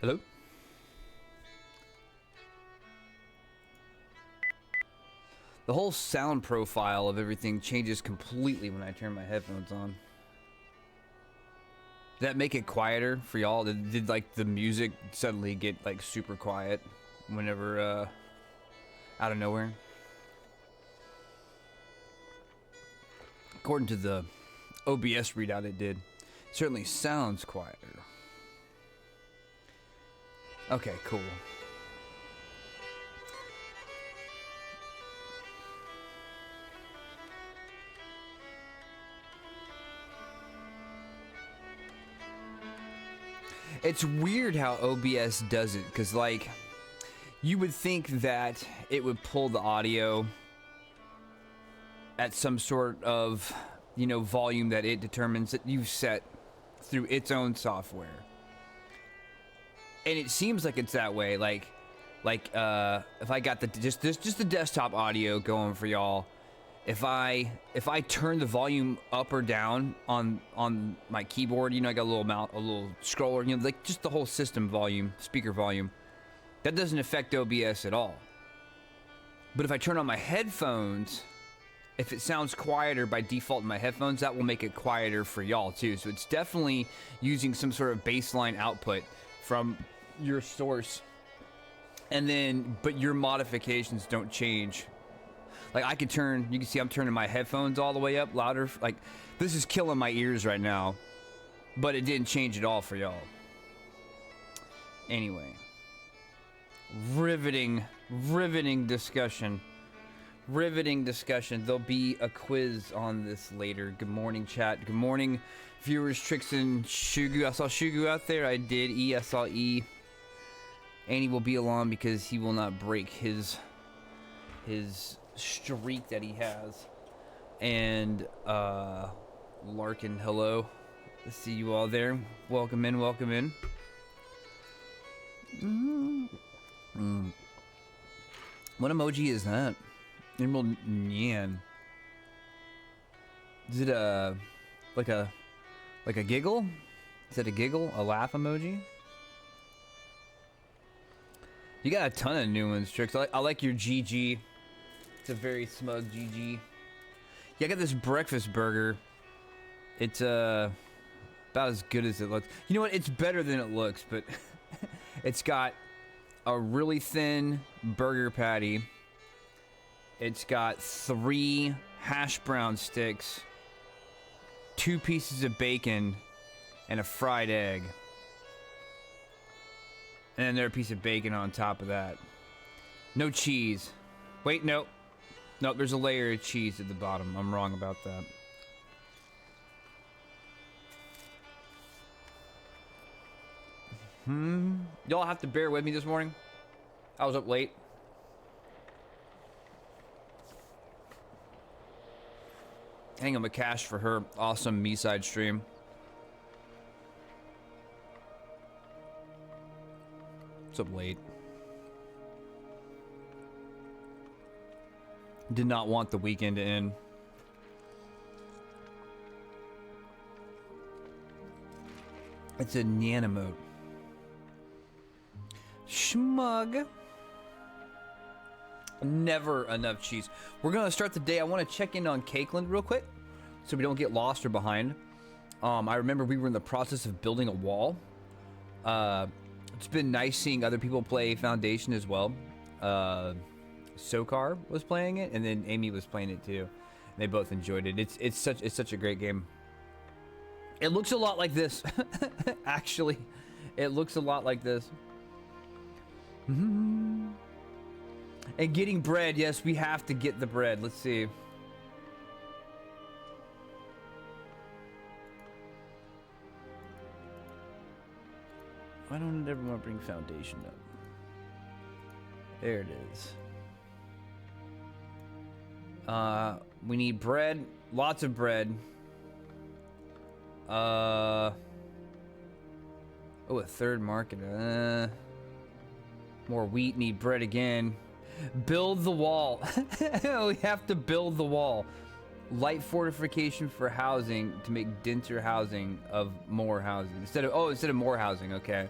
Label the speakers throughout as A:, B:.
A: Hello? The whole sound profile of everything changes completely when I turn my headphones on. Did that make it quieter for y'all? Did like the music suddenly get like super quiet whenever out of nowhere? According to the OBS readout, it did. Certainly sounds quieter. Okay, cool. It's weird how OBS does it, because like you would think that it would pull the audio at some sort of, you know, volume that it determines that you've set through its own software. And it seems like it's that way. Like if I got the just the desktop audio going for y'all, if I turn the volume up or down on my keyboard, you know, I got a little scroller, you know, like just the whole system volume, speaker volume, that doesn't affect OBS at all. But if I turn on my headphones, if it sounds quieter by default in my headphones, that will make it quieter for y'all too. So it's definitely using some sort of baseline output from your source, and then but your modifications don't change. Like I could turn, you can see I'm turning my headphones all the way up louder. Like this is killing my ears right now, but it didn't change at all for y'all. Anyway, riveting discussion. Riveting discussion. There'll be a quiz on this later. Good morning, chat. Good morning, viewers. Trix and Shugu. I saw Shugu out there. I did. I saw E. Annie will be along because he will not break his streak that he has. And Larkin, hello. I see you all there. Welcome in. Welcome in. What emoji is that? Emerald Nyan. Is it like a giggle? Is it a giggle? A laugh emoji? You got a ton of new ones, Trix. I like your GG. It's a very smug GG. Yeah, I got this breakfast burger. It's about as good as it looks. You know what? It's better than it looks, but it's got a really thin burger patty. It's got 3 hash brown sticks, 2 pieces of bacon, and a fried egg. And then there's a piece of bacon on top of that. No cheese. Wait, no. Nope, there's a layer of cheese at the bottom. I'm wrong about that. Y'all have to bear with me this morning. I was up late. Hang on a cash for her awesome me-side stream. It's up late. Did not want the weekend to end. It's a Nyan-emote. Schmug. Never enough cheese. We're gonna start the day. I want to check in on Cakeland real quick, so we don't get lost or behind. I remember we were in the process of building a wall. It's been nice seeing other people play Foundation as well. Sokar was playing it, and then Amy was playing it too. And they both enjoyed it. It's such a great game. It looks a lot like this. Actually, it looks a lot like this. And getting bread, yes, we have to get the bread. Let's see. Why don't everyone bring Foundation up? There it is. We need bread. Lots of bread. Oh, a third market. More wheat. Need bread again. Build the wall. We have to build the wall. Light fortification for housing to make denser housing of more housing instead of more housing. Okay.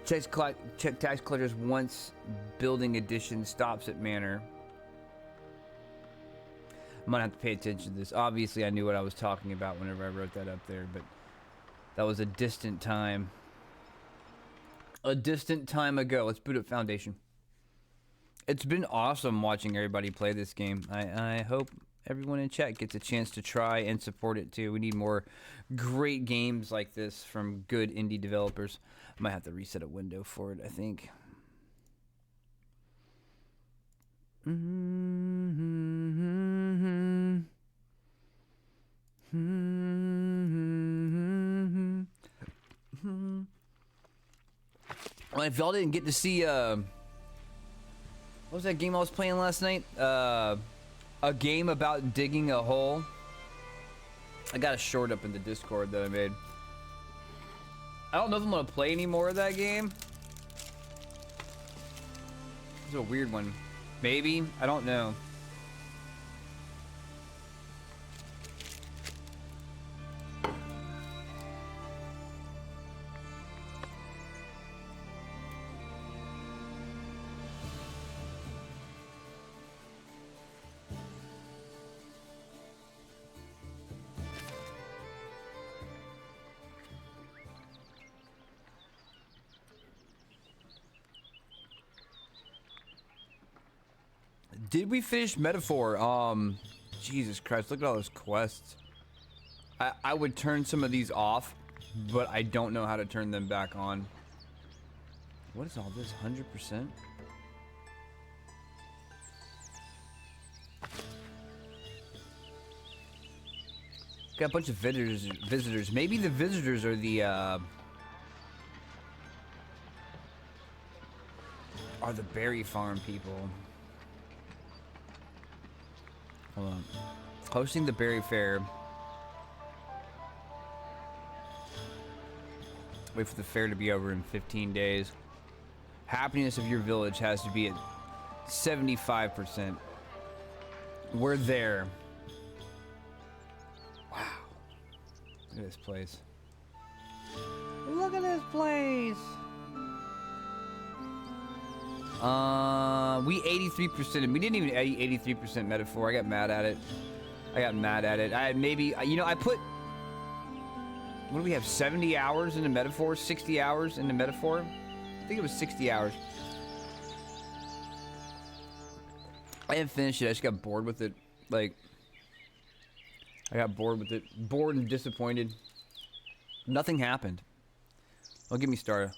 A: Check tax collectors once building edition stops at Manor. I'm gonna have to pay attention to this. Obviously, I knew what I was talking about whenever I wrote that up there, but that was a distant time. A distant time ago. Let's boot up Foundation. It's been awesome watching everybody play this game. I hope everyone in chat gets a chance to try and support it too. We need more great games like this from good indie developers. I might have to reset a window for it, I think. Well, if y'all didn't get to see what was that game I was playing last night? A game about digging a hole. I got a short up in the Discord that I made. I don't know if I'm gonna play any more of that game. It's a weird one. Maybe, I don't know. Did we finish Metaphor? Jesus Christ, look at all those quests. I would turn some of these off, but I don't know how to turn them back on. What is all this? 100%? Got a bunch of visitors. Maybe the visitors are the berry farm people. Hold on. Hosting the berry fair. Wait for the fair to be over in 15 days. Happiness of your village has to be at 75%. We're there. Wow. Look at this place. Look at this place. We 83%, and we didn't even 83% Metaphor. I got mad at it. I had maybe, you know, I put, what do we have, 70 hours into Metaphor? 60 hours into Metaphor? I think it was 60 hours. I didn't finish it. I just got bored with it. Like, I got bored with it. Bored and disappointed. Nothing happened. Don't get me started.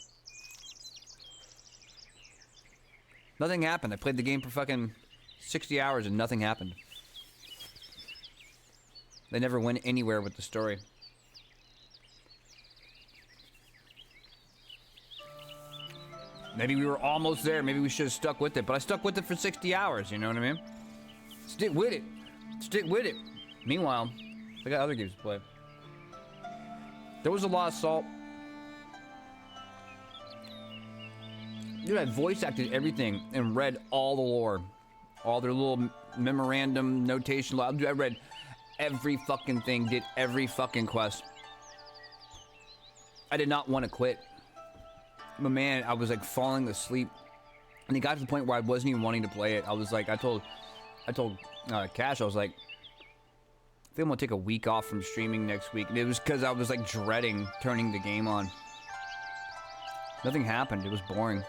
A: Nothing happened. I played the game for fucking 60 hours and nothing happened. They never went anywhere with the story. Maybe we were almost there. Maybe we should have stuck with it. But I stuck with it for 60 hours, you know what I mean? Stick with it. Stick with it. Meanwhile, I got other games to play. There was a lot of salt. Dude, I voice acted everything and read all the lore. All their little memorandum notation. Dude, I read every fucking thing, did every fucking quest. I did not want to quit. But man, I was like falling asleep. And it got to the point where I wasn't even wanting to play it. I was like, I told Cash, I was like, I think I'm gonna take a week off from streaming next week. And it was because I was like dreading turning the game on. Nothing happened. It was boring.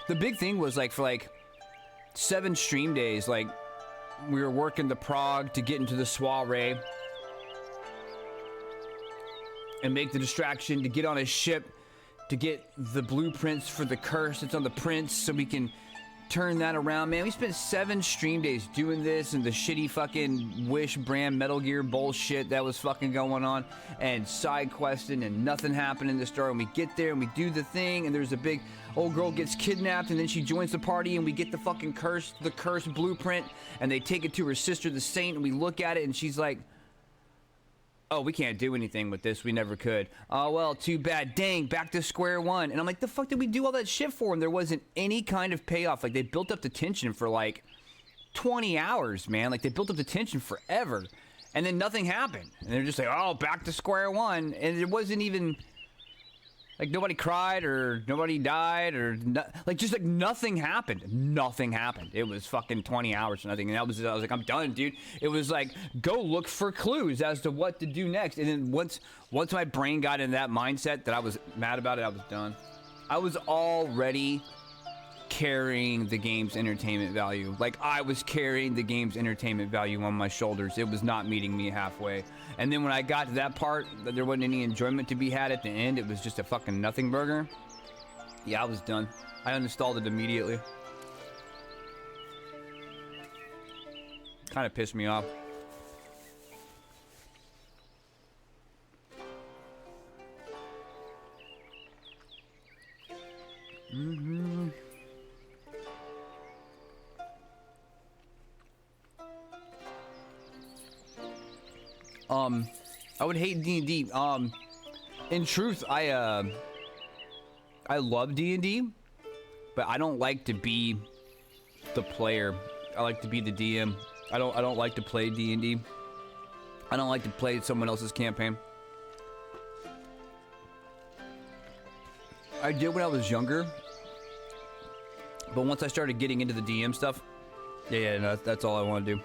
A: The big thing was like for like 7 stream days, like we were working the Prague to get into the soiree and make the distraction to get on a ship to get the blueprints for the curse that's on the prince so we can turn that around. Man, we spent 7 stream days doing this and the shitty fucking Wish brand Metal Gear bullshit that was fucking going on and side questing and nothing happened in the story. And we get there and we do the thing and there's a big old girl gets kidnapped and then she joins the party and we get the fucking curse blueprint and they take it to her sister, the saint, and we look at it and she's like, oh, we can't do anything with this. We never could. Oh, well, too bad. Dang, back to square one. And I'm like, the fuck did we do all that shit for? And there wasn't any kind of payoff. Like, they built up the tension for, like, 20 hours, man. Like, they built up the tension forever. And then nothing happened. And they're just like, oh, back to square one. And it wasn't even... Like nobody cried or nobody died or like just like nothing happened. Nothing happened. It was fucking 20 hours or nothing. And I was like, I'm done, dude. It was like, go look for clues as to what to do next. And then once my brain got in that mindset that I was mad about it, I was done. I was already carrying the game's entertainment value. Like I was carrying the game's entertainment value on my shoulders. It was not meeting me halfway. And then when I got to that part that there wasn't any enjoyment to be had at the end, it was just a fucking nothing burger. Yeah, I was done. I uninstalled it immediately. Kind of pissed me off. I would hate D&D. In truth, I love D&D, but I don't like to be the player. I like to be the DM. I don't like to play D&D. I don't like to play someone else's campaign. I did when I was younger, but once I started getting into the DM stuff, yeah, no, that's all I want to do.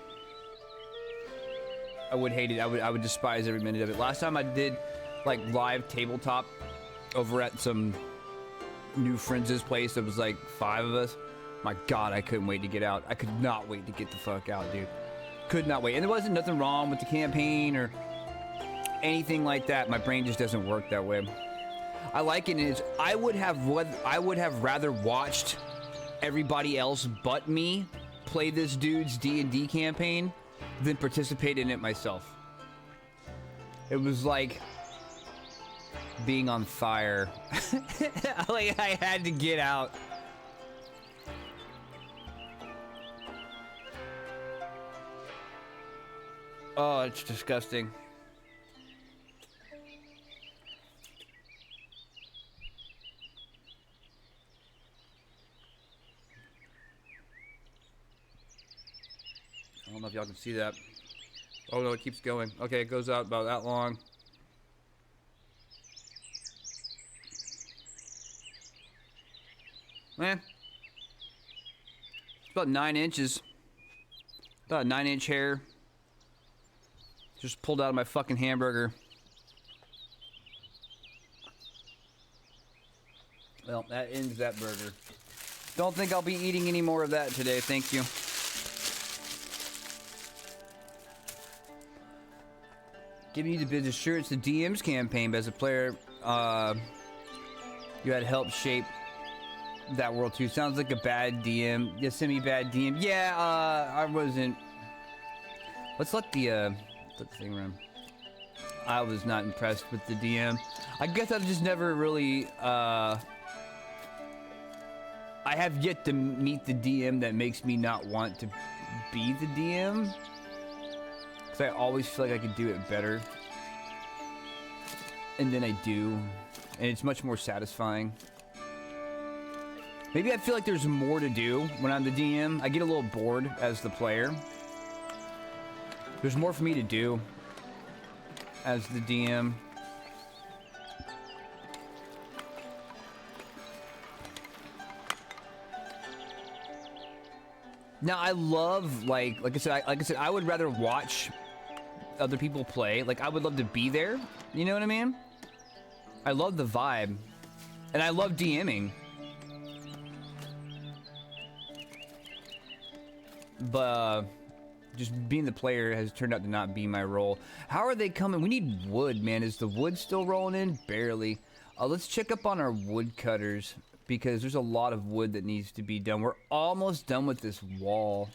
A: I would hate it. I would despise every minute of it. Last time I did like live tabletop over at some new friends' place. There was like 5 of us. My God, I couldn't wait to get out. I could not wait to get the fuck out, dude. Could not wait. And there wasn't nothing wrong with the campaign or anything like that. My brain just doesn't work that way. I like it is I would have rather watched everybody else but me play this dude's D&D campaign than participate in it myself. It was like being on fire. Like I had to get out. Oh, it's disgusting. I don't know if y'all can see that. Oh no, it keeps going. Okay, it goes out about that long. Man. It's about 9 inches. About a 9-inch hair. Just pulled out of my fucking hamburger. Well, that ends that burger. Don't think I'll be eating any more of that today, thank you. Giving you the business, sure, it's the DM's campaign, but as a player, you had help shape that world too. Sounds like a bad DM, yeah, semi-bad DM. Yeah, I wasn't. Let's let the thing run. I was not impressed with the DM. I guess I've just never really, I have yet to meet the DM that makes me not want to be the DM. I always feel like I could do it better. And then I do. And it's much more satisfying. Maybe I feel like there's more to do when I'm the DM. I get a little bored as the player. There's more for me to do as the DM. Now I love like I said, I would rather watch other people play. Like I would love to be there. You know what I mean? I love the vibe, and I love DMing. But just being the player has turned out to not be my role. How are they coming? We need wood, man. Is the wood still rolling in? Barely. Let's check up on our woodcutters, because there's a lot of wood that needs to be done. We're almost done with this wall.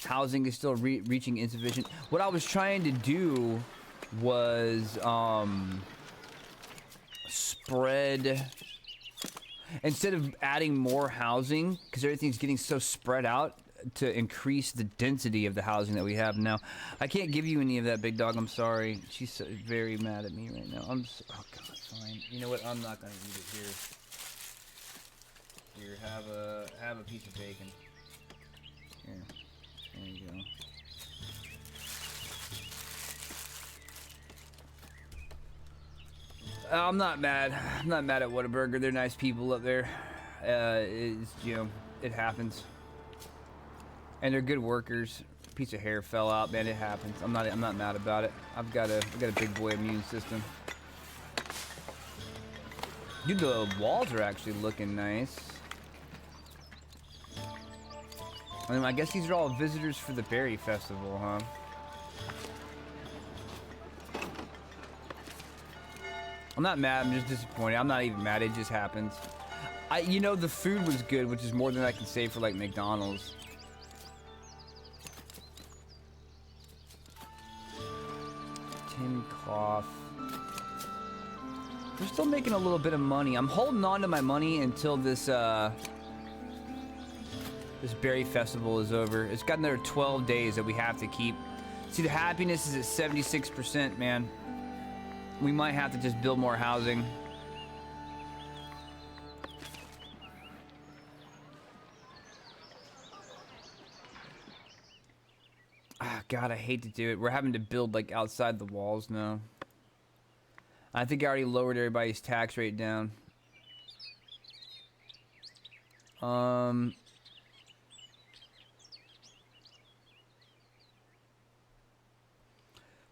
A: Housing is still reaching insufficient. What I was trying to do was spread, instead of adding more housing, because everything's getting so spread out, to increase the density of the housing that we have now. I can't give you any of that, big dog. I'm sorry. She's so very mad at me right now. Oh God, fine. You know what? I'm not gonna eat it here. Here, have a piece of bacon. Here, there you go. I'm not mad. I'm not mad at Whataburger. They're nice people up there. It's, you know, it happens. And they're good workers. Piece of hair fell out, man. It happens. I'm not mad about it. I've got a big boy immune system. Dude, the walls are actually looking nice. I guess these are all visitors for the Berry Festival, huh? I'm not mad, I'm just disappointed. I'm not even mad, it just happens. You know, the food was good, which is more than I can say for, like, McDonald's. Tin cloth. They're still making a little bit of money. I'm holding on to my money until this, this Berry Festival is over. It's got another 12 days that we have to keep. See, the happiness is at 76%, man. We might have to just build more housing. Ah, God, I hate to do it. We're having to build, like, outside the walls now. I think I already lowered everybody's tax rate down.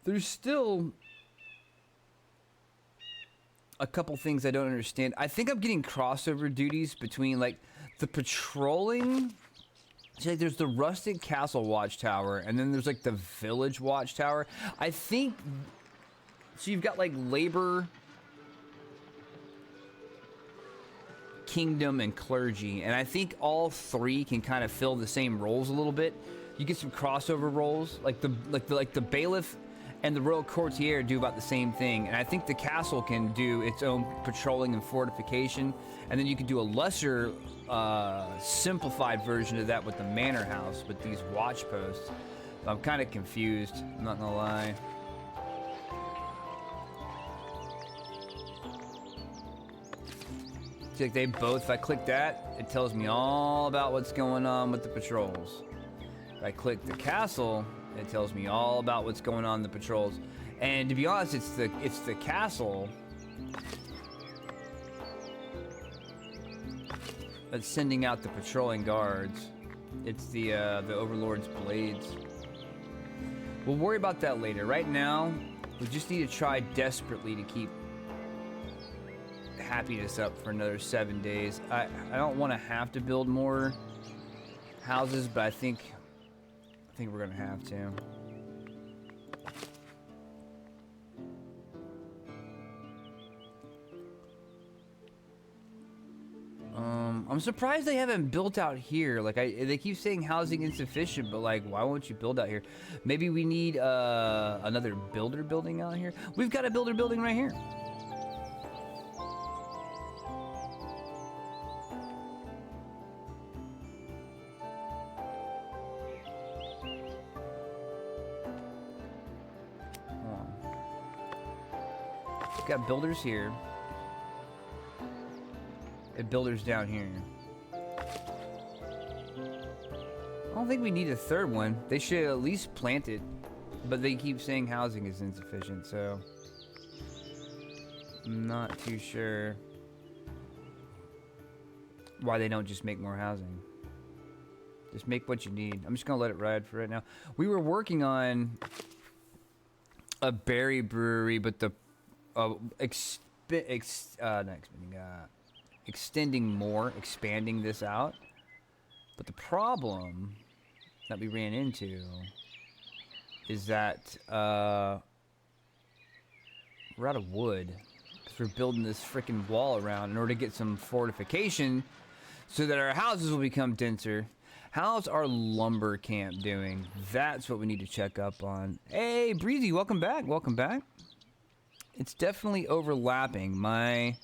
A: There's still a couple things I don't understand. I think I'm getting crossover duties between, like, the patrolling. See, like, there's the Rustic Castle Watchtower, and then there's, like, the Village Watchtower. I think... So you've got, like, Labor, Kingdom, and Clergy, and I think all three can kind of fill the same roles a little bit. You get some crossover roles, like the Bailiff and the Royal Courtier do about the same thing, and I think the castle can do its own patrolling and fortification, and then you can do a lesser, simplified version of that with the Manor House, with these watch posts. I'm kind of confused, I'm not gonna lie. See, like, they both, if I click that, it tells me all about what's going on with the patrols. If I click the castle, it tells me all about what's going on in the patrols. And to be honest, it's the castle that's sending out the patrolling guards. It's the Overlord's blades. We'll worry about that later. Right now, we just need to try desperately to keep happiness up for another 7 days. I don't want to have to build more houses, but I think we're gonna have to. I'm surprised they haven't built out here. Like, they keep saying housing insufficient, but, like, why won't you build out here? Maybe we need another builder building out here. We've got a builder building right here. Got builders here and builders down here. I don't think we need a third one. They should at least plant it, but they keep saying housing is insufficient, so I'm not too sure why they don't just make more housing. Just make what you need. I'm just gonna let it ride for right now. We were working on a berry brewery, but the expanding this out. But the problem that we ran into is that we're out of wood because we're building this freaking wall around in order to get some fortification so that our houses will become denser. How's our lumber camp doing? That's what we need to check up on. Hey, Breezy, welcome back. Welcome back. It's definitely overlapping. My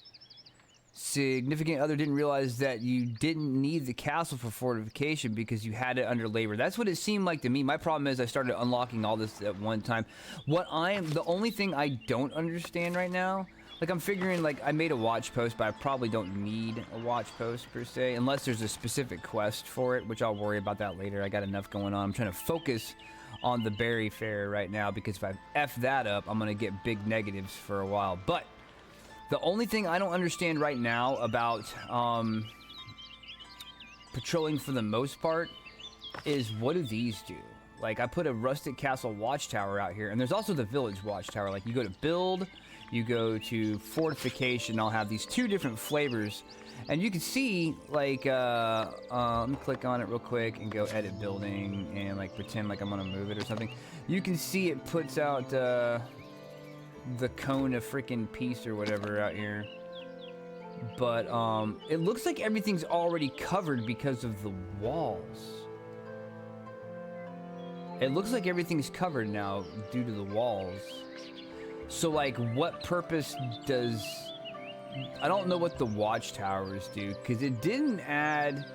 A: significant other didn't realize that you didn't need the castle for fortification because you had it under labor. That's what it seemed like to me. My problem is I started unlocking all this at one time. The only thing I don't understand right now, like, I'm figuring, like, I made a watch post, but I probably don't need a watch post per se, unless there's a specific quest for it, which I'll worry about that later. I got enough going on. I'm trying to focus on the berry fair right now, because if I F that up, I'm gonna get big negatives for a while. But The only thing I don't understand right now about patrolling for the most part is what do these do? Like, I put a rustic castle watchtower out here, and there's also the village watchtower. Like, you go to build, you go to fortification. I'll have these 2 different flavors, and you can see, like, let me click on it real quick and go edit building and, like, pretend like I'm gonna move it or something. You can see it puts out the cone of freaking peace or whatever out here. But it looks like everything's already covered because of the walls. It looks like everything's covered now due to the walls. So, like, what purpose does... I don't know what the watchtowers do, because it didn't add...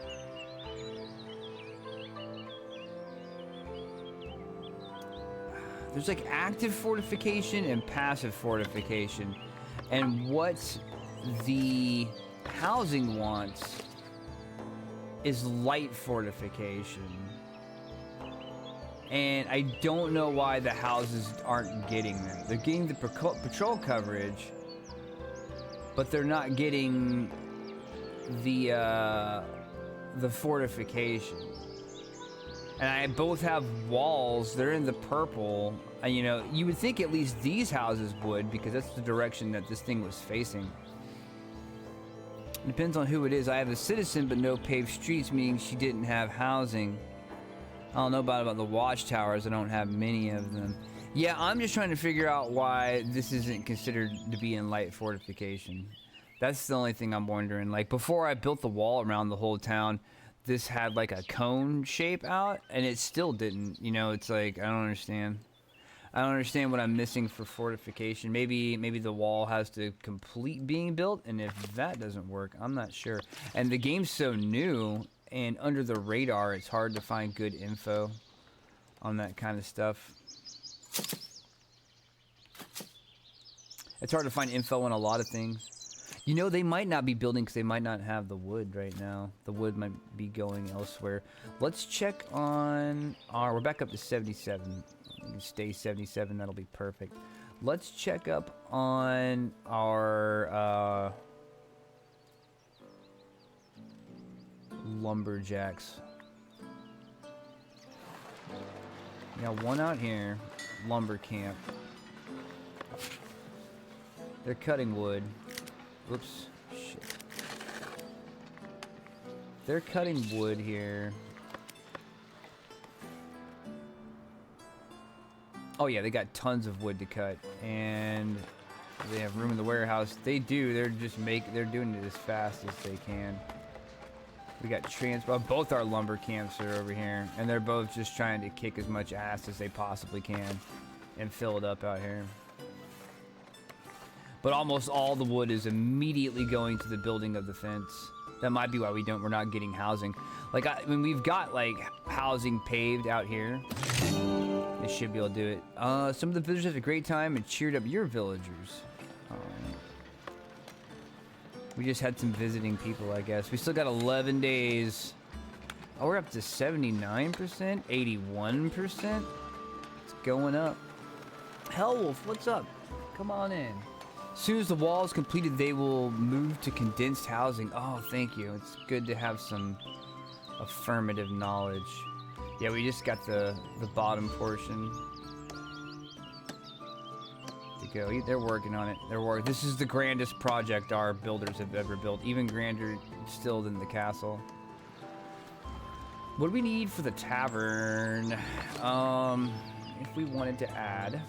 A: There's, like, active fortification and passive fortification. And what the housing wants is light fortification. And I don't know why the houses aren't getting them. They're getting the patrol coverage, but they're not getting the fortification. And I both have walls. They're in the purple. And, you know, you would think at least these houses would, because that's the direction that this thing was facing. Depends on who it is. I have a citizen, but no paved streets, meaning she didn't have housing. I don't know about the watchtowers. I don't have many of them. Yeah, I'm just trying to figure out why this isn't considered to be in light fortification. That's the only thing I'm wondering. Like, before I built the wall around the whole town, this had like a cone shape out, and it still didn't. You know, it's like, I don't understand. I don't understand what I'm missing for fortification. Maybe the wall has to complete being built, and if that doesn't work, I'm not sure. And the game's so new, and under the radar, it's hard to find good info on that kind of stuff. It's hard to find info on a lot of things. You know, they might not be building because they might not have the wood right now. The wood might be going elsewhere. Let's check on our... We're back up to 77. Stay 77. That'll be perfect. Let's check up on our lumberjacks. Now, one out here. Lumber camp. They're cutting wood. Whoops. Shit. They're cutting wood here. Oh yeah, they got tons of wood to cut, and they have room in the warehouse. They do. They're doing it as fast as they can. We got transport. Both our lumber camps are over here, and they're both just trying to kick as much ass as they possibly can and fill it up out here. But almost all the wood is immediately going to the building of the fence. That might be why we're not getting housing. Like, I mean, we've got, like, housing paved out here. They should be able to do it. Some of the villagers had a great time and cheered up your villagers. We just had some visiting people, I guess. We still got 11 days. Oh, we're up to 79%, 81%. It's going up. Hellwolf, what's up? Come on in. As soon as the wall is completed, they will move to condensed housing. Oh, thank you. It's good to have some affirmative knowledge. Yeah, we just got the bottom portion to go. They're working on it. This is the grandest project our builders have ever built. Even grander still than the castle. What do we need for the tavern? If we wanted to add...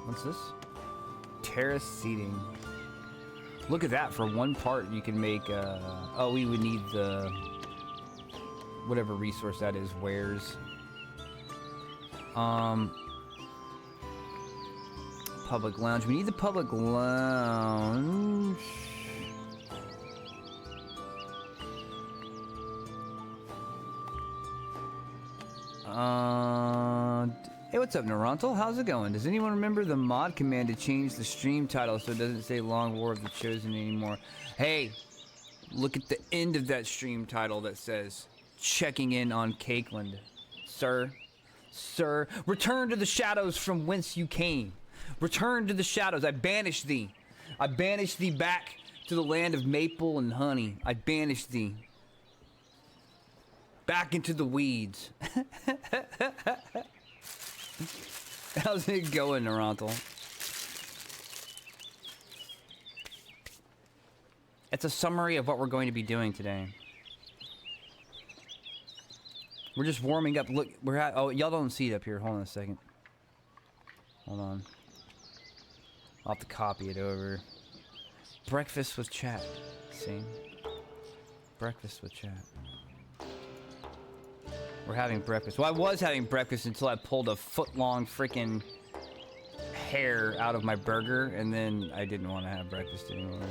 A: what's this? Terrace seating. Look at that. For one part, you can make, oh, we would need the, whatever resource that is, wares. Public lounge. We need the public lounge. Hey, what's up, Narantal? How's it going? Does anyone remember the mod command to change the stream title so it doesn't say Long War of the Chosen anymore? Hey, look at the end of that stream title that says checking in on Cakeland. Sir, sir. Return to the shadows from whence you came. Return to the shadows. I banish thee. I banish thee back to the land of maple and honey. I banish thee back into the weeds. How's it going, Narantal? It's a summary of what we're going to be doing today. We're just warming up. Look, we're at. Oh, y'all don't see it up here. Hold on a second. Hold on. I'll have to copy it over. Breakfast with chat. See? Breakfast with chat. We're having breakfast. Well, I was having breakfast until I pulled a foot-long freaking hair out of my burger, and then I didn't want to have breakfast anymore.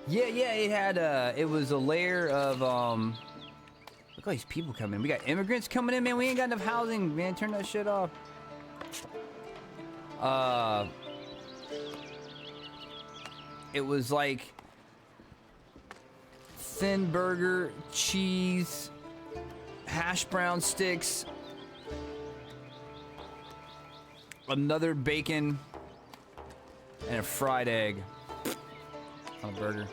A: Yeah, it had it was a layer of look at all these people coming in. We got immigrants coming in, man. We ain't got enough housing, man. Turn that shit off. It was like thin burger, cheese, hash brown sticks, another bacon, and a fried egg on a burger.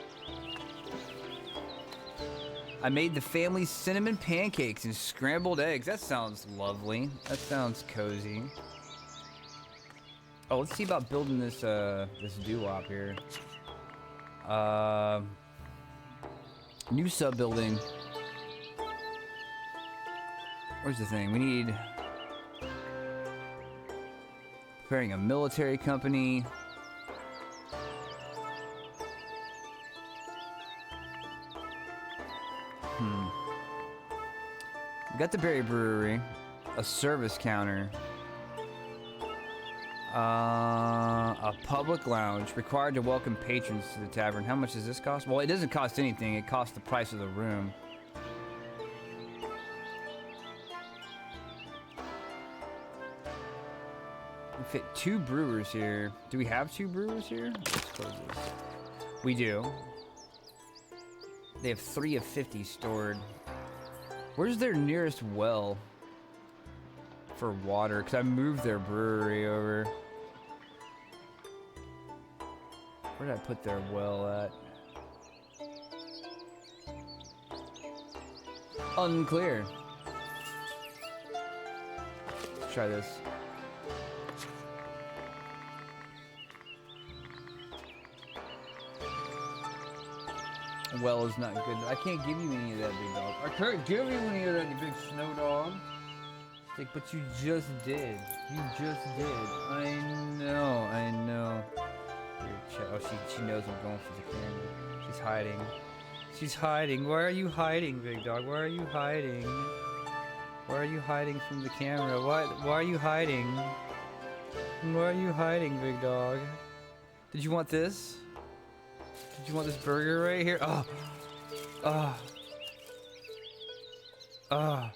A: I made the family cinnamon pancakes and scrambled eggs. That sounds lovely. That sounds cozy. Oh, let's see about building this this doo-wop here. New sub building. Where's the thing? We need preparing a military company. We got the Berry Brewery, a service counter, a public lounge required to welcome patrons to the tavern. How much does this cost? Well, it doesn't cost anything. It costs the price of the room. We fit 2 brewers here. Do we have 2 brewers here? Let's close this. We do. They have 3 of 50 stored. Where's their nearest well for water? Because I moved their brewery over. Where did I put their well at? Unclear. Let's try this. Well is not good. I can't give you any of that, big dog. I can't give you any of that, you big snow dog. Like, but you just did. You just did. I know. Oh, she knows I'm going for the camera. She's hiding. She's hiding. Why are you hiding, big dog? Why are you hiding? Why are you hiding from the camera? Why are you hiding? Why are you hiding, big dog? Did you want this? Did you want this burger right here? Alright.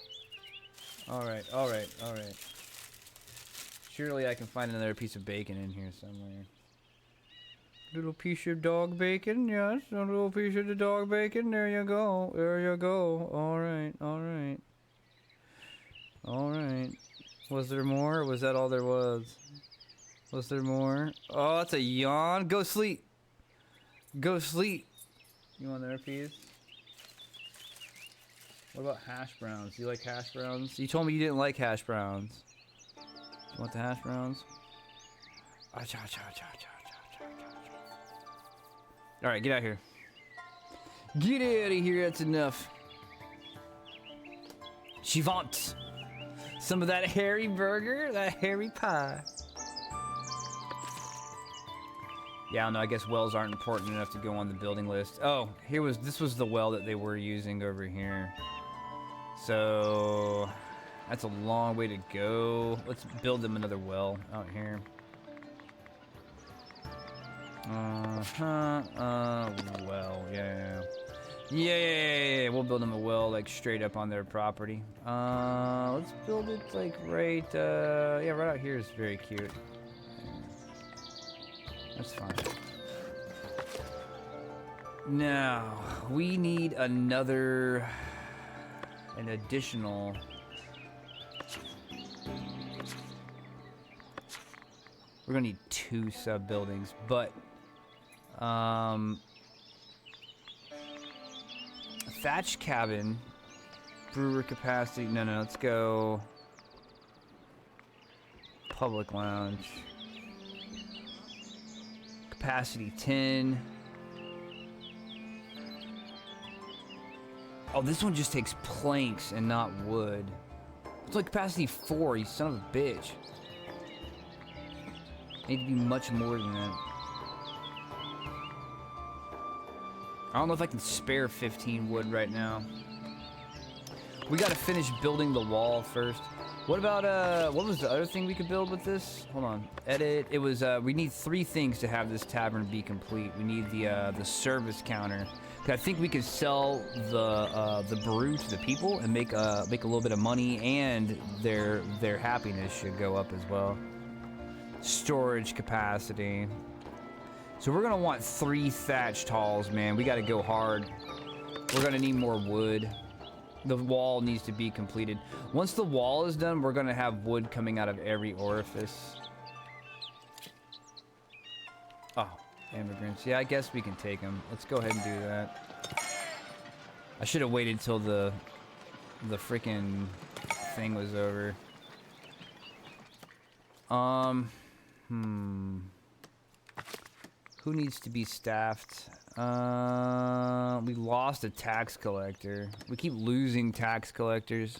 A: Surely I can find another piece of bacon in here somewhere. Little piece of dog bacon, yes. A little piece of the dog bacon. There you go. Alright. Was there more? Or was that all there was? Was there more? Oh, that's a yawn. Go sleep. Go sleep. You want another piece? What about hash browns? Do you like hash browns? You told me you didn't like hash browns. You want the hash browns? Alright, get out of here. Get out of here, that's enough. She wants some of that hairy burger, that hairy pie. Yeah, no, I guess wells aren't important enough to go on the building list. Oh, this was the well that they were using over here. So that's a long way to go. Let's build them another well out here. Well, yeah. We'll build them a well like straight up on their property. Let's build it like right out here is very cute. That's fine. Now, we need an additional. We're gonna need 2 sub buildings, but thatch cabin, brewer capacity. No, let's go public lounge. Capacity 10. Oh, this one just takes planks and not wood. It's like capacity 4, you son of a bitch. Need to be much more than that. I don't know if I can spare 15 wood right now. We gotta finish building the wall first. What about, what was the other thing we could build with this? Hold on. Edit. It was, we need 3 things to have this tavern be complete. We need the service counter. I think we could sell the brew to the people and make a little bit of money, and their happiness should go up as well. Storage capacity. So we're gonna want 3 thatched halls, man. We gotta go hard. We're gonna need more wood. The wall needs to be completed. Once the wall is done, we're gonna have wood coming out of every orifice. Oh, immigrants. Yeah, I guess we can take them. Let's go ahead and do that. I should have waited till the freaking thing was over. Who needs to be staffed? We lost a tax collector. We keep losing tax collectors.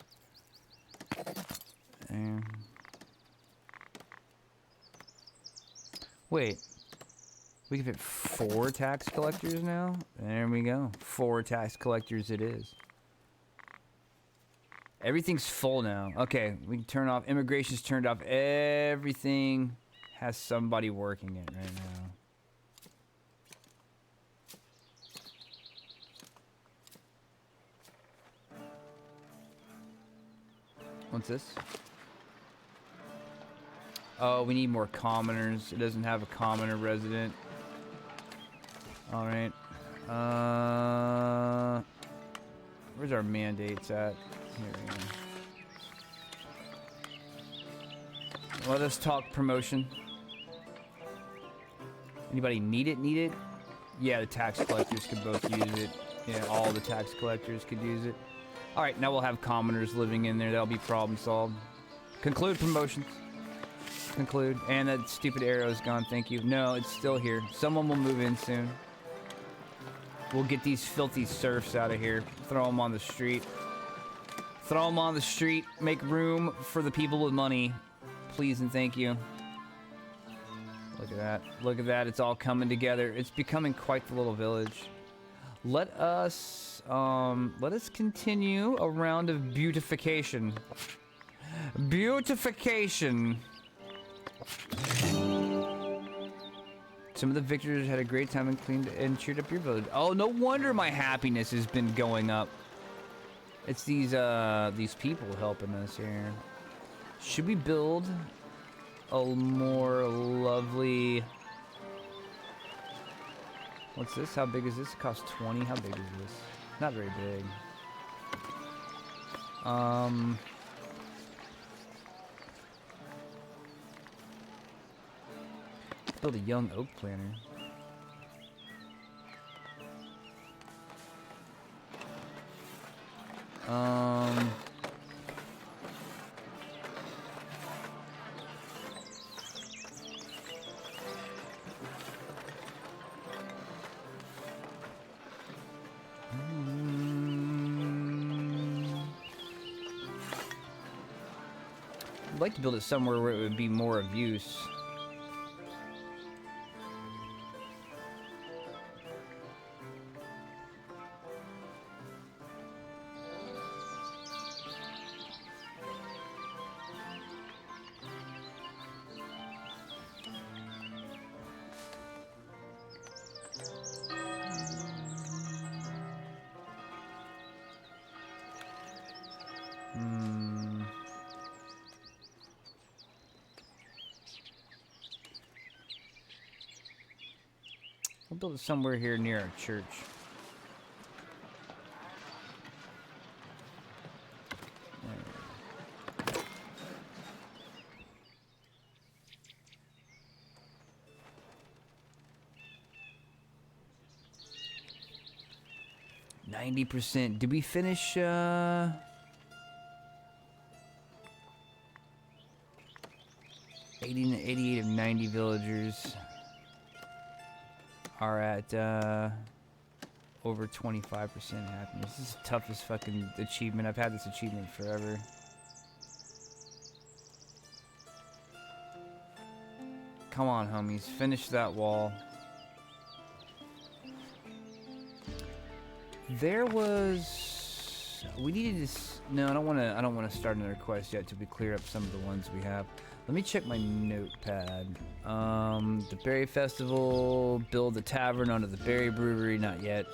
A: Wait. We can fit 4 tax collectors now? There we go. 4 tax collectors it is. Everything's full now. Okay, we can turn off. Immigration's turned off. Everything has somebody working it right now. What's this? Oh, we need more commoners. It doesn't have a commoner resident. Alright. Where's our mandates at? Here we go. Let us talk promotion. Anybody need it? Yeah, the tax collectors could both use it. Yeah, all the tax collectors could use it. Alright, now we'll have commoners living in there. That'll be problem solved. Conclude promotions. Conclude. And that stupid arrow is gone, thank you. No, it's still here. Someone will move in soon. We'll get these filthy serfs out of here. Throw them on the street. Throw them on the street. Make room for the people with money. Please and thank you. Look at that. Look at that. It's all coming together. It's becoming quite the little village. Let us continue a round of beautification. Beautification. Some of the victors had a great time and cleaned and cheered up your village. Oh, no wonder my happiness has been going up. It's these people helping us here. Should we build a more lovely... What's this? How big is this? It costs 20. How big is this? Not very big. Build a young oak planter. I'd like to build it somewhere where it would be more of use. We'll build it somewhere here near our church. 90%. Did we finish, 88 of 90 villagers are at, over 25% happiness. This is the toughest fucking achievement. I've had this achievement forever. Come on, homies. Finish that wall. There was... We needed this... No, I don't want to start another quest yet till we clear up some of the ones we have. Let me check my notepad. The Berry Festival, build the tavern under the Berry Brewery, not yet.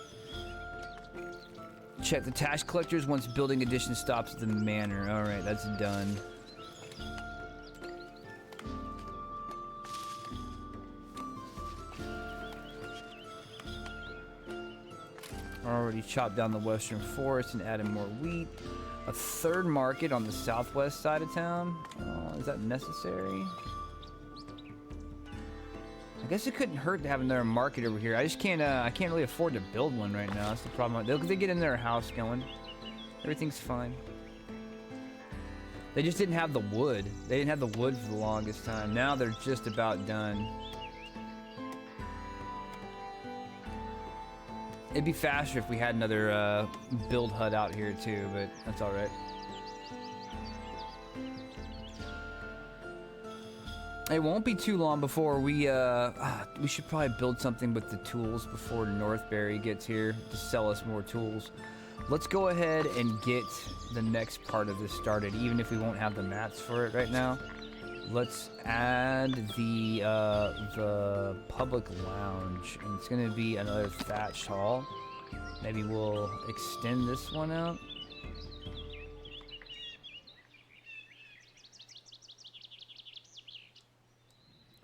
A: Check the tax collectors once building addition stops at the manor. Alright, that's done. Already chopped down the western forest and added more wheat. A third market on the southwest side of town. Is that necessary? I guess it couldn't hurt to have another market over here. I just can't. I can't really afford to build one right now. That's the problem. They get in their house going. Everything's fine. They just didn't have the wood. They didn't have the wood for the longest time. Now they're just about done. It'd be faster if we had another build hut out here too, but that's all right. It won't be too long before we should probably build something with the tools before Northbury gets here to sell us more tools. Let's go ahead and get the next part of this started, even if we won't have the mats for it right now. Let's add the public lounge, and it's gonna be another thatched hall. Maybe we'll extend this one out.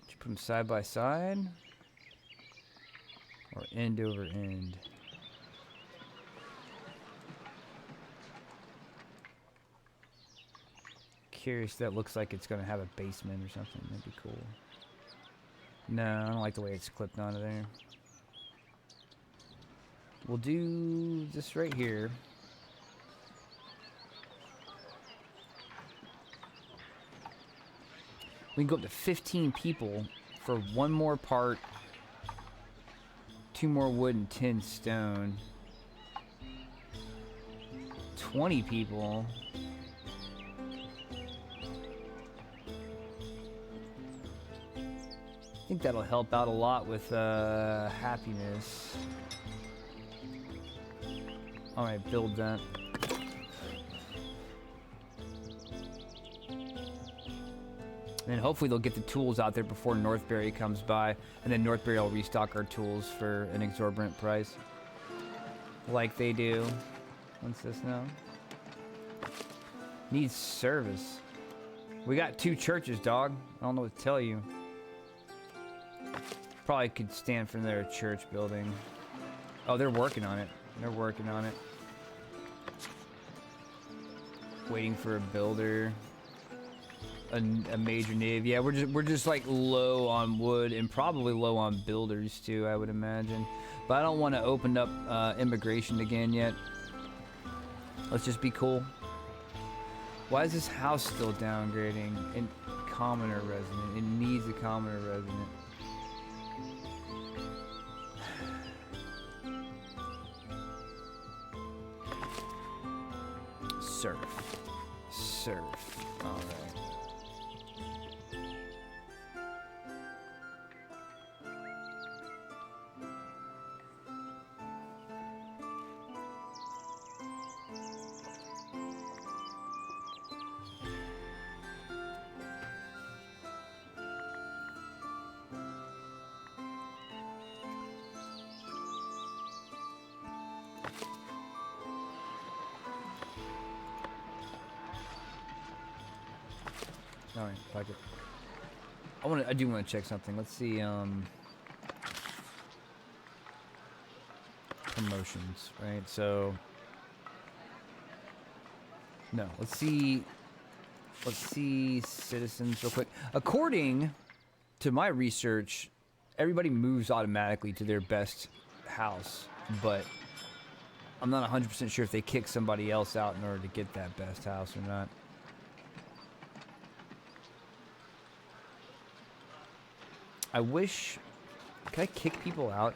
A: Should put them side by side, or end over end. Curious, that looks like it's gonna have a basement or something. That'd be cool. No, I don't like the way it's clipped onto there. We'll do this right here. We can go up to 15 people for one more part, 2 more wood and 10 stone. 20 people. I think that'll help out a lot with happiness. Alright, build that. And then hopefully they'll get the tools out there before Northbury comes by, and then Northbury will restock our tools for an exorbitant price. Like they do. What's this now? Needs service. We got 2 churches, dog. I don't know what to tell you. Probably could stand for their church building. Oh, they're working on it. They're working on it. Waiting for a builder. A major navy. Yeah, we're just like low on wood and probably low on builders too, I would imagine. But I don't want to open up immigration again yet. Let's just be cool. Why is this house still downgrading? In commoner resident. It needs a commoner resident. Surf. Alright. Alright, fuck it. I do want to check something. Let's see, promotions, right? So, no, let's see citizens real quick. According to my research, everybody moves automatically to their best house, but I'm not 100% sure if they kick somebody else out in order to get that best house or not. I wish... Can I kick people out?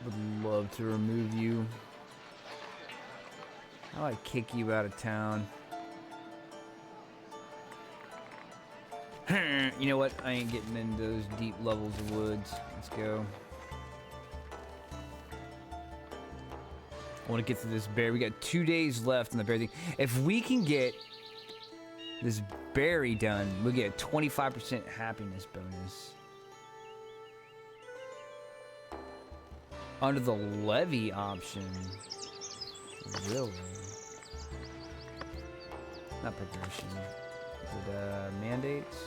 A: Would love to remove you. How do I kick you out of town? You know what? I ain't getting into those deep levels of woods. Let's go. I want to get to this berry. We got 2 days left on the berry thing. If we can get this berry done, we'll get a 25% happiness bonus. Under the levy option. Really? Not progression. Is it mandates?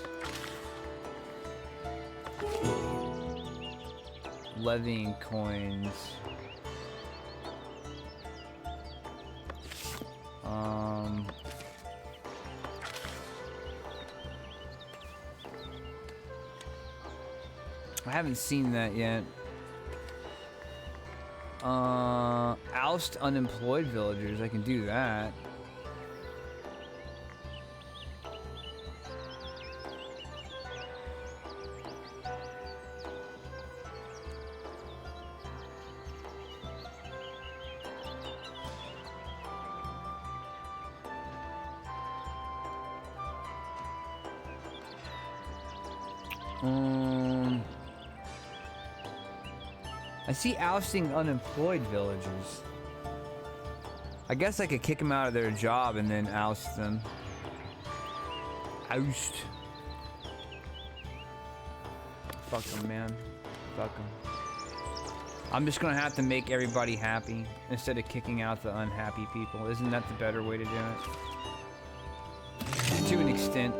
A: Levying coins. I haven't seen that yet. Oust unemployed villagers. I can do that. I see ousting unemployed villagers. I guess I could kick them out of their job and then oust them. Oust. Fuck them, man. Fuck them. I'm just gonna have to make everybody happy instead of kicking out the unhappy people. Isn't that the better way to do it? To an extent.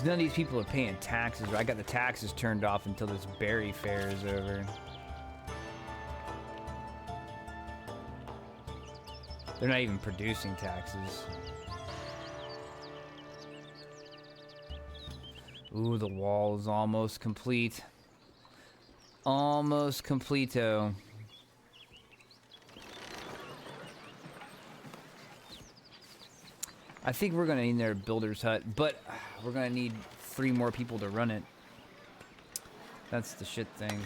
A: None of these people are paying taxes. I got the taxes turned off until this berry fair is over. They're not even producing taxes. Ooh, the wall is almost complete. Almost completo. I think we're gonna need their builder's hut, but we're gonna need 3 more people to run it. That's the shit thing.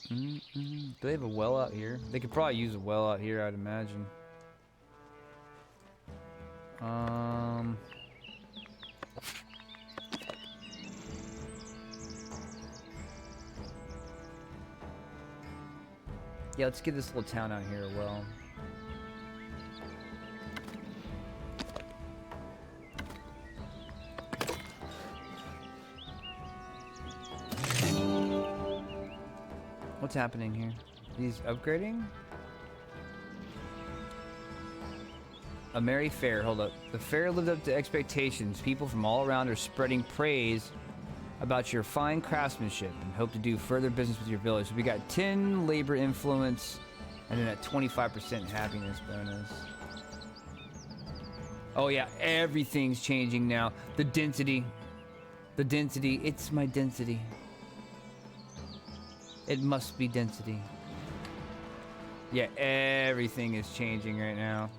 A: Do they have a well out here? They could probably use a well out here, I'd imagine. Yeah, let's give this little town out here a well. What's happening here? He's upgrading? A merry fair. Hold up. The fair lived up to expectations. People from all around are spreading praise about your fine craftsmanship and hope to do further business with your village. So we got 10 labor influence and then a 25% happiness bonus. Oh yeah, everything's changing now. The density. The density. It's my density. It must be density. Yeah, everything is changing right now.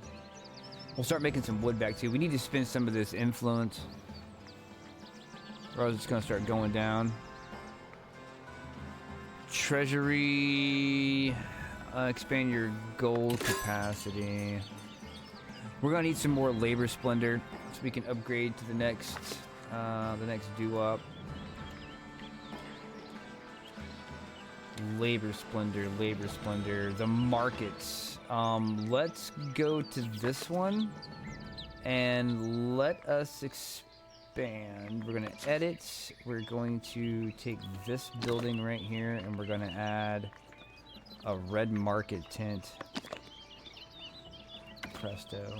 A: We'll start making some wood back too. We need to spend some of this influence, or else it's gonna start going down. Treasury, expand your gold capacity. We're gonna need some more labor splendor so we can upgrade to the next doo-wop. Labor splendor, labor splendor. The markets. Let's go to this one and let us expand expand. We're gonna edit. We're going to take this building right here and we're gonna add a red market tint. Presto.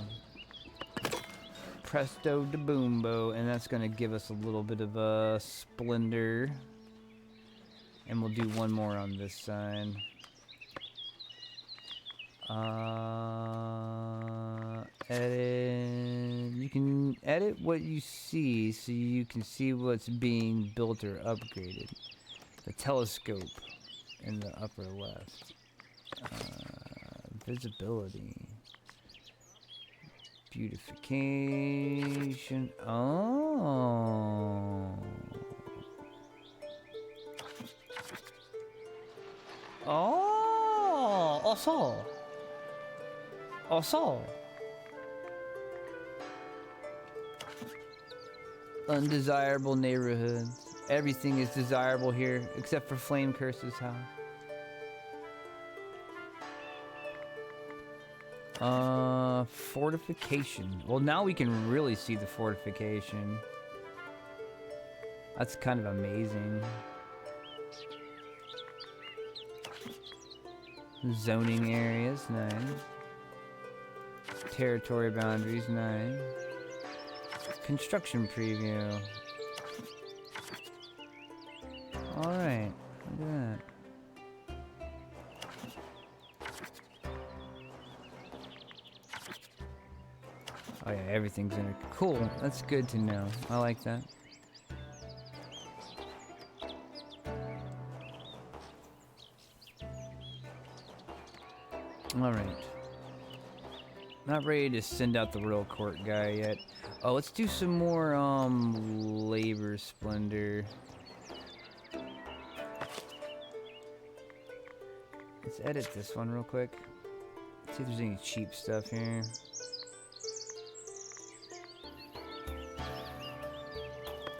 A: Presto de boombo. And that's gonna give us a little bit of a splendor. And we'll do one more on this side. Edit. You can edit what you see so you can see what's being built or upgraded. The telescope in the upper left. Visibility. Beautification. Oh. Oh. Also. Also. Undesirable neighborhoods. Everything is desirable here, except for Flame Curse's house. Fortification. Well, now we can really see the fortification. That's kind of amazing. Zoning areas, nice. Territory boundaries, nice. Construction preview. Alright, look at that. Oh yeah, everything's in it. Cool, that's good to know. I like that. Alright. Not ready to send out the royal court guy yet. Oh, let's do some more, labor splendor. Let's edit this one real quick. See if there's any cheap stuff here.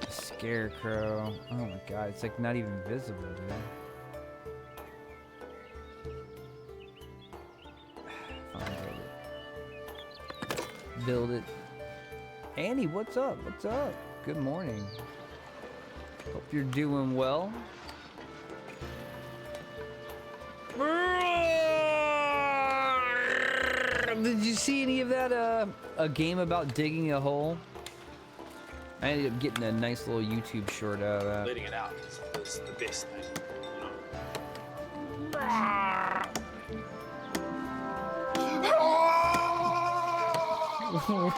A: A scarecrow. Oh my god, it's like not even visible, dude. Build it. Annie, what's up? What's up? Good morning. Hope you're doing well. Did you see any of that, a game about digging a hole? I ended up getting a nice little YouTube short out of that.
B: Letting it out is the best thing, you know?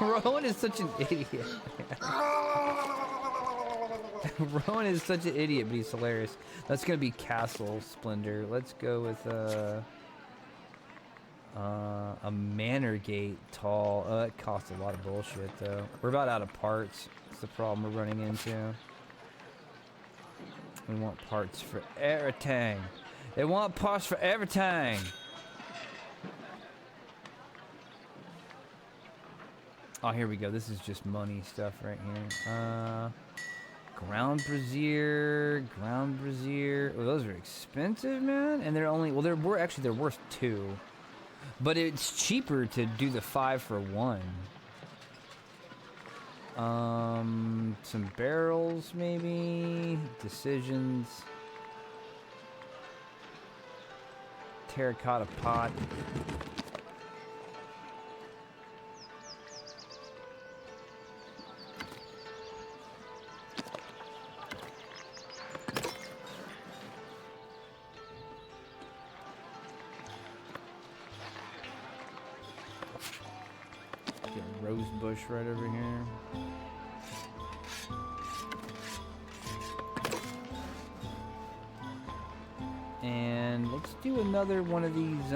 A: Rowan is such an idiot. Rowan is such an idiot, but he's hilarious. That's gonna be Castle Splendor. Let's go with a Manor Gate tall. That costs a lot of bullshit though. We're about out of parts. That's the problem we're running into. We want parts for everything. They want parts for everything. Oh, here we go. This is just money stuff right here. Ground Brazier, Ground Brazier. Oh, those are expensive, man. And they're only, well, they're worth 2. But it's cheaper to do the 5 for 1. Some barrels, maybe. Decisions. Terracotta pot. Rose bush right over here. And let's do another one of these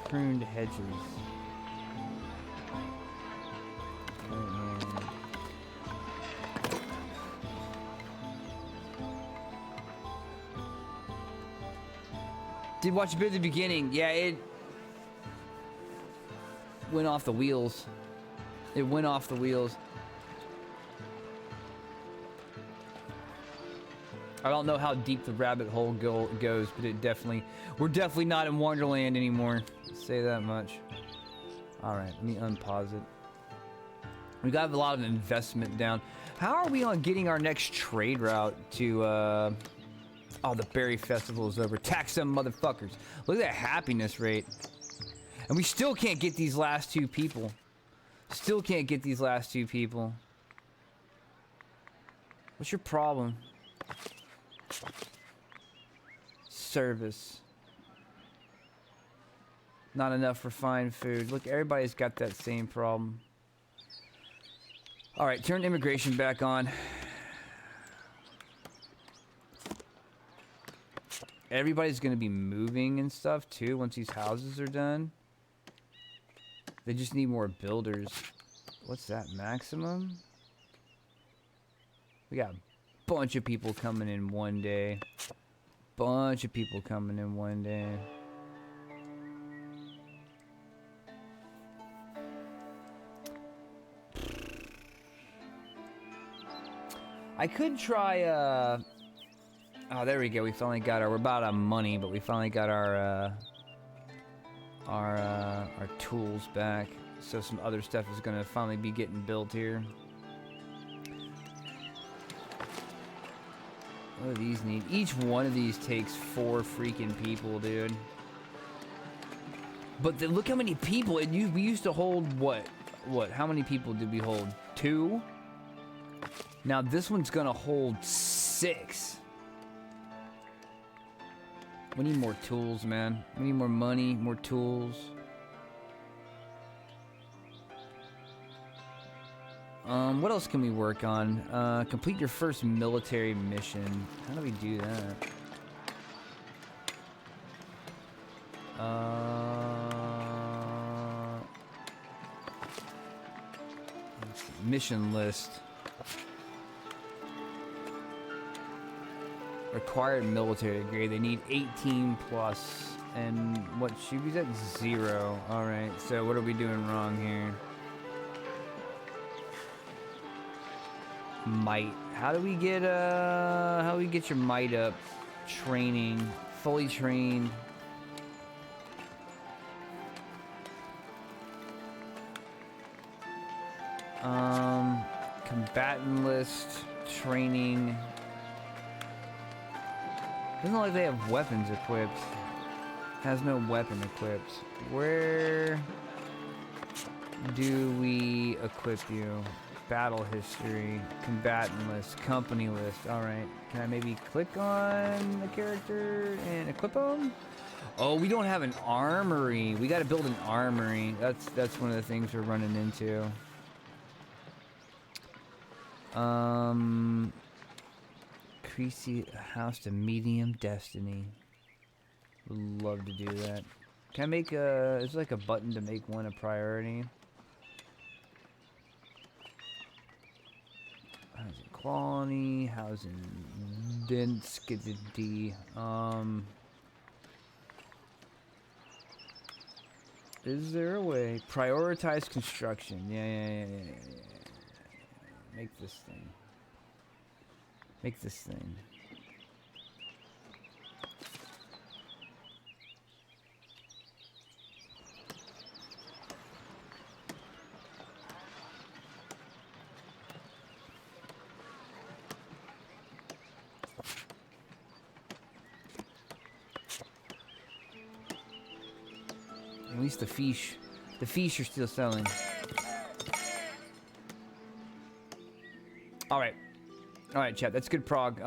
A: pruned hedges. Right here. Did watch a bit at the beginning. Yeah, it went off the wheels. It went off the wheels. I don't know how deep the rabbit hole goes, but we're definitely not in Wonderland anymore. Let's say that much. All right, let me unpause it. We got a lot of investment down. How are we on getting our next trade route to, oh, the Berry Festival is over. Tax them motherfuckers. Look at that happiness rate. And we still can't get these last two people. Still can't get these last two people. What's your problem? Service. Not enough refined food. Look, everybody's got that same problem. Alright, turn immigration back on. Everybody's gonna be moving and stuff too once these houses are done. They just need more builders. What's that, maximum? We got a bunch of people coming in one day. Bunch of people coming in one day. I could try, oh, there we go. We finally got our, we're about out of money, but we finally got our tools back. So some other stuff is gonna finally be getting built here. What do these need? Each one of these takes 4 freaking people, dude. But look how many people. We used to hold what? How many people did we hold? 2? Now this one's gonna hold 6. We need more tools, man. We need more money, more tools. What else can we work on? Complete your first military mission. How do we do that? Let's see. Mission list. Required military grade. They need 18 plus. And what should we at? 0. Alright, so what are we doing wrong here? Might. How do we get your might up? Training. Fully trained. Combatant list. Training. Doesn't look like they have weapons equipped. Has no weapon equipped. Where do we equip you? Battle history, combatant list, company list. Alright. Can I maybe click on the character and equip them? Oh, we don't have an armory. We gotta build an armory. That's one of the things we're running into. Increase the house to medium destiny. Would love to do that. Can I make is there like a button to make one a priority? Housing quality, housing density. Is there a way? Prioritize construction. Yeah. Make this thing. Make this thing. At least the fish are still selling. All right, chat. That's good prog.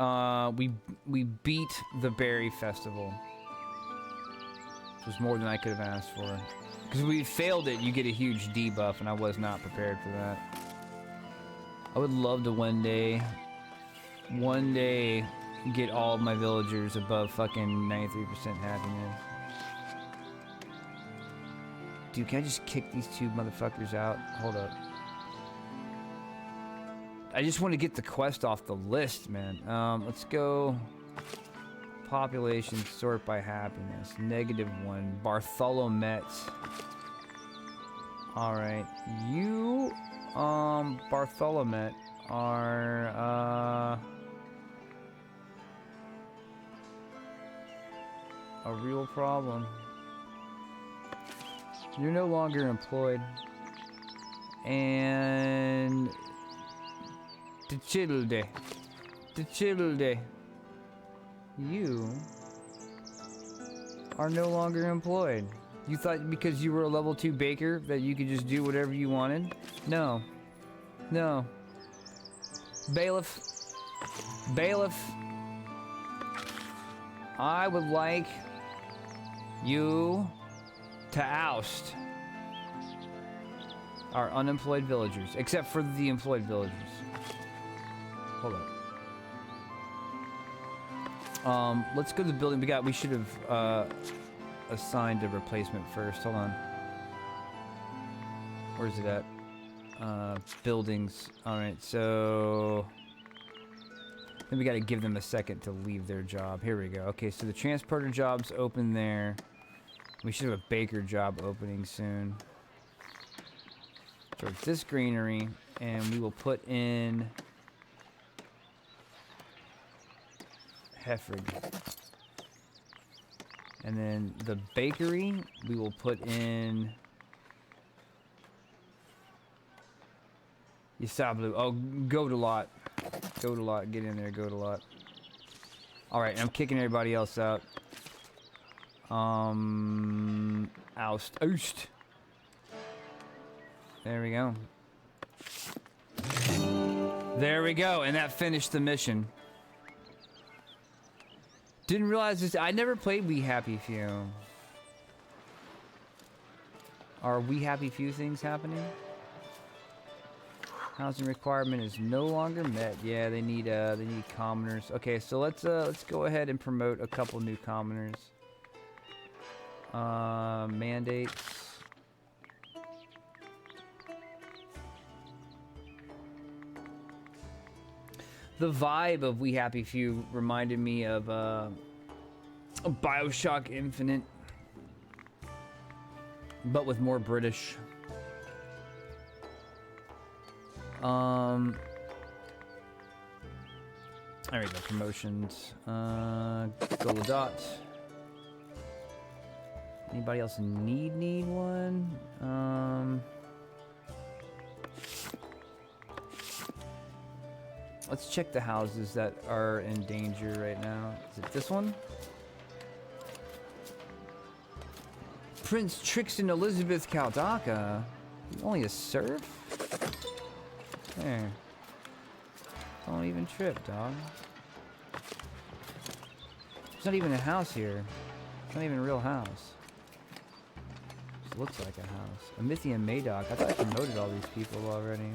A: We beat the Berry Festival. It was more than I could have asked for. Because we failed it, you get a huge debuff, and I was not prepared for that. I would love to one day get all of my villagers above fucking 93% happiness. Dude, can I just kick these 2 motherfuckers out? Hold up. I just want to get the quest off the list, man. Let's go. Population, sort by happiness. -1. Bartholomet. Alright. You, Bartholomet are, a real problem. You're no longer employed. And Tichilde. Tichilde. You are no longer employed. You thought because you were a level 2 baker that you could just do whatever you wanted? No. No. Bailiff. Bailiff. I would like you to oust our unemployed villagers, except for the employed villagers. Hold up. Let's go to the building. We should have assigned a replacement first. Hold on. Where's it at? Buildings. Alright, so then we gotta give them a second to leave their job. Here we go. Okay, so the transporter job's open there. We should have a baker job opening soon. So this greenery, and we will put in Hefford. And then the bakery, we will put in Yasablu. Oh, Goat-a-lot. Goat-a-lot. Get in there, Goat-a-lot. Alright, I'm kicking everybody else out. Oust. Oust. There we go. There we go, and that finished the mission. Didn't realize this. I never played We Happy Few. Are We Happy Few things happening? Housing requirement is no longer met. Yeah, they need commoners. Okay, so let's go ahead and promote a couple new commoners. Mandates. The vibe of We Happy Few reminded me of BioShock Infinite, but with more British. There we go. Promotions. Goladot. Anybody else need one? Let's check the houses that are in danger right now. Is it this one? Prince Trixton Elizabeth Caldaka. Only a serf? There. Don't even trip, dog. There's not even a house here. It's not even a real house. Just looks like a house. Amithian Madoc. I thought I promoted all these people already.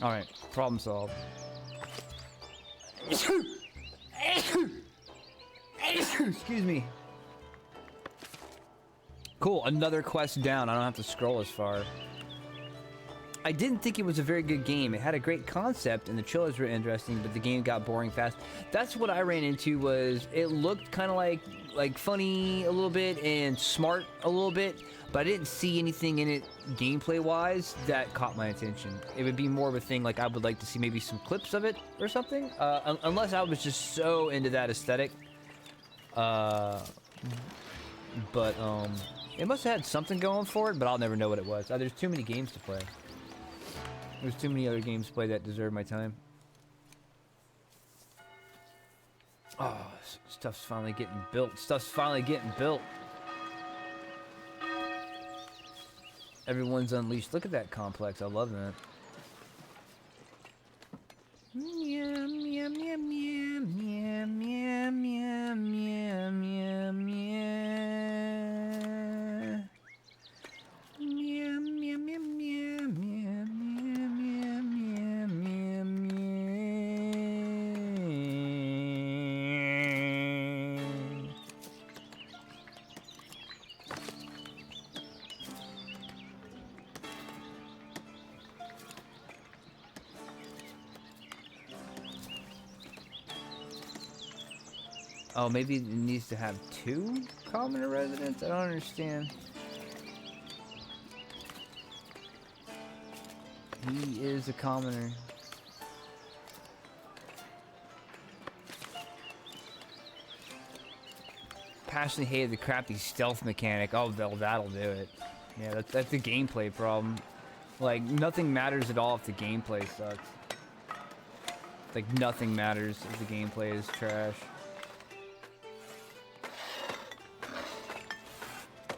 A: Alright, problem solved. Excuse me. Cool, another quest down. I don't have to scroll as far. I didn't think it was a very good game. It had a great concept and the trailers were interesting, but the game got boring fast. That's what I ran into. Was it looked kind of like funny a little bit and smart a little bit, but I didn't see anything in it gameplay wise that caught my attention. It would be more of a thing like I would like to see maybe some clips of it or something, unless I was just so into that aesthetic. It must have had something going for it, but I'll never know what it was. There's too many games to play. There's too many other games to play that deserve my time. Oh, stuff's finally getting built. Stuff's finally getting built. Everyone's unleashed. Look at that complex. I love that. Meow, meow, meow, meow, meow, meow, meow, meow, meow, meow. Meow, meow, meow, meow, meow, meow, meow, meow, meow, meow. Oh, maybe it needs to have 2 commoner residents? I don't understand. He is a commoner. Passionately hated the crappy stealth mechanic. Oh, that'll do it. Yeah, that's a gameplay problem. Like, nothing matters at all if the gameplay sucks. Like, nothing matters if the gameplay is trash.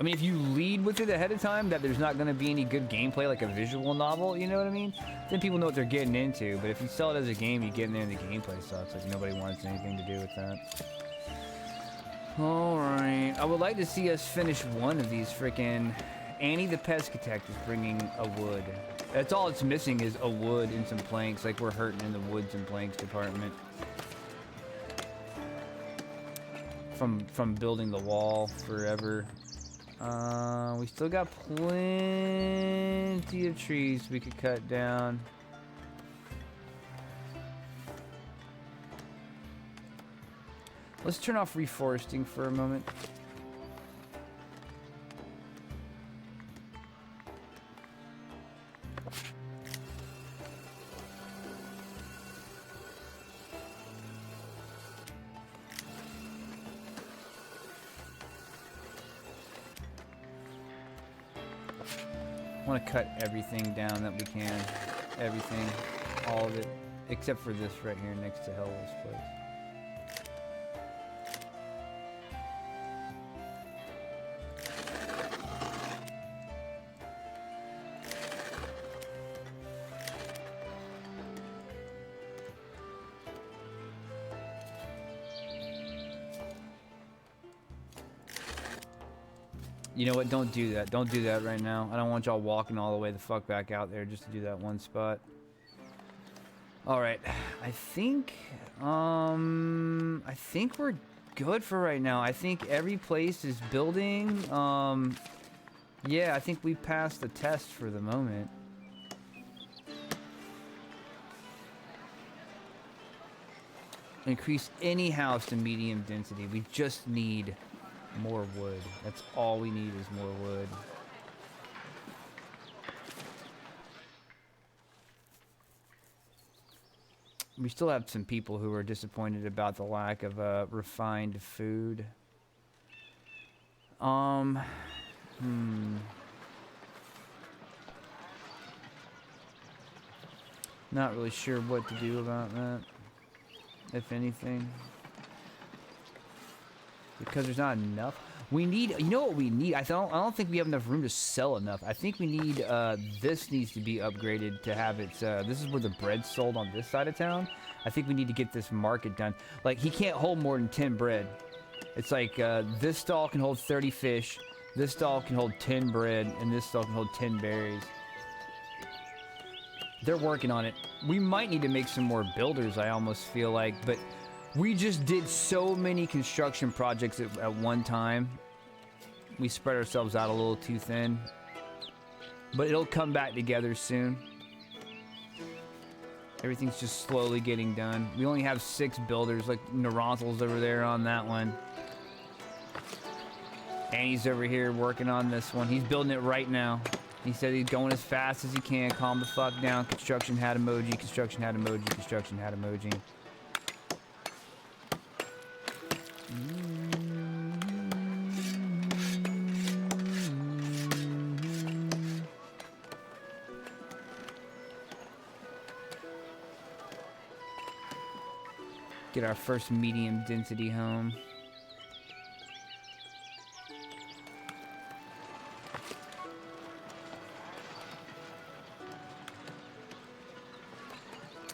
A: I mean, if you lead with it ahead of time, that there's not going to be any good gameplay, like a visual novel, you know what I mean? Then people know what they're getting into. But if you sell it as a game, you get in there and the gameplay sucks. Like, nobody wants anything to do with that. Alright. I would like to see us finish one of these frickin' Annie the Pescatech is bringing a wood. That's all it's missing is a wood and some planks. Like, we're hurting in the woods and planks department. From building the wall forever. We still got plenty of trees we could cut down. Let's turn off reforesting for a moment. I want to cut everything down that we can. Everything. All of it. Except for this right here next to Hellwolf's place. You know what? Don't do that. Don't do that right now. I don't want y'all walking all the way the fuck back out there just to do that one spot. Alright. I think we're good for right now. I think every place is building. Yeah, I think we passed the test for the moment. Increase any house to medium density. We just need more wood. That's all we need is more wood. We still have some people who are disappointed about the lack of refined food. Not really sure what to do about that, if anything. Because there's not enough. We need, you know what we need? I don't think we have enough room to sell enough. I think we need, this needs to be upgraded to have its, this is where the bread's sold on this side of town. I think we need to get this market done. Like, he can't hold more than 10 bread. It's like, this stall can hold 30 fish, this stall can hold 10 bread, and this stall can hold 10 berries. They're working on it. We might need to make some more builders, I almost feel like, but we just did so many construction projects at one time. We spread ourselves out a little too thin. But it'll come back together soon. Everything's just slowly getting done. We only have 6 builders, like Naranthals over there on that one. And he's over here working on this one. He's building it right now. He said he's going as fast as he can. Calm the fuck down. Construction hat emoji, construction hat emoji, construction hat emoji. Get our first medium density home.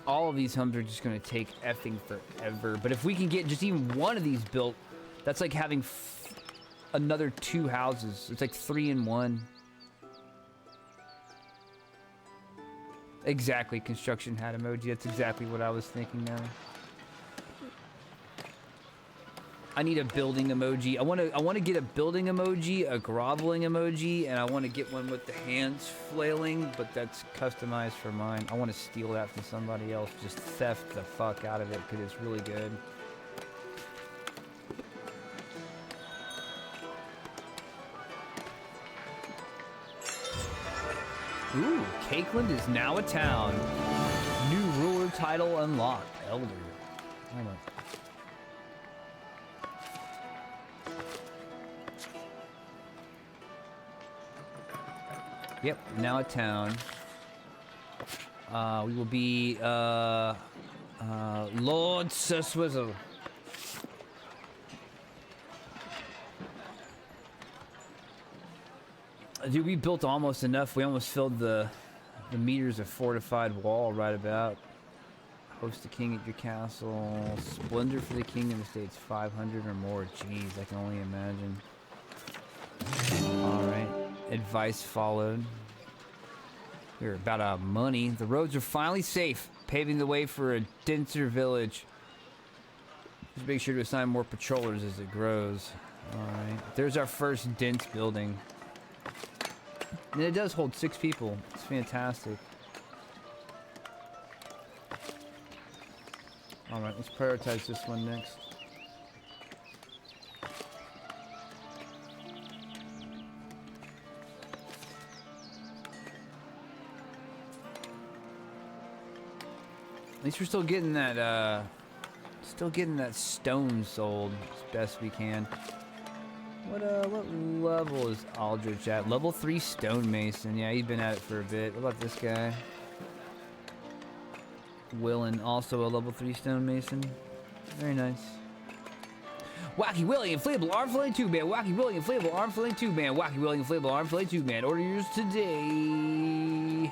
A: All of these homes are just going to take effing forever. But if we can get just even one of these built, that's like having another 2 houses. It's like 3 in 1. Exactly, construction hat emoji. That's exactly what I was thinking now. I need a building emoji. I want to get a building emoji, a groveling emoji, and I want to get one with the hands flailing, but that's customized for mine. I want to steal that from somebody else. Just theft the fuck out of it because it's really good. Ooh, Cakeland is now a town. New ruler title unlocked. Elder. Hold on. Yep, now a town. We will be Lord Sir Swizzle. Dude, we built almost enough. We almost filled the meters of fortified wall right about. Host the king at your castle. Splendor for the kingdom estates 500 or more. Jeez, I can only imagine. Alright. Advice followed. We're about out of money. The roads are finally safe, paving the way for a denser village. Just make sure to assign more patrollers as it grows. Alright. There's our first dense building. And it does hold 6 people. It's fantastic. Alright, let's prioritize this one next. At least we're still getting that, stone sold as best we can. What level is Aldrich at? Level 3 stonemason. Yeah, he's been at it for a bit. What about this guy? Willen, also a level 3 stonemason. Very nice. Wacky Willie, inflatable arm fillet tube man. Wacky Willie, inflatable arm fillet tube man. Wacky Willie, inflatable arm fillet tube man. Order yours today.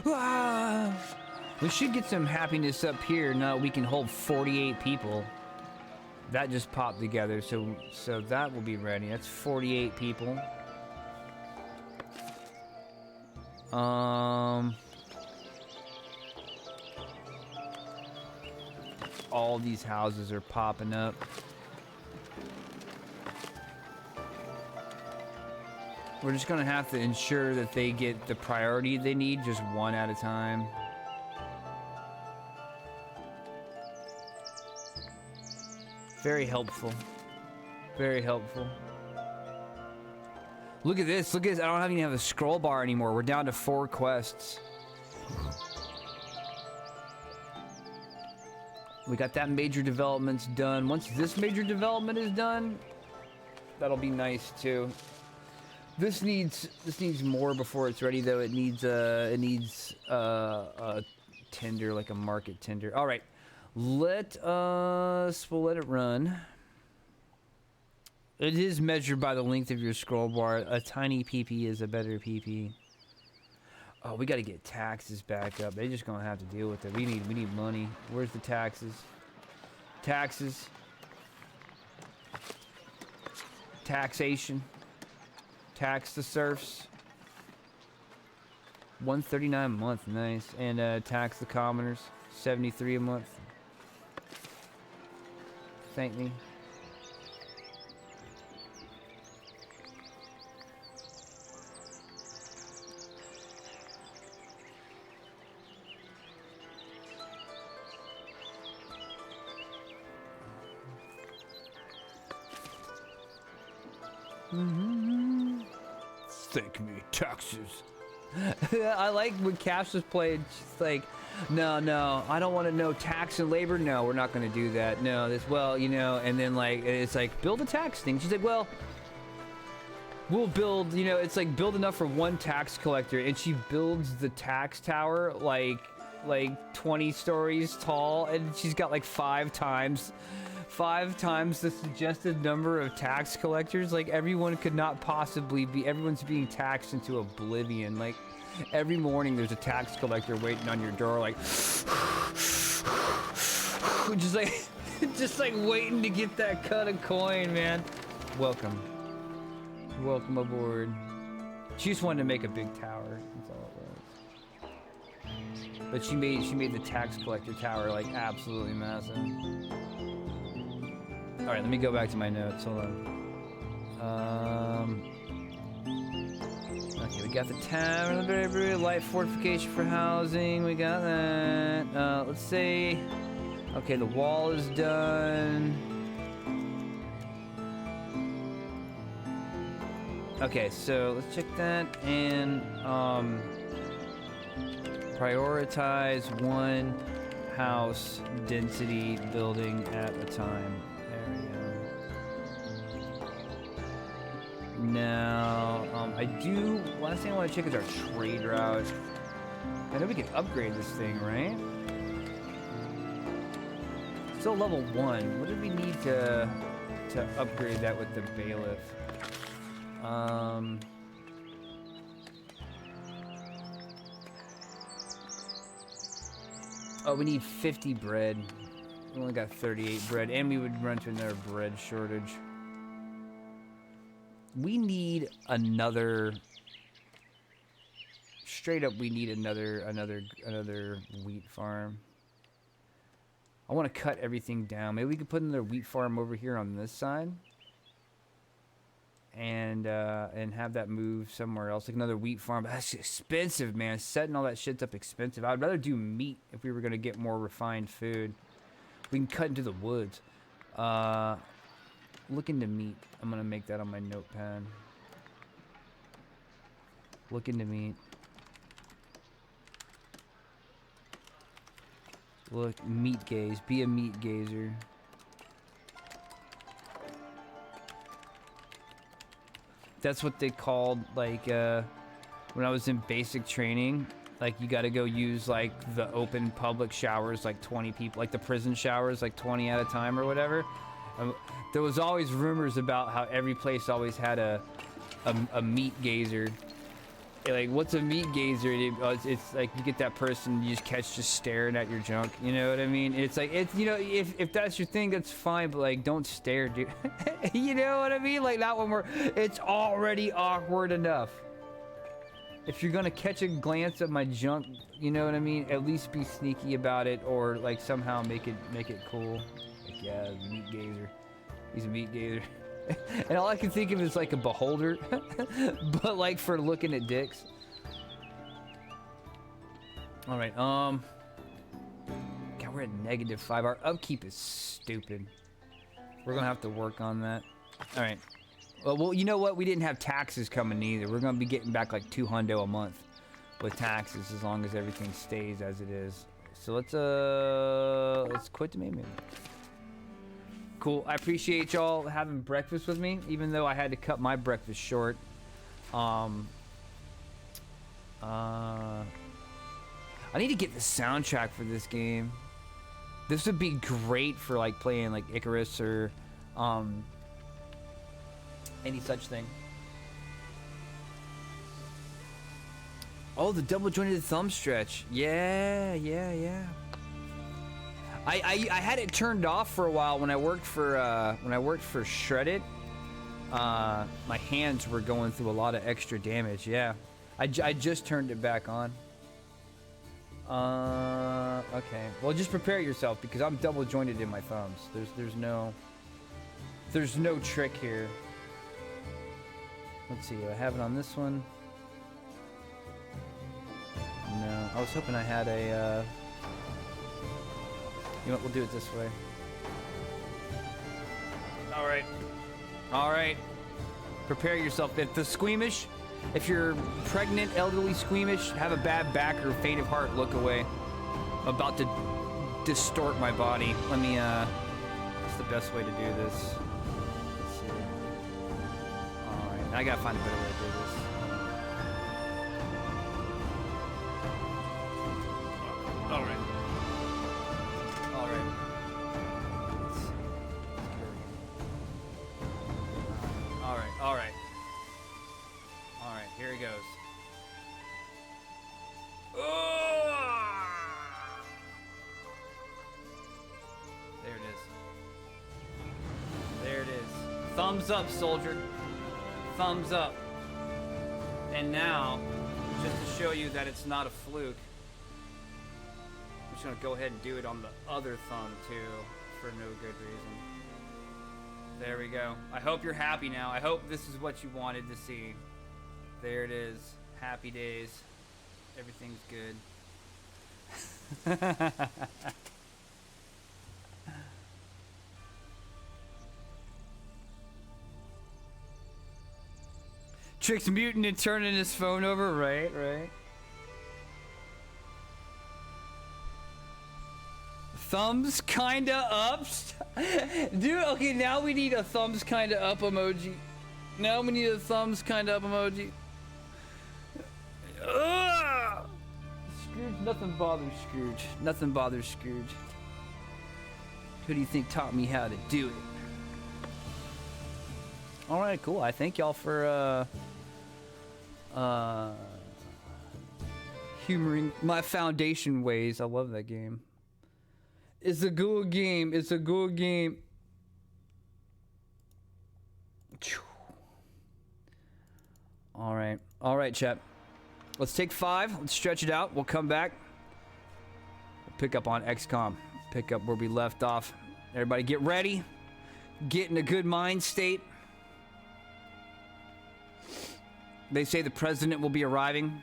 A: Ah! We should get some happiness up here. Now we can hold 48 people. That just popped together, so that will be ready. That's 48 people. All these houses are popping up. We're just gonna have to ensure that they get the priority they need, just one at a time. Very helpful. Very helpful. Look at this. Look at this. I don't even have a scroll bar anymore. We're down to 4 quests. We got that major development's done. Once this major development is done, that'll be nice too. This needs more before it's ready though. It needs a tender, like a market tender. All right. We'll let it run. It is measured by the length of your scroll bar. A tiny PP is a better PP. Oh, we got to get taxes back up. They're just gonna have to deal with it. We need money. Where's the taxes? Taxes. Taxation. Tax the serfs. 139 a month, nice. And tax the commoners. 73 a month. Thank me. Thank me, taxes. I like when Cash was playing. She's like, no, I don't want to know tax and labor. No, we're not going to do that. No, this, well, you know, and then like, it's like, build a tax thing. She's like, well, we'll build, you know, it's like build enough for one tax collector. And she builds the tax tower like 20 stories tall. And she's got like 5 times the suggested number of tax collectors. Like everyone could not possibly be, everyone's being taxed into oblivion. Like every morning there's a tax collector waiting on your door, like just like waiting to get that cut of coin, man. Welcome aboard. She just wanted to make a big tower. That's all it was. But she made the tax collector tower like absolutely massive. All right, let me go back to my notes. Hold on. Okay, we got the tavern, the very light fortification for housing. We got that. Let's see. Okay, the wall is done. Okay, so let's check that and prioritize one house density building at a time. There we go. Now, last thing I want to check is our trade route. I know we can upgrade this thing, right? Still level 1. What do we need to upgrade that with the bailiff? Oh, we need 50 bread. We only got 38 bread, and we would run into another bread shortage. We need another. Straight up, we need another wheat farm. I want to cut everything down. Maybe we could put another wheat farm over here on this side, and have that move somewhere else, like another wheat farm. But that's expensive, man. Setting all that shit's up expensive. I'd rather do meat if we were gonna get more refined food. We can cut into the woods. Look into meat. I'm gonna make that on my notepad. Look into meat. Look, meat gaze. Be a meat gazer. That's what they called, like, when I was in basic training. Like, you gotta go use, like, the open public showers, like 20 people, like the prison showers, like 20 at a time or whatever. There was always rumors about how every place always had a meat gazer. Like, what's a meat gazer? It's like you get that person you just staring at your junk. You know what I mean? It's like, you know, if that's your thing, that's fine. But like, don't stare, dude. You know what I mean? Like, not when it's already awkward enough. If you're gonna catch a glance at my junk, you know what I mean? At least be sneaky about it, or like somehow make it cool. Like, yeah, meat gazer. He's a meat gazer. And all I can think of is like a beholder, but like for looking at dicks. All right, God, we're at -5. Our upkeep is stupid. We're gonna have to work on that. All right. Well, you know what? We didn't have taxes coming either. We're gonna be getting back like $200 a month with taxes as long as everything stays as it is. So let's quit the main menu. Cool. I appreciate y'all having breakfast with me, even though I had to cut my breakfast short. I need to get the soundtrack for this game. This would be great for like playing like Icarus or any such thing. Oh, the double jointed thumb stretch. Yeah. I had it turned off for a while when I worked for Shreddit. My hands were going through a lot of extra damage. Yeah, I just turned it back on. Okay. Well, just prepare yourself because I'm double jointed in my thumbs. There's no trick here. Let's see. Do I have it on this one? No. I was hoping I had a. You know what, we'll do it this way. All right. Prepare yourself. If you're pregnant, elderly, squeamish, have a bad back or faint of heart, look away. I'm about to distort my body. Let me, what's the best way to do this? Let's see. All right, I gotta find a better way to do this. All right. Here he goes. There it is. Thumbs up, soldier. Thumbs up. And now, just to show you that it's not a fluke, I'm just gonna go ahead and do it on the other thumb too, for no good reason. There we go. I hope you're happy now. I hope this is what you wanted to see. There it is. Happy days. Everything's good. Tricks mutant and turning his phone over. Right. Thumbs kinda ups. Dude, okay, now we need a thumbs kinda up emoji. Now we need a thumbs kinda up emoji. Ugh! Scrooge, nothing bothers Scrooge. Nothing bothers Scrooge. Who do you think taught me how to do it? Alright, cool. I thank y'all for humoring my foundation ways. I love that game. It's a good game. It's a good game. Alright. Alright, chat. Let's take 5. Let's stretch it out. We'll come back. We'll pick up on XCOM. Pick up where we left off. Everybody get ready. Get in a good mind state. They say the president will be arriving.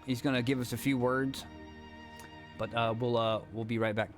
A: He's gonna give us a few words. But we'll be right back.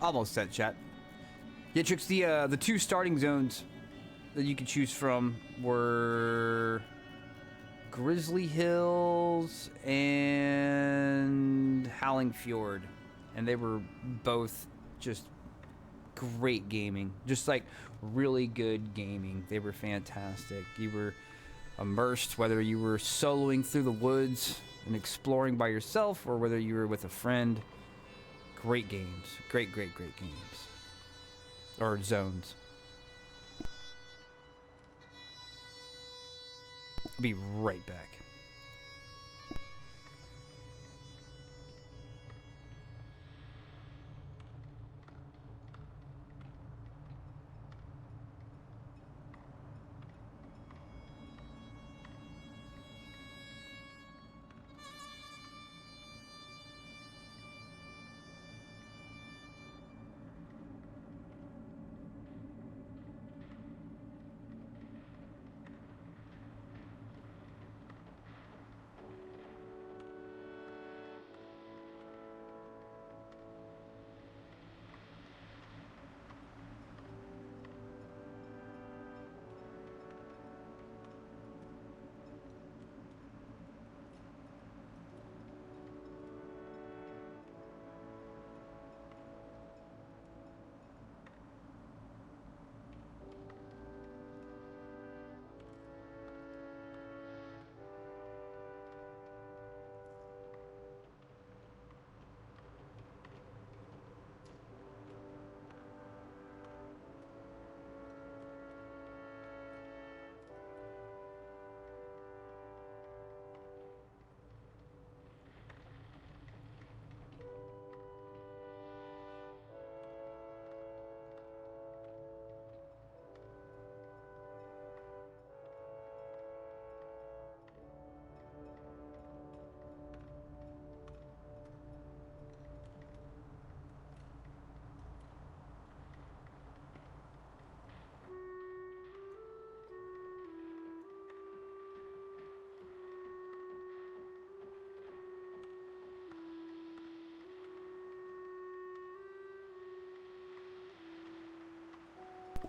A: Almost set, chat. Yeah, Trix, the two starting zones that you could choose from were Grizzly Hills and Howling Fjord, and they were both just great gaming, just like really good gaming. They were fantastic. You were immersed, whether you were soloing through the woods and exploring by yourself or whether you were with a friend. Great games. Great games. Or zones. I'll be right back.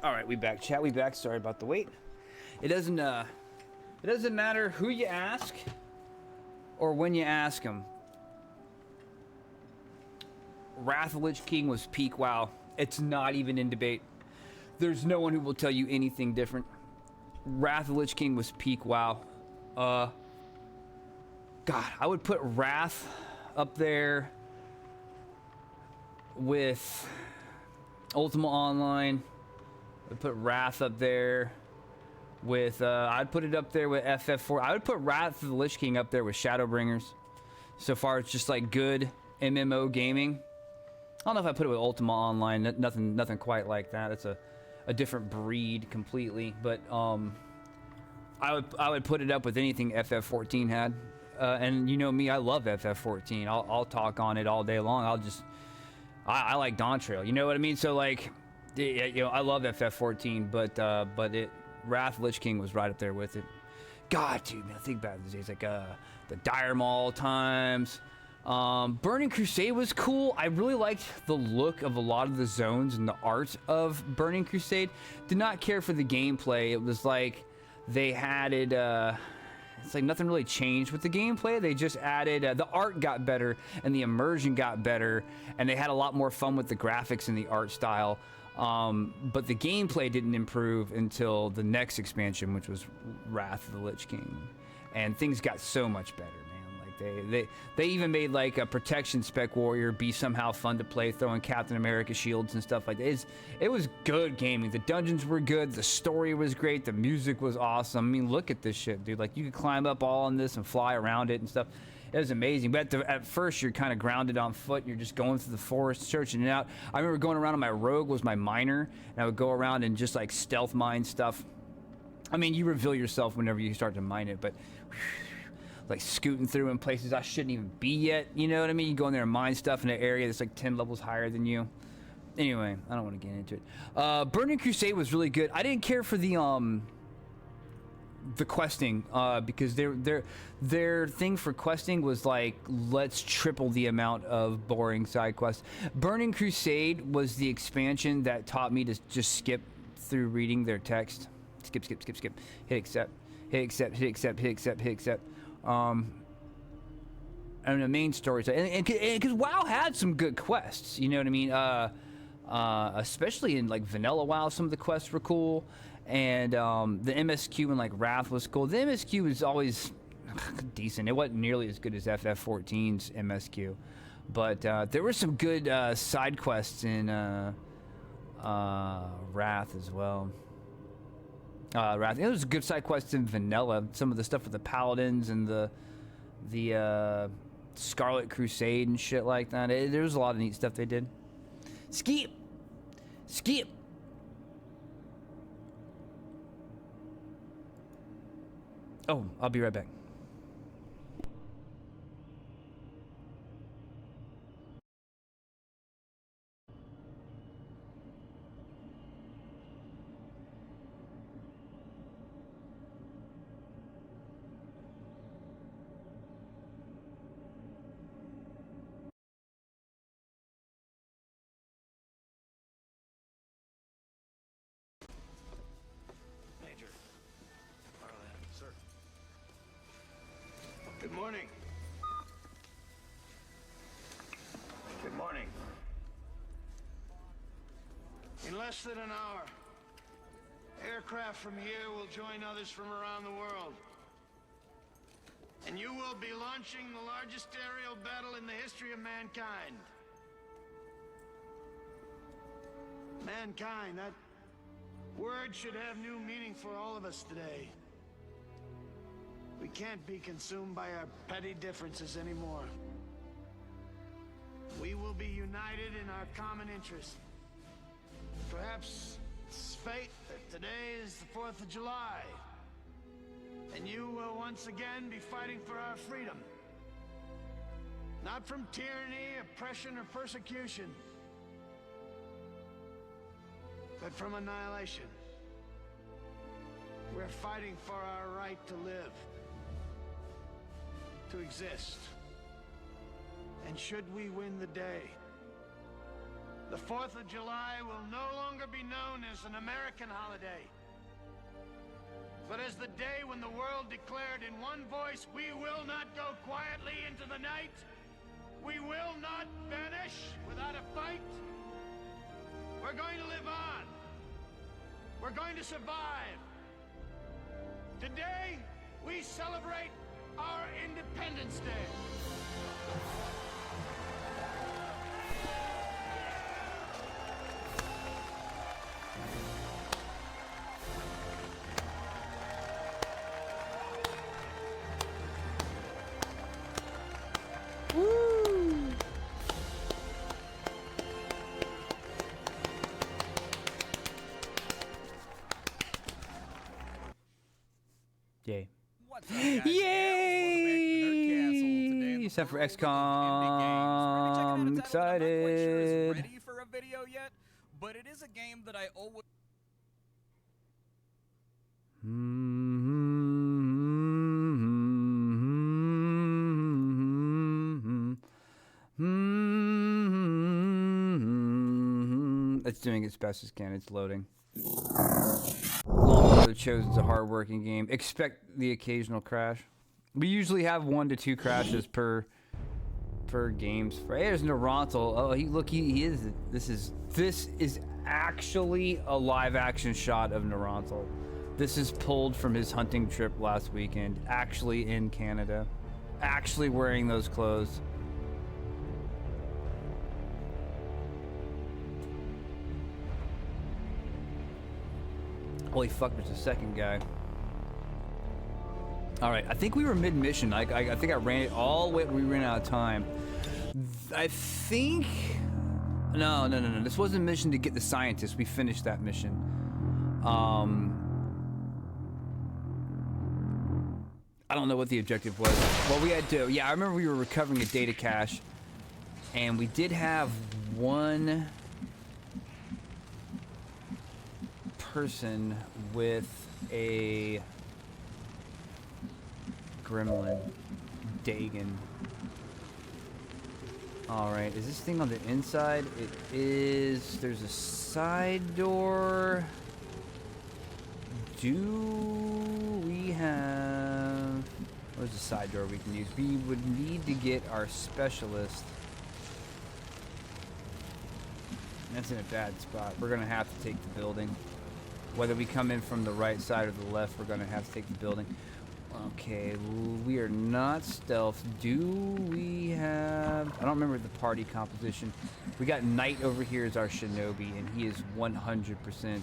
A: All right, we back, chat. We back. Sorry about the wait. It doesn't matter who you ask or when you ask them. Wrath of the Lich King was peak WoW. It's not even in debate. There's no one who will tell you anything different. Wrath of the Lich King was peak WoW. God, I would put Wrath up there with Ultima Online. I'd put Wrath up there with, I'd put it up there with FF4. I would put Wrath of the Lich King up there with Shadowbringers. So far, it's just like good MMO gaming. I don't know if I put it with Ultima Online. Nothing quite like that. It's a different breed completely. But I would put it up with anything FF14 had. And you know me, I love FF14. I'll talk on it all day long. I like Dawntrail. You know what I mean? So like, you know, I love FF14, but Wrath of Lich King was right up there with it. God, dude, man, think about these days, like the Dire Maul times. Burning Crusade was cool. I really liked the look of a lot of the zones and the art of Burning Crusade. Did not care for the gameplay. It was like they added, it's like nothing really changed with the gameplay. They just added, the art got better and the immersion got better, and they had a lot more fun with the graphics and the art style. But the gameplay didn't improve until the next expansion, which was Wrath of the Lich King, and things got so much better, man. Like they even made like a protection spec warrior be somehow fun to play, throwing Captain America shields and stuff like that. It was good gaming. The dungeons were good, the story was great, the music was awesome. I mean, look at this shit, dude. Like, you could climb up all on this and fly around it and stuff. It was amazing, but at first you're kind of grounded on foot. You're just going through the forest, searching it out. I remember going around on my rogue was my miner, and I would go around and just like stealth mine stuff. I mean, you reveal yourself whenever you start to mine it, but like scooting through in places I shouldn't even be yet. You know what I mean? You go in there and mine stuff in an area that's like 10 levels higher than you. Anyway, I don't want to get into it. Burning Crusade was really good. I didn't care for the the questing, because their thing for questing was like, let's triple the amount of boring side quests. Burning Crusade was the expansion that taught me to just skip through reading their text. Skip, hit accept, hit accept, hit accept, hit accept, hit accept. And the main story, and because WoW had some good quests, you know what I mean? Especially in like vanilla WoW, some of the quests were cool, and the MSQ in like Wrath was cool. The MSQ was always decent. It wasn't nearly as good as FF14's MSQ, but there were some good side quests in Wrath as well. Wrath. It was good side quests in vanilla. Some of the stuff with the paladins and the Scarlet Crusade and shit like that. There was a lot of neat stuff they did. Skip. Oh, I'll be right back.
C: Major. Arlen, sir. Good morning. Good morning. In less than an hour, aircraft from here will join others from around the world. And you will be launching the largest aerial battle in the history of mankind. Mankind, that word should have new meaning for all of us today. We can't be consumed by our petty differences anymore. We will be united in our common interest. Perhaps it's fate that today is the 4th of July, and you will once again be fighting for our freedom. Not from tyranny, oppression, or persecution, but from annihilation. We're fighting for our right to live, to exist. And should we win the day, the 4th of July will no longer be known as an American holiday, but as the day when the world declared in one voice, we will not go quietly into the night. We will not vanish without a fight. We're going to live on. We're going to survive. Today, we celebrate our Independence Day.
A: Yay.
D: What's up, guys?
A: Yay! Except for XCOM. I'm excited.
D: Ready for a video yet? But it is a game that I always.
A: It's doing its best as can. It's loading. Long Road shows it's a hard-working game. Expect the occasional crash. We usually have 1 to 2 crashes per games. Hey, there's Naranthal. Oh, he is. This is actually a live-action shot of Naranthal. This is pulled from his hunting trip last weekend. Actually in Canada. Actually wearing those clothes. Holy fuck, there's a second guy. Alright, I think we were mid-mission. I think I ran it all the way. We ran out of time. I think... No. This wasn't a mission to get the scientist. We finished that mission. I don't know what the objective was. Well, we had to... Yeah, I remember we were recovering a data cache. And we did have one person with a gremlin. Dagon. Alright, is this thing on the inside? It is. There's a side door. Do we have... Where's the side door we can use? We would need to get our specialist. That's in a bad spot. We're gonna have to take the building. Whether we come in from the right side or the left, we're gonna have to take the building. Okay, we are not stealth. Do we have... I don't remember the party composition. We got Knight over here as our shinobi, and he is 100%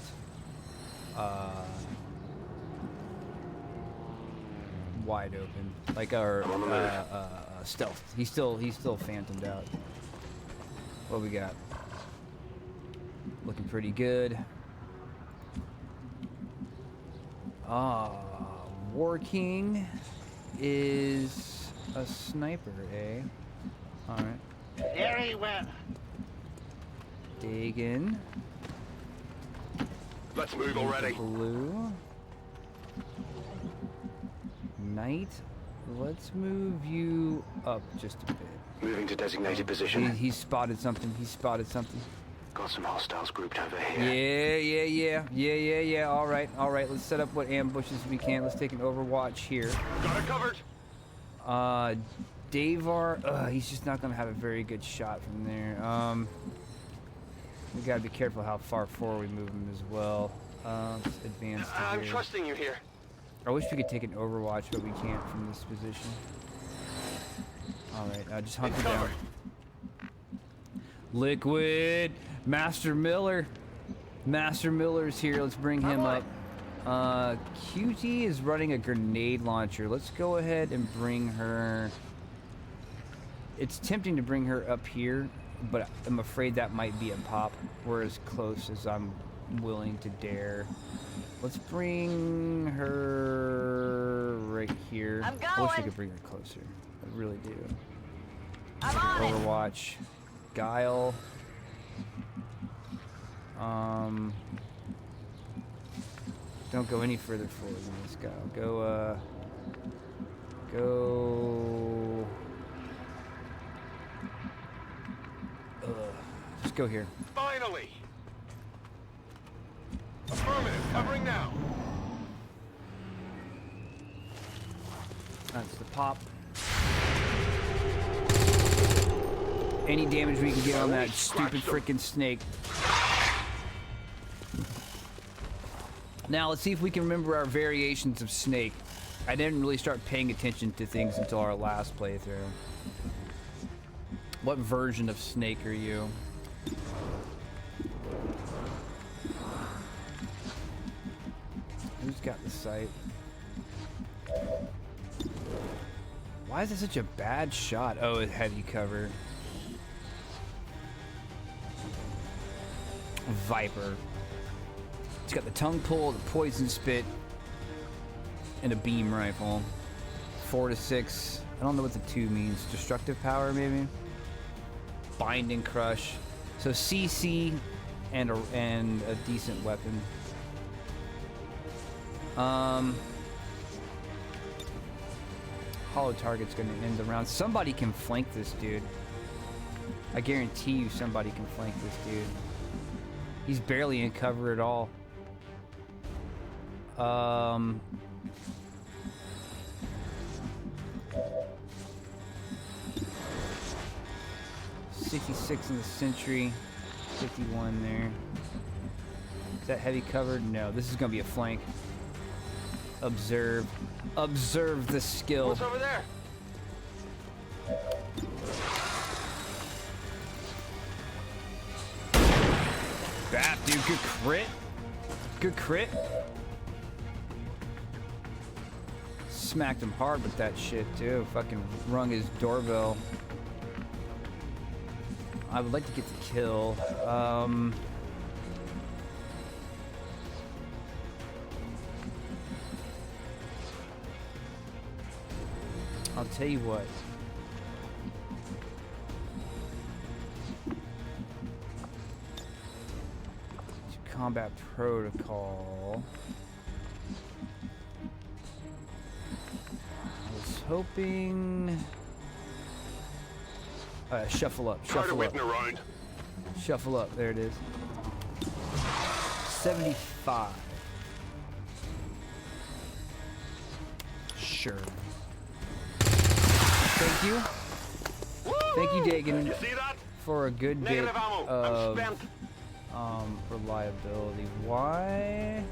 A: wide open, like our stealth. He's still phantomed out. What we got? Looking pretty good. War King is a sniper, eh? All right.
C: Very well.
A: Dagon.
E: Let's move already.
A: Blue. Knight. Let's move you up just a bit.
E: Moving to designated position.
A: He spotted something. He spotted something.
E: Got some hostiles grouped over here.
A: Yeah. All right. Let's set up what ambushes we can. Let's take an overwatch here.
E: Got it covered.
A: Davar. He's just not gonna have a very good shot from there. We gotta be careful how far forward we move him as well. Let's advance to
E: I'm
A: here.
E: trusting you here.
A: I wish we could take an overwatch, but we can't from this position. All right, just hunker down. Liquid. Master Miller. Master Miller's here. Let's bring him up. QT is running a grenade launcher. Let's go ahead and bring her. It's tempting to bring her up here, but I'm afraid that might be a pop. We're as close as I'm willing to dare. Let's bring her right here.
F: I'm
A: I wish we
F: going.
A: could bring her closer. I really do.
F: I'm on it.
A: Overwatch. Guile. Don't go any further forward than this guy. Go, just go here.
E: Finally. Affirmative. Covering now.
A: That's the pop. Any damage we can get on that stupid freaking snake. Now let's see if we can remember our variations of snake. I didn't really start paying attention to things until our last playthrough. What version of snake are you? Who's got the sight? Why is it such a bad shot? Oh, it's heavy cover. Viper. It's got the tongue pull, the poison spit, and a beam rifle. 4 to 6. I don't know what the 2 means. Destructive power, maybe? Binding crush. So CC and a decent weapon. Hollow target's gonna end the round. Somebody can flank this dude. I guarantee you somebody can flank this dude. He's barely in cover at all. 66 in the sentry, 51 there. Is that heavy covered? No, this is gonna be a flank. Observe. Observe the skill.
E: What's over there?
A: Bap, dude, good crit. Good crit. Smacked him hard with that shit, too. Fucking rung his doorbell. I would like to get the kill. I'll tell you what. Combat protocol. Let's hoping. Shuffle up.
E: Carter
A: Shuffle
E: waiting
A: up.
E: around.
A: Shuffle up. There it is. 75. Sure. Thank you. Thank you, Dagan,
E: You see that?
A: for a good bit
E: Negative ammo.
A: of
E: I'm spent.
A: reliability. Why?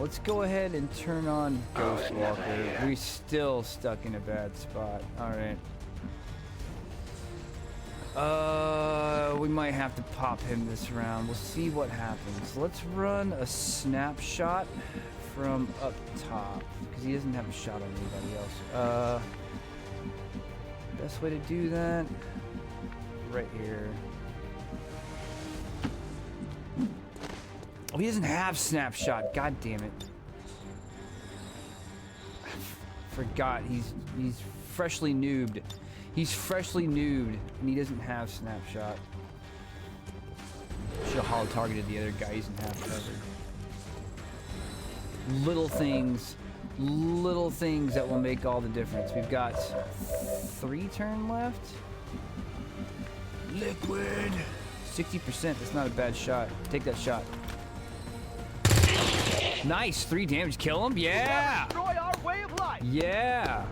A: Let's go ahead and turn on Ghost Walker. We're still stuck in a bad spot. Alright. We might have to pop him this round. We'll see what happens. Let's run a snapshot from up top, because he doesn't have a shot on anybody else. Best way to do that, right here. Oh, he doesn't have snapshot. God damn it. Forgot. He's freshly noobed. He's freshly noobed, and he doesn't have snapshot. Should have hollow targeted the other guy. He's in half cover. Little things that will make all the difference. We've got 3 turn left. Liquid. 60%. That's not a bad shot. Take that shot. Nice. 3 damage. Kill him. Yeah.
F: Destroy our way of life.
A: Yeah.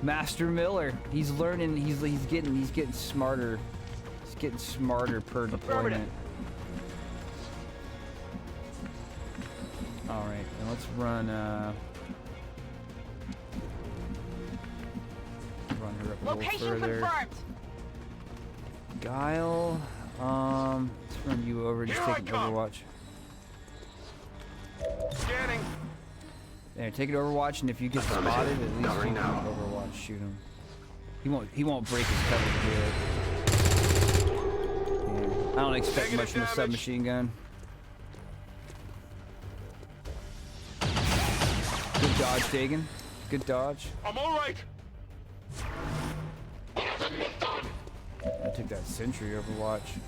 A: Master Miller. He's learning. He's getting smarter. He's getting smarter per deployment. All right, and let's run her up a little
F: Location
A: further.
F: confirmed.
A: Guile, let's run you over. Just
E: Here
A: take
E: I
A: an
E: come.
A: Overwatch.
E: Scanning.
A: There, take an Overwatch, and if you get spotted, at least you
E: Covering
A: can
E: now.
A: Overwatch shoot him. He won't break his cover to do it. Yeah. I don't expect
E: Negative
A: much from a
E: damage.
A: submachine gun. Good dodge, Dagan. Good dodge.
E: I'm all right.
A: I took that sentry Overwatch.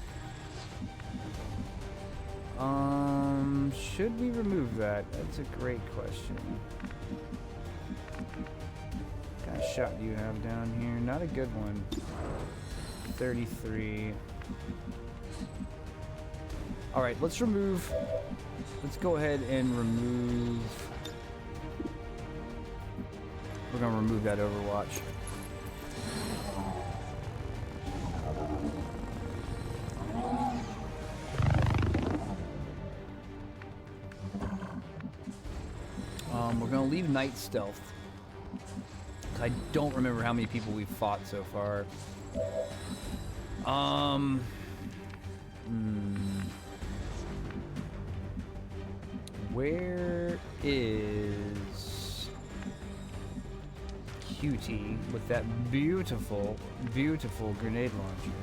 A: Should we remove that? That's a great question. What kind of shot do you have down here? Not a good one. 33. Alright, let's go ahead and remove. We're gonna remove that Overwatch. We're gonna leave Night Stealth. I don't remember how many people we've fought so far. Where is QT with that beautiful, beautiful grenade launcher?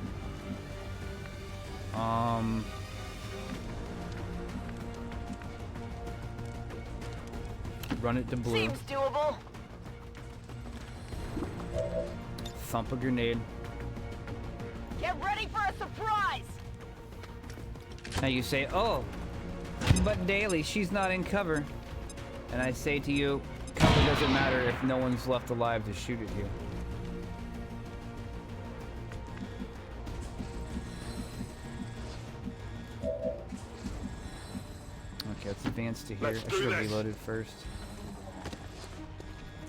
A: Run it to blue.
F: Seems doable.
A: Thump a grenade.
F: Get ready for a surprise.
A: Now you say, oh, but Daly, she's not in cover. And I say to you, cover doesn't matter if no one's left alive to shoot at you. Okay, let's advance to here.
E: Let's
A: I
E: do
A: should have
E: this.
A: reloaded first.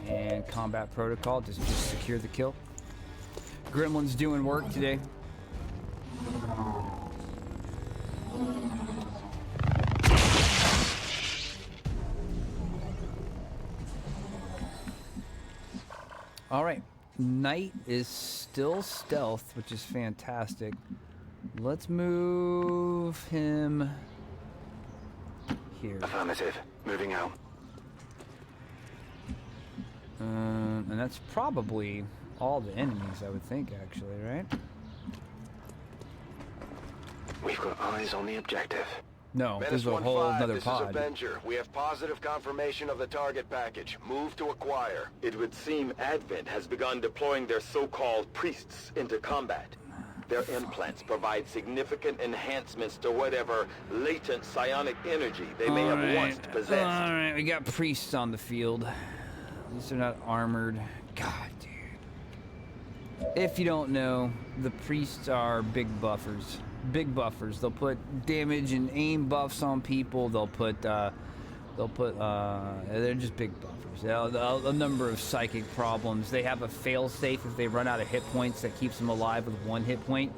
A: And combat protocol, just secure the kill. Gremlin's doing work today. All right, Knight is still stealth, which is fantastic. Let's move him here.
E: Affirmative. Moving out.
A: And that's probably all the enemies, I would think, actually, right?
E: We've got eyes on the objective.
A: No,
G: Menace
A: there's a whole
G: 1-5,
A: another
G: this
A: pod.
G: is Avenger. We have positive confirmation of the target package. Move to acquire.
H: It would seem Advent has begun deploying their so-called priests into combat. Their implants provide significant enhancements to whatever latent psionic energy they may have once possessed.
A: All right, we got priests on the field. least they're not armored. God, dude. If you don't know, the priests are big buffers. Big buffers. They'll put damage and aim buffs on people. They're just big buffers. A number of psychic problems. They have a fail-safe if they run out of hit points that keeps them alive with 1 hit point,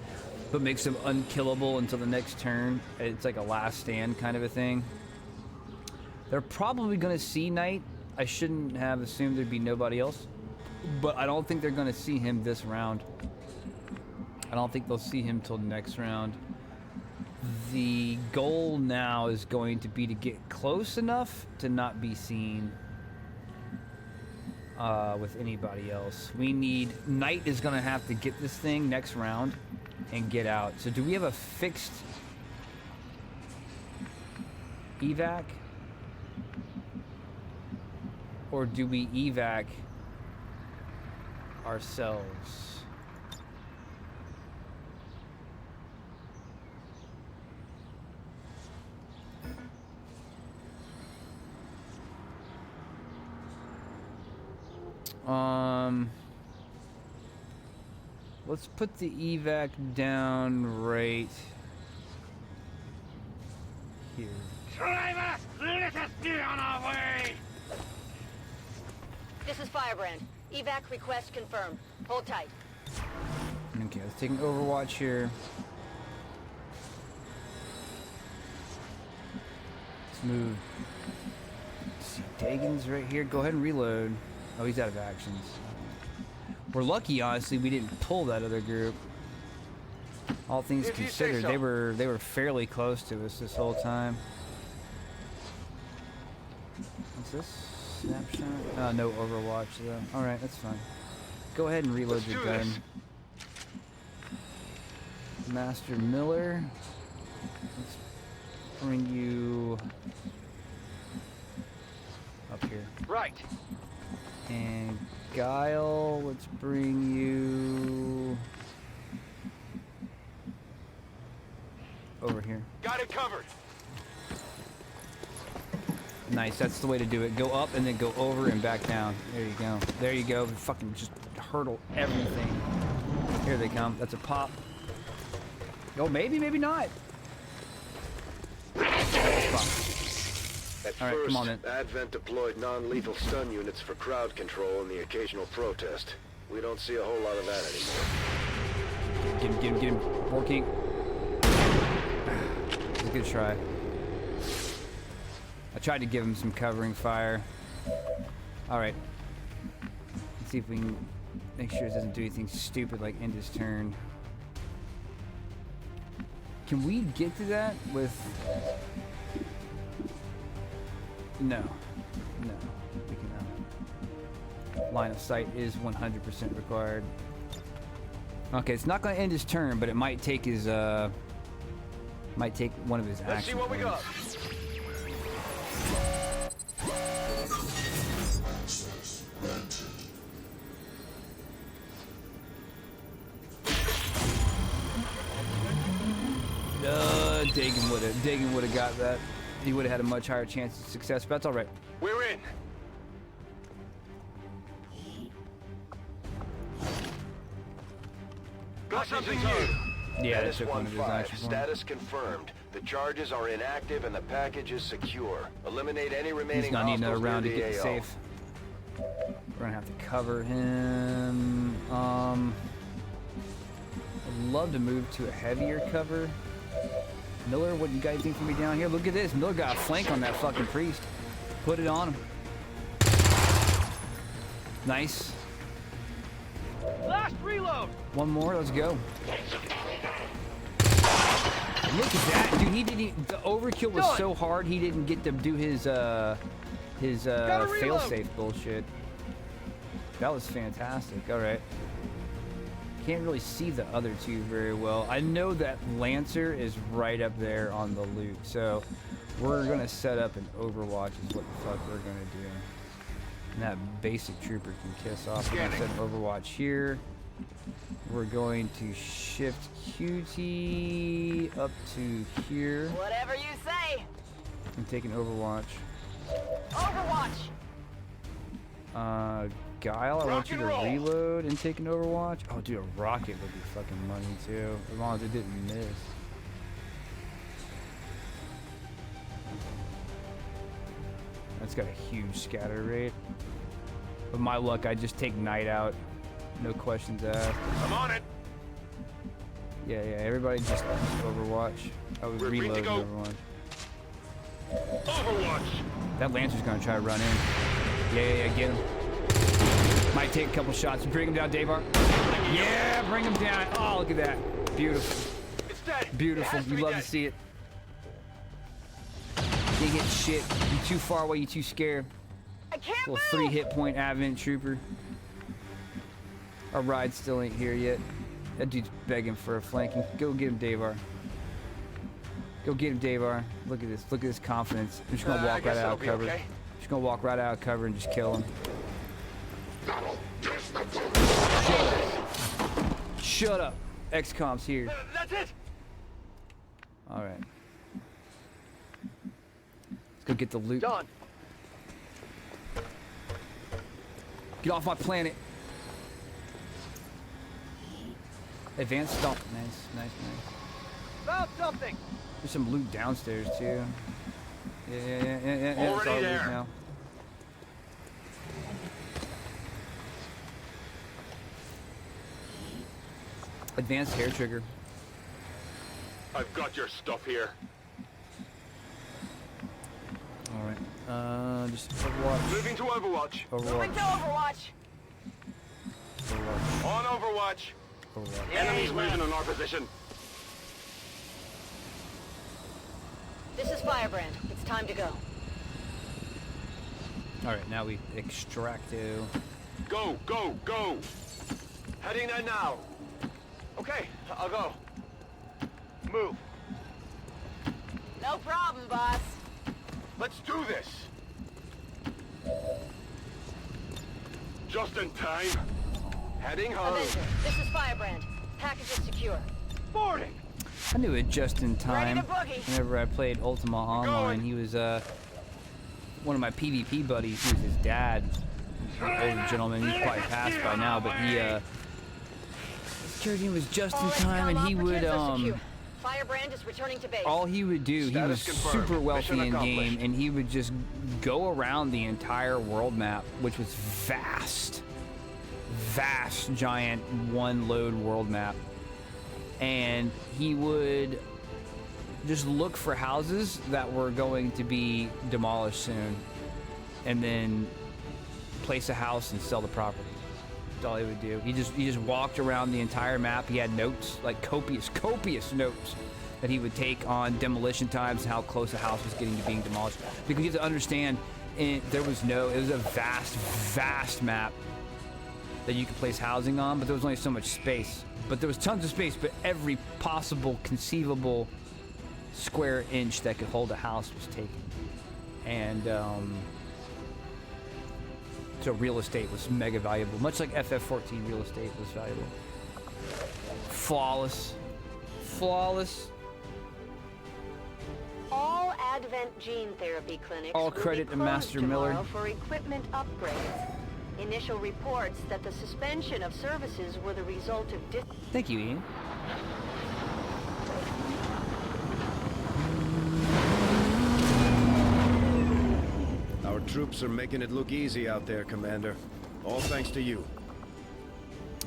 A: but makes them unkillable until the next turn. It's like a last stand kind of a thing. They're probably going to see Knight. I shouldn't have assumed there'd be nobody else, but I don't think they're going to see him this round. I don't think they'll see him till next round. The goal now is going to be to get close enough to not be seen with anybody else. We need... Knight is going to have to get this thing next round and get out. So do we have a fixed evac? Or do we evac ourselves? Let's put the evac down right here.
C: Drivers, let us get on our way!
F: This is Firebrand. Evac request confirmed. Hold tight.
A: Okay, let's take an overwatch here. Let's move. Let's see, Dagon's right here. Go ahead and reload. Oh, he's out of actions. We're lucky, honestly, we didn't pull that other group. All things
G: If you say
A: considered,
G: so.
A: they were fairly close to us this whole time. What's this? Snapshot? No Overwatch though. Alright, that's fine. Go ahead and reload your gun. Master Miller. Let's bring you up here.
G: Right.
A: And Guile, let's bring you over here.
G: Got it covered.
A: Nice, that's the way to do it. Go up and then go over and back down. There you go. There you go. Fucking just hurdle everything. Here they come. That's a pop. Oh, maybe, maybe not.
G: At
A: All right,
G: first,
A: come on then.
G: Advent deployed non-lethal stun units for crowd control and the occasional protest. We don't see a whole lot of that anymore.
A: Get him, get him, get him. Working. It's a good try. I tried to give him some covering fire. Alright. Let's see if we can make sure it doesn't do anything stupid like end his turn. Can we get to that with... No. No. We cannot. Line of sight is 100% required. Okay, it's not going to end his turn, but it might take his, might take one of his actions.
G: Let's see what we got.
A: Dagon would have got that. He would have had a much higher chance of success, but that's all right.
G: We're in. Got something new.
A: Yeah, that
G: Menace
A: took one of his
G: 1-5.
A: actions.
G: Status confirmed. The charges are inactive and the package is secure. Eliminate any remaining
A: He's gonna need another
G: hostiles
A: round to
G: near
A: get
G: the AO.
A: safe. We're gonna have to cover him. I'd love to move to a heavier cover. Miller, what do you guys think for me down here? Look at this. Miller got a flank on that fucking priest. Put it on him. Nice.
C: Last reload!
A: One more. Let's go. Look at that, dude. He didn't. The overkill was so hard. He didn't get to do his failsafe bullshit. That was fantastic. All right. Can't really see the other two very well. I know that Lancer is right up there on the loot, so we're gonna set up an Overwatch is what the fuck we're gonna do. And that basic trooper can kiss off. We're gonna set an Overwatch here. We're going to shift QT up to here
F: Whatever you say.
A: and take an Overwatch.
F: Overwatch.
A: Guile, I want
H: Rock
A: you
H: and
A: to
H: roll.
A: reload and take an Overwatch. Oh, dude, a rocket would be fucking money too, as long as it didn't miss. That's got a huge scatter rate. With my luck, I just take Night out. No questions asked.
H: I'm on it.
A: Yeah, everybody just Overwatch. I was
H: We're free to
A: reloading
H: go.
A: everyone.
H: Overwatch.
A: That Lancer's gonna try to run in. Yeah, get him. Might take a couple shots. Bring him down, Davar. Yeah, bring him down. Oh, look at that. Beautiful.
H: It's dead.
A: Beautiful.
H: It has to
A: You
H: be
A: love
H: dead.
A: to see it. Can't get shit. You too far away. You too scared.
F: I can't
A: Little
F: move!
A: 3 hit point Advent Trooper. Our ride still ain't here yet. That dude's begging for a flanking. Go get him, Davar. Go get him, Davar. Look at this. Look at this confidence. I'm just gonna
H: I
A: walk
H: guess
A: right
H: that'll
A: out of
H: be
A: cover.
H: okay.
A: Just gonna walk right out of cover and just kill him. Shut up. XCOM's here.
H: That's it.
A: All right. Let's go get the loot.
H: Done.
A: Get off my planet. Advanced stomp. Nice.
H: Found something.
A: There's some loot downstairs too. Yeah. It's
H: Already
A: all loot
H: there.
A: now. Advanced hair trigger.
H: I've got your stuff here.
A: All right. Just Overwatch.
H: Moving to Overwatch.
F: Moving to Overwatch.
H: On Overwatch. Enemies moving on our position.
F: This is Firebrand. It's time to go.
A: All right. Now we extracto.
H: Go. Heading there now. Okay, I'll go. Move.
F: No problem, boss.
H: Let's do this. Just in time. Heading home.
F: Avenger, this is Firebrand. Package is secure.
H: Boarding.
A: I knew it just in time.
F: Ready to boogie.
A: Whenever I played Ultima Online, he was one of my PvP buddies. He was his dad, older gentleman. He's probably passed by now, but he his character name was just in
F: All
A: time, and he
F: XCOM
A: would
F: operatives are secure. Firebrand is returning to base.
A: all he would do. He
H: Status
A: was
H: confirmed.
A: super wealthy
H: Mission
A: in game,
H: accomplished.
A: and he would just go around the entire world map, which was vast, giant one load world map. And he would just look for houses that were going to be demolished soon, and then place a house and sell the property. That's all he would do. He just walked around the entire map. He had notes, like copious notes that he would take on demolition times and how close a house was getting to being demolished. Because you have to understand, it was a vast map that you could place housing on, but there was only so much space. But there was tons of space, but every possible conceivable square inch that could hold a house was taken. And so real estate was mega valuable, much like FF14 real estate was valuable. Flawless.
F: All Advent gene therapy clinics
A: All
F: will
A: credit
F: be
A: to
F: closed
A: Master Miller.
F: tomorrow for equipment upgrades. Initial reports that the suspension of services were the result of
A: Thank you, Ian.
G: Our troops are making it look easy out there, Commander. All thanks to you.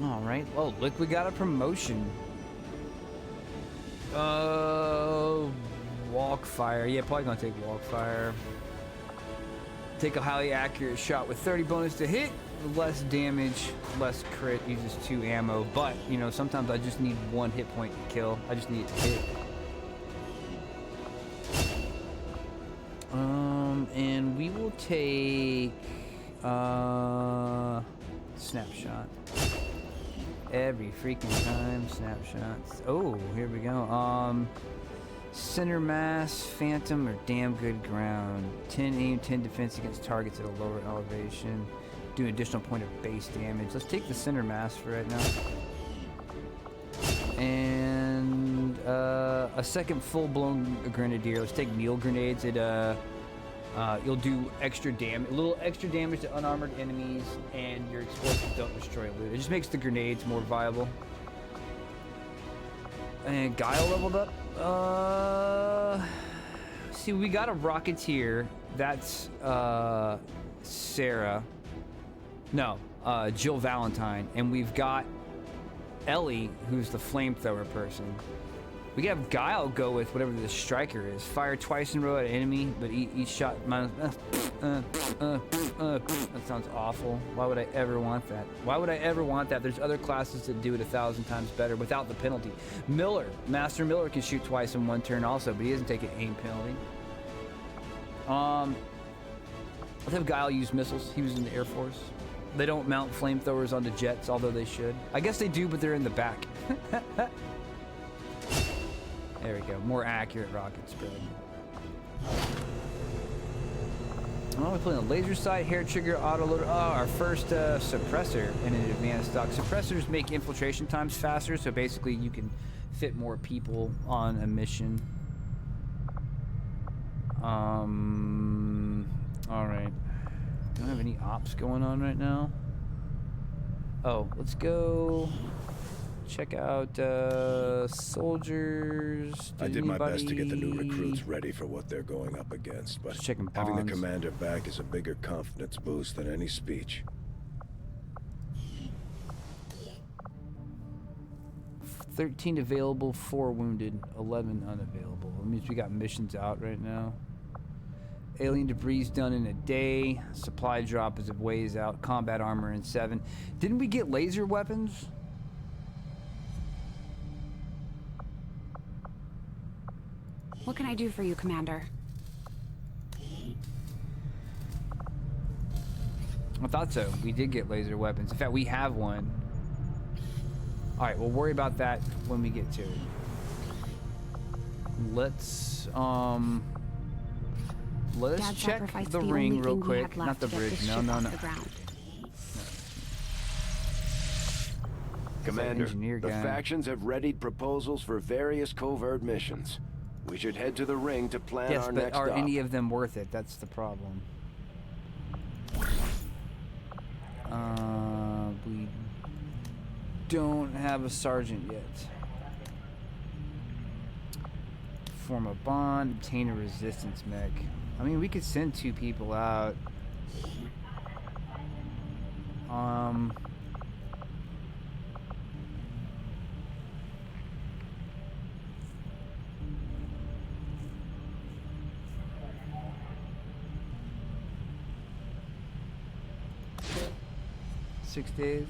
A: All right. Oh, look, we got a promotion. Walk fire. Yeah, probably gonna take walk fire. Take a highly accurate shot with 30 bonus to hit, less damage, less crit, uses 2 ammo. But, you know, sometimes I just need 1 hit point to kill. I just need it to hit. And we will take snapshot. Every freaking time, snapshots. Oh, here we go. Center mass, phantom, or damn good ground. 10 aim, 10 defense against targets at a lower elevation. Do an additional point of base damage. Let's take the center mass for right now. And a second full-blown grenadier. Let's take meal grenades. It You'll do extra damage, a little extra damage to unarmored enemies, and your explosives don't destroy loot. It just makes the grenades more viable. And Guile leveled up. See, we got a Rocketeer. That's Sarah. No, Jill Valentine, and we've got Ellie, who's the flamethrower person. We can have Guile go with whatever the striker is. Fire twice in a row at an enemy, but each shot minus. That sounds awful. Why would I ever want that? Why would I ever want that? There's other classes that do it 1,000 times better without the penalty. Miller, Master Miller can shoot twice in one turn also, but he doesn't take an aim penalty. Let's have Guile use missiles. He was in the Air Force. They don't mount flamethrowers onto jets, although they should. I guess they do, but they're in the back. There we go. More accurate rocket spread. Oh, we're playing a laser sight, hair trigger, autoloader. Oh, our first suppressor in an advanced stock. Suppressors make infiltration times faster, so basically you can fit more people on a mission. All right. Don't have any ops going on right now. Oh, let's go check out soldiers.
G: I did my best to get the new recruits ready for what they're going up against, but
A: Just checking
G: having the
A: bonds.
G: commander back is a bigger confidence boost than any speech.
A: 13 available, 4 wounded, 11 unavailable. That means we got missions out right now. Alien debris done in a day. Supply drop is a ways out. Combat armor in 7. Didn't we get laser weapons?
I: What can I do for you, Commander?
A: I thought so. We did get laser weapons. In fact, we have one. All right, we'll worry about that when we get to it. Let's let us
I: Dad
A: check
I: sacrificed
A: the
I: only
A: ring real
I: thing we
A: quick.
I: had left
A: Not the
I: to get
A: bridge.
I: this
A: No,
I: ship
A: no,
I: off
A: no.
I: the ground.
G: Commander,
A: engineer
G: the
A: guy.
G: factions have readied proposals for various covert missions. We should head to the ring to plan
A: Yes,
G: our
A: but
G: next
A: are
G: op.
A: any of them worth it? That's the problem. We don't have a sergeant yet. Form a bond, obtain a resistance mech. I mean, we could send 2 people out. Six days.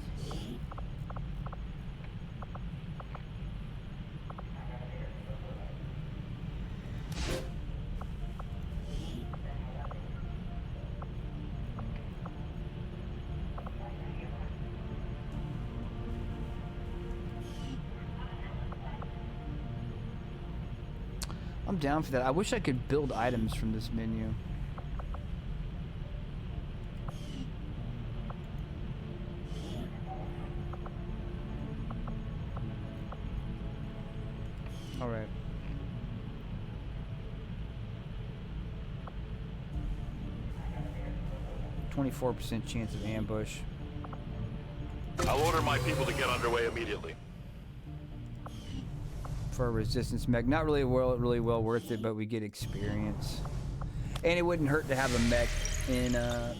A: I'm down for that. I wish I could build items from this menu. All right. 24% chance of ambush.
J: I'll order my people to get underway immediately.
A: For a resistance mech, not really well worth it, but we get experience, and it wouldn't hurt to have a mech in our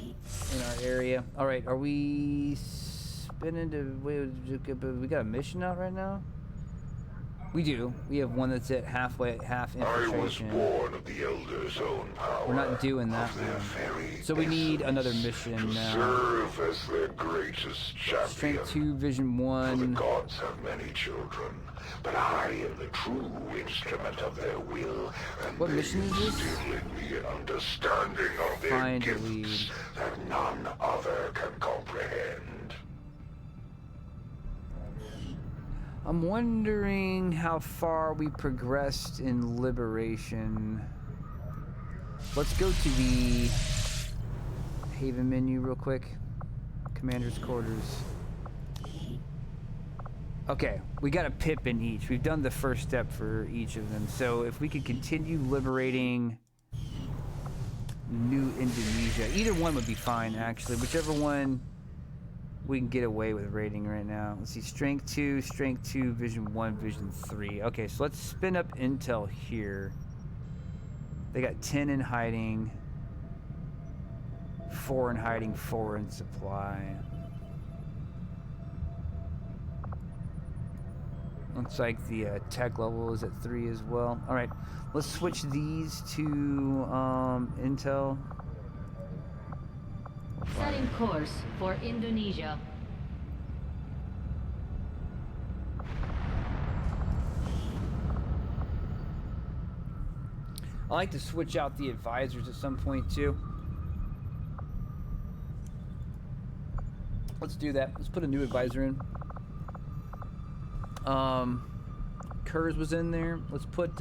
A: area. All right, are we spinning to? We got a mission out right now. We do. We have one that's at half infiltration.
J: I was born of the Elder's own power.
A: We're not doing that one. So we need another mission now.
J: Serve as their greatest champion.
A: Strength 2, Vision 1.
J: The gods have many children, but I am the true instrument of their will, and
A: What
J: they
A: mission is this?
J: instill in me an understanding of their
A: Find a
J: gifts
A: lead.
J: that none other can comprehend.
A: I'm wondering how far we progressed in Liberation. Let's go to the Haven menu real quick. Commander's quarters. Okay, we got a pip in each. We've done the first step for each of them. So if we could continue liberating New Indonesia. Either one would be fine, actually. Whichever one we can get away with rating right now. Let's see, Strength 2, Vision 1, Vision 3. Okay, so let's spin up intel here. They got 10 in hiding, 4 in hiding, 4 in supply. Looks like the tech level is at 3 as well. All right, let's switch these to intel.
K: Setting course for Indonesia.
A: I like to switch out the advisors at some point too. Let's do that. Let's put a new advisor in. Kurz was in there. Let's put is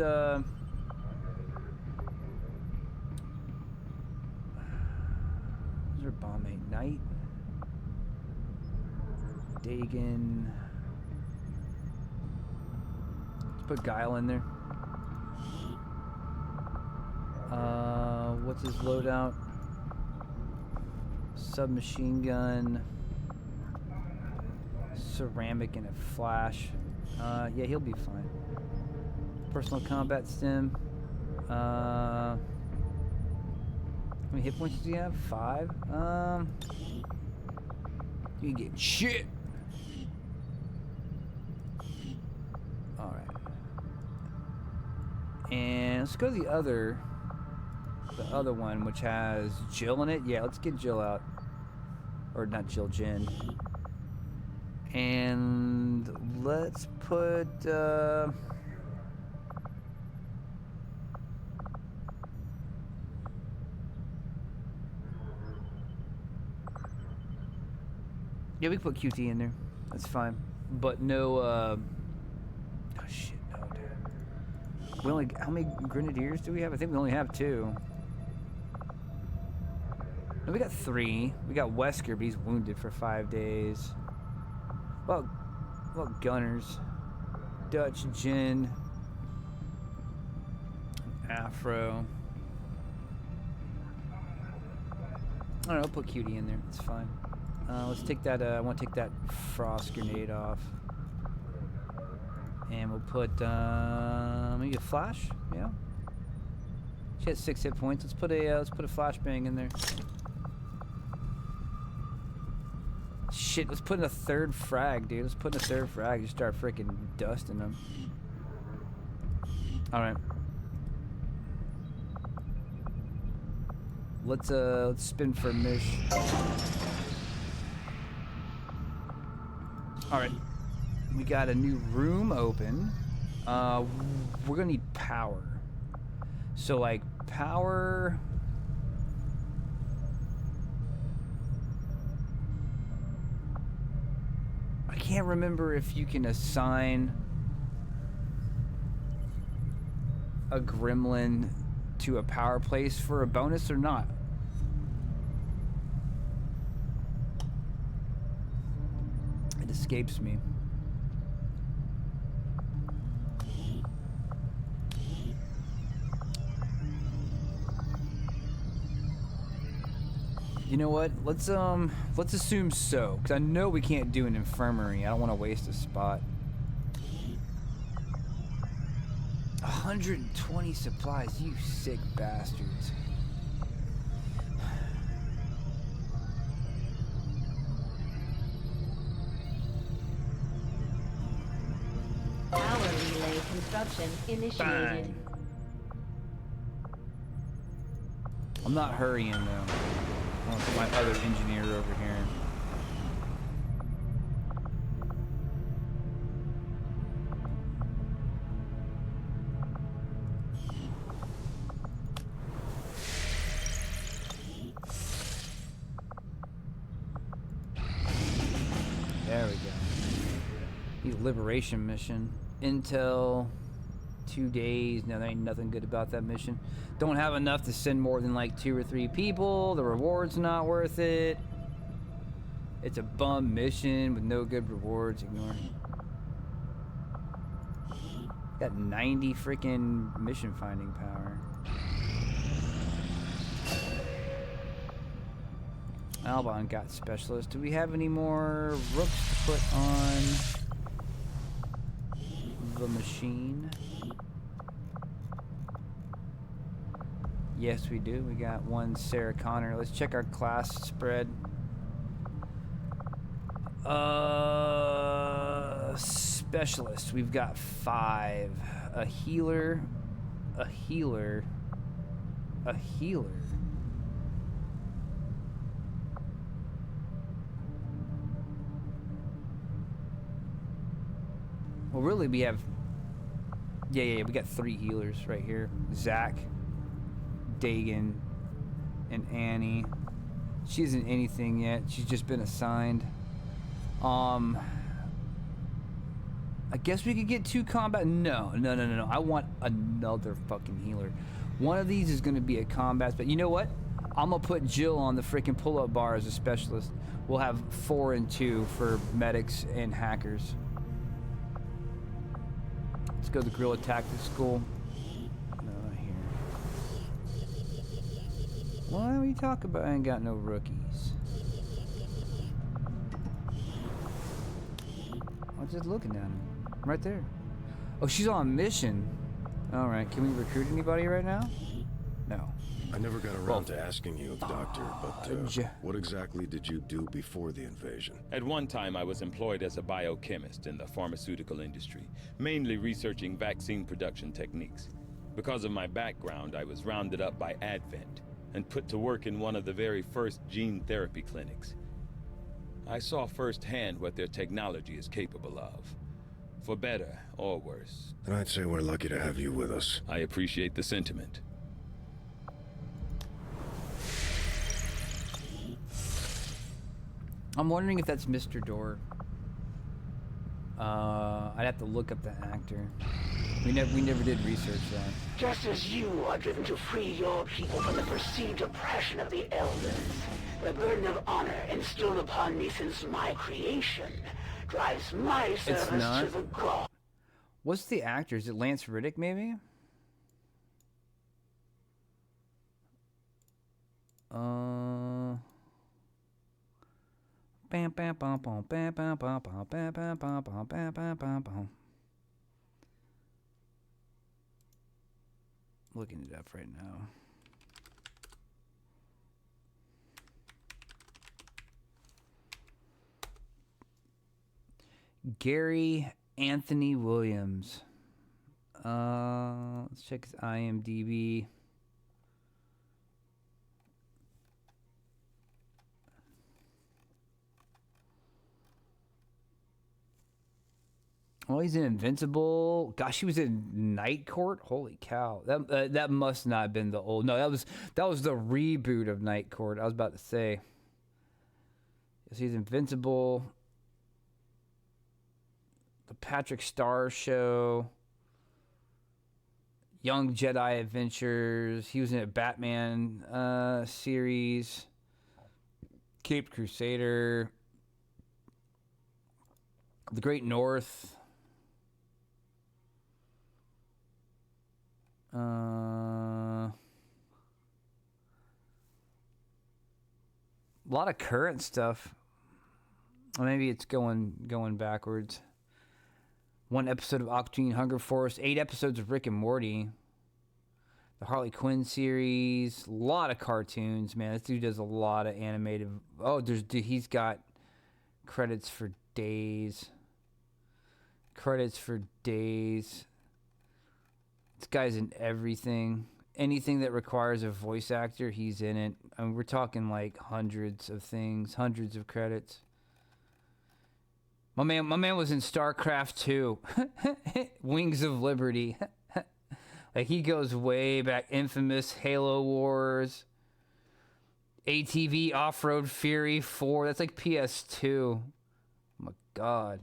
A: there Bombay Knight? Dagan. Let's put Guile in there. What's his loadout? Submachine gun. Ceramic and a flash. Yeah, he'll be fine. Personal combat stim. How many hit points does he have? 5? You get shit. Alright. And let's go to the other one, which has Jill in it. Yeah, let's get Jill out. Or not Jill, Jen. And let's put yeah, we can put QT in there. That's fine. But no oh shit, no, dude. We only, how many grenadiers do we have? I think we only have 2. No, we got 3. We got Wesker, but he's wounded for 5 days. Well, gunners. Dutch, Jin, Afro. I don't know, I'll put Cutie in there. It's fine. Let's take that, I want to take that frost grenade off. And we'll put, maybe a flash? Yeah. She has 6 hit points. Let's put a flashbang in there. Shit, let's put in a 3rd frag, dude. Let's put in a 3rd frag. Just start freaking dusting them. Alright. Let's spin for Mish. Alright. We got a new room open. We're gonna need power. So, like, power... I can't remember if you can assign a gremlin to a power place for a bonus or not. It escapes me. You know what? Let's assume so, because I know we can't do an infirmary. I don't want to waste a spot. 120 supplies, you sick bastards.
K: Power relay construction initiated.
A: Bang. I'm not hurrying though. I want to put my other engineer over here. There we go. The liberation mission. Intel. 2 days. No, there ain't nothing good about that mission. Don't have enough to send more than like 2 or 3 people. The reward's not worth it. It's a bum mission with no good rewards. Ignore it. Got 90 freaking mission finding power. Albon got specialist. Do we have any more rooks to put on the machine? Yes, we do. We got one Sarah Connor. Let's check our class spread. Specialist. We've got 5. A healer. A healer. A healer. Well, really, we have... Yeah, we got 3 healers right here. Zach, Dagan, and Annie. She isn't anything yet. She's just been assigned. I guess we could get 2 combat. No. I want another fucking healer. One of these is going to be a combat, but you know what? I'm going to put Jill on the freaking pull-up bar as a specialist. We'll have 4 and 2 for medics and hackers. Let's go to the Guerrilla Tactics School. No, not here. What are you talking about? I ain't got no rookies. I'm just looking at him. Right there. Oh, she's on mission. Alright, can we recruit anybody right now? No.
G: I never got around to asking you, Doctor, but what exactly did you do before the invasion?
H: At one time, I was employed as a biochemist in the pharmaceutical industry, mainly researching vaccine production techniques. Because of my background, I was rounded up by Advent and put to work in one of the very first gene therapy clinics. I saw firsthand what their technology is capable of. For better or worse.
G: Then I'd say we're lucky to have you with us.
H: I appreciate the sentiment.
A: I'm wondering if that's Mr. Door. I'd have to look up the actor. We never did research that.
J: Just as you are driven to free your people from the perceived oppression of the Elders, the burden of honor instilled upon me since my creation drives my service to the god.
A: What's the actor? Is it Lance Riddick, maybe? Bam bam bam bam bam bam bam bam bam bam bam bam bam bam bam. Looking it up right now. Gary Anthony Williams. Let's check his IMDb. Well, he's in Invincible. Gosh, he was in Night Court. Holy cow! That must not have been the old. No, that was the reboot of Night Court. I was about to say. Yes, he's Invincible. The Patrick Star Show. Young Jedi Adventures. He was in a Batman series. Caped Crusader. The Great North. A lot of current stuff. Or maybe it's going backwards. 1 episode of Octane Hunger Force. 8 episodes of Rick and Morty. The Harley Quinn series. A lot of cartoons, man. This dude does a lot of animated. Oh, he's got credits for days. Credits for days. This guy's in everything. Anything that requires a voice actor, he's in it. I mean, we're talking like hundreds of things, hundreds of credits. My man was in StarCraft 2. Wings of Liberty. Like, he goes way back. Infamous, Halo Wars. ATV Off-Road Fury 4. That's like PS2. Oh my God.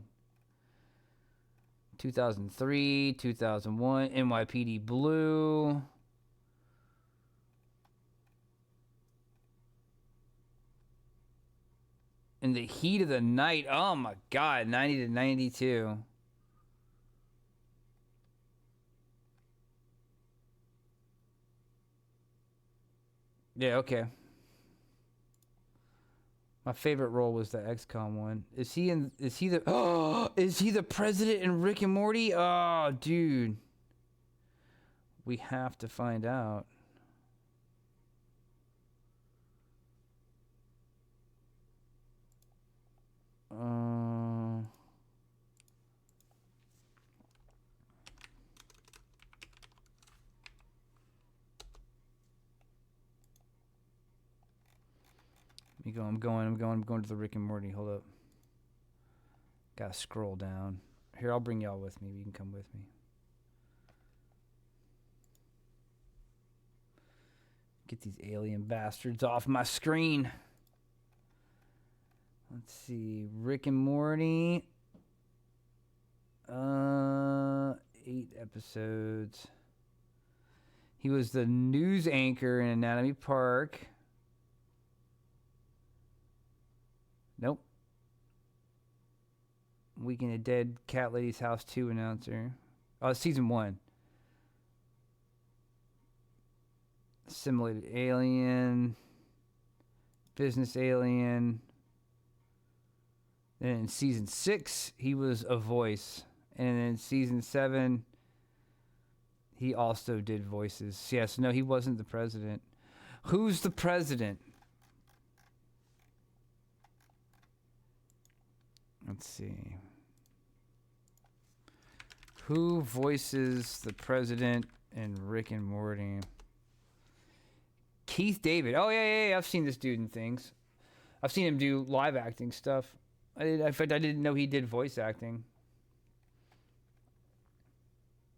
A: 2003, 2001, NYPD Blue. In the Heat of the Night. Oh my God, 90 to 92. Yeah, okay. My favorite role was the XCOM one. Is he the oh, is he the president in Rick and Morty? Oh, dude. We have to find out. I'm going to the Rick and Morty. Hold up. Gotta scroll down. Here, I'll bring y'all with me. You can come with me. Get these alien bastards off my screen. Let's see. Rick and Morty. 8 episodes. He was the news anchor in Anatomy Park. Nope. Weekend of Dead, Cat Lady's House 2 announcer. Oh, season 1. Simulated Alien. Business Alien. Then in season 6, he was a voice. And in season 7, he also did voices. Yes, no, he wasn't the president. Who's the president? Let's see. Who voices the president in Rick and Morty? Keith David. Oh, yeah. I've seen this dude in things. I've seen him do live acting stuff. In fact, I didn't know he did voice acting.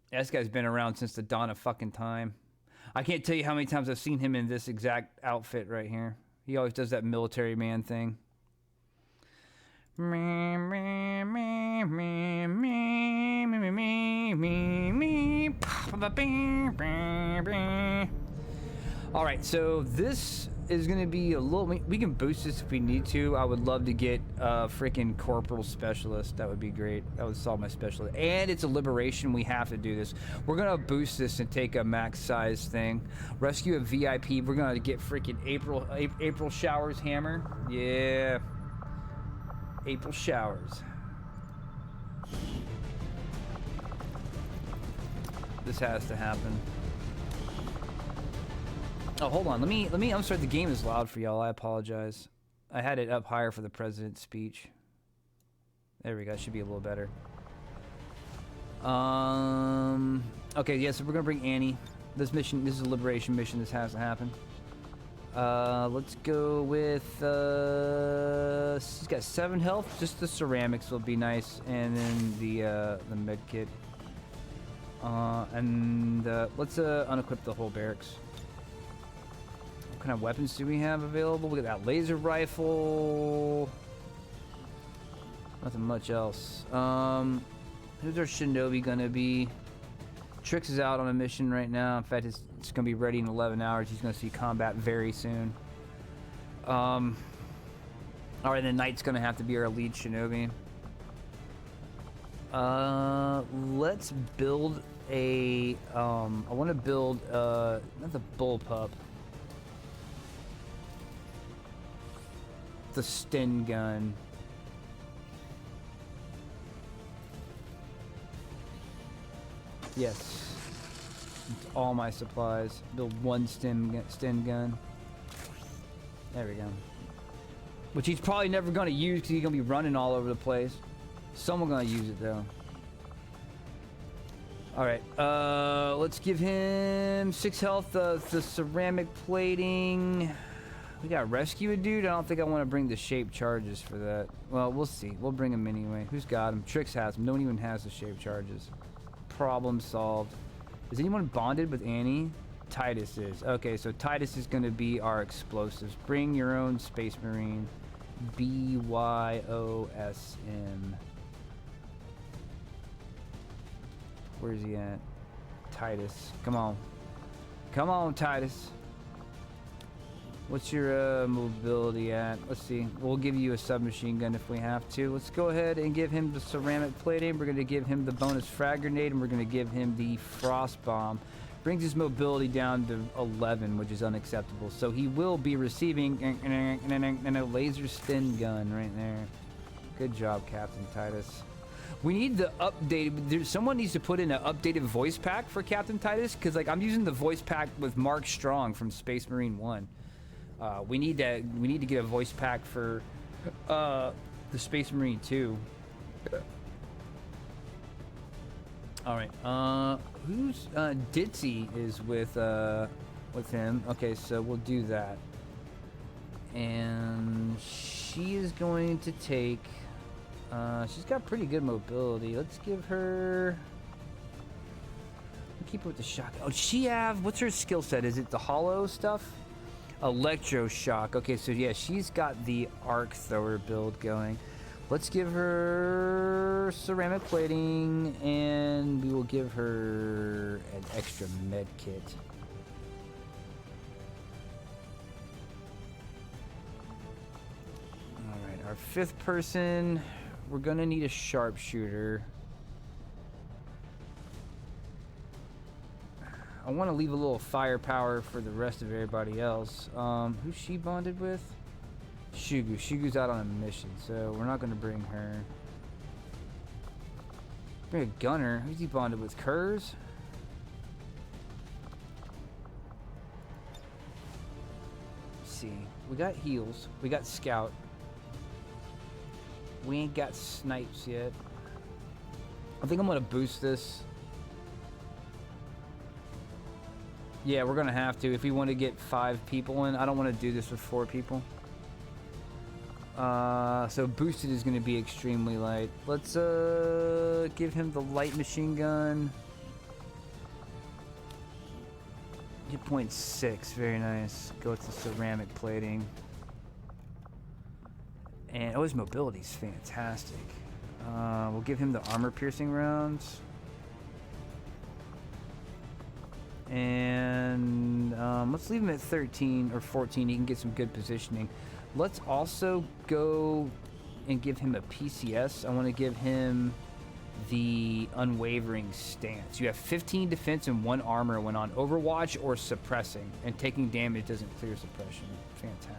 A: This guy's been around since the dawn of fucking time. I can't tell you how many times I've seen him in this exact outfit right here. He always does that military man thing. All right, so this is going to be a little... We can boost this if we need to. I would love to get a freaking corporal specialist. That would be great. That would solve my specialist. And it's a liberation. We have to do this. We're going to boost this and take a max size thing. Rescue a VIP. We're going to get freaking April Showers hammer. Yeah. April Showers. This has to happen. Oh, hold on. Let me. I'm sorry. The game is loud for y'all. I apologize. I had it up higher for the president's speech. There we go. Should be a little better. Okay. Yeah. So we're gonna bring Annie. This mission. This is a liberation mission. This has to happen. Let's go with. She's got 7 health. Just the ceramics will be nice, and then the med kit. And let's unequip the whole barracks. What kind of weapons do we have available? We got that laser rifle. Nothing much else. Who's our shinobi gonna be? Trix is out on a mission right now. In fact, it's gonna be ready in 11 hours. He's gonna see combat very soon. All right, then Knight's gonna have to be our lead shinobi. Let's build a. I want to build not the bullpup. The Sten gun. Yes. It's all my supplies. Build 1 Sten gun. There we go. Which he's probably never going to use because he's going to be running all over the place. Someone's going to use it though. Alright, let's give him 6 health, the ceramic plating. We got rescue a dude. I don't think I want to bring the shape charges for that. Well, we'll see. We'll bring him anyway. Who's got him? Trix has him. No one even has the shape charges. Problem solved. Is anyone bonded with Annie? Titus is. Okay, so Titus is going to be our explosives. Bring your own Space Marine. BYOSM. Where's he at? Titus. Come on. Come on, Titus. What's your mobility at? Let's see. We'll give you a submachine gun if we have to. Let's go ahead and give him the ceramic plating. We're going to give him the bonus frag grenade, and we're going to give him the frost bomb. Brings his mobility down to 11, which is unacceptable. So he will be receiving a laser spin gun right there. Good job, Captain Titus. We need the updated. Someone needs to put in an updated voice pack for Captain Titus, because like I'm using the voice pack with Mark Strong from Space Marine 1. We need to get a voice pack for the Space Marine 2. All right. Who's Ditzy is with him. Okay, so we'll do that. And she is going to take. She's got pretty good mobility. Let's give her. Keep her with the shock. Oh, she have. What's her skill set? Is it the hollow stuff? Electroshock. Okay, so yeah, she's got the arc thrower build going. Let's give her ceramic plating, and we will give her an extra med kit. All right, our 5th person. We're gonna need a sharpshooter. I want to leave a little firepower for the rest of everybody else. Who's she bonded with? Shugu. Shugu's out on a mission, so we're not going to bring her. Bring a gunner. Who's he bonded with? Kurz? Let's see. We got heals. We got scout. We ain't got snipes yet. I think I'm going to boost this. Yeah, we're gonna have to if we want to get 5 people in. I don't want to do this with 4 people. So boosted is gonna be extremely light. Let's give him the light machine gun. Hit point 6, very nice. Go with the ceramic plating. And oh, his mobility is fantastic. We'll give him the armor piercing rounds. And let's leave him at 13 or 14. He can get some good positioning. Let's also go and give him a PCS. I want to give him the unwavering stance. You have 15 defense and 1 armor when on Overwatch or suppressing, and taking damage doesn't clear suppression. Fantastic.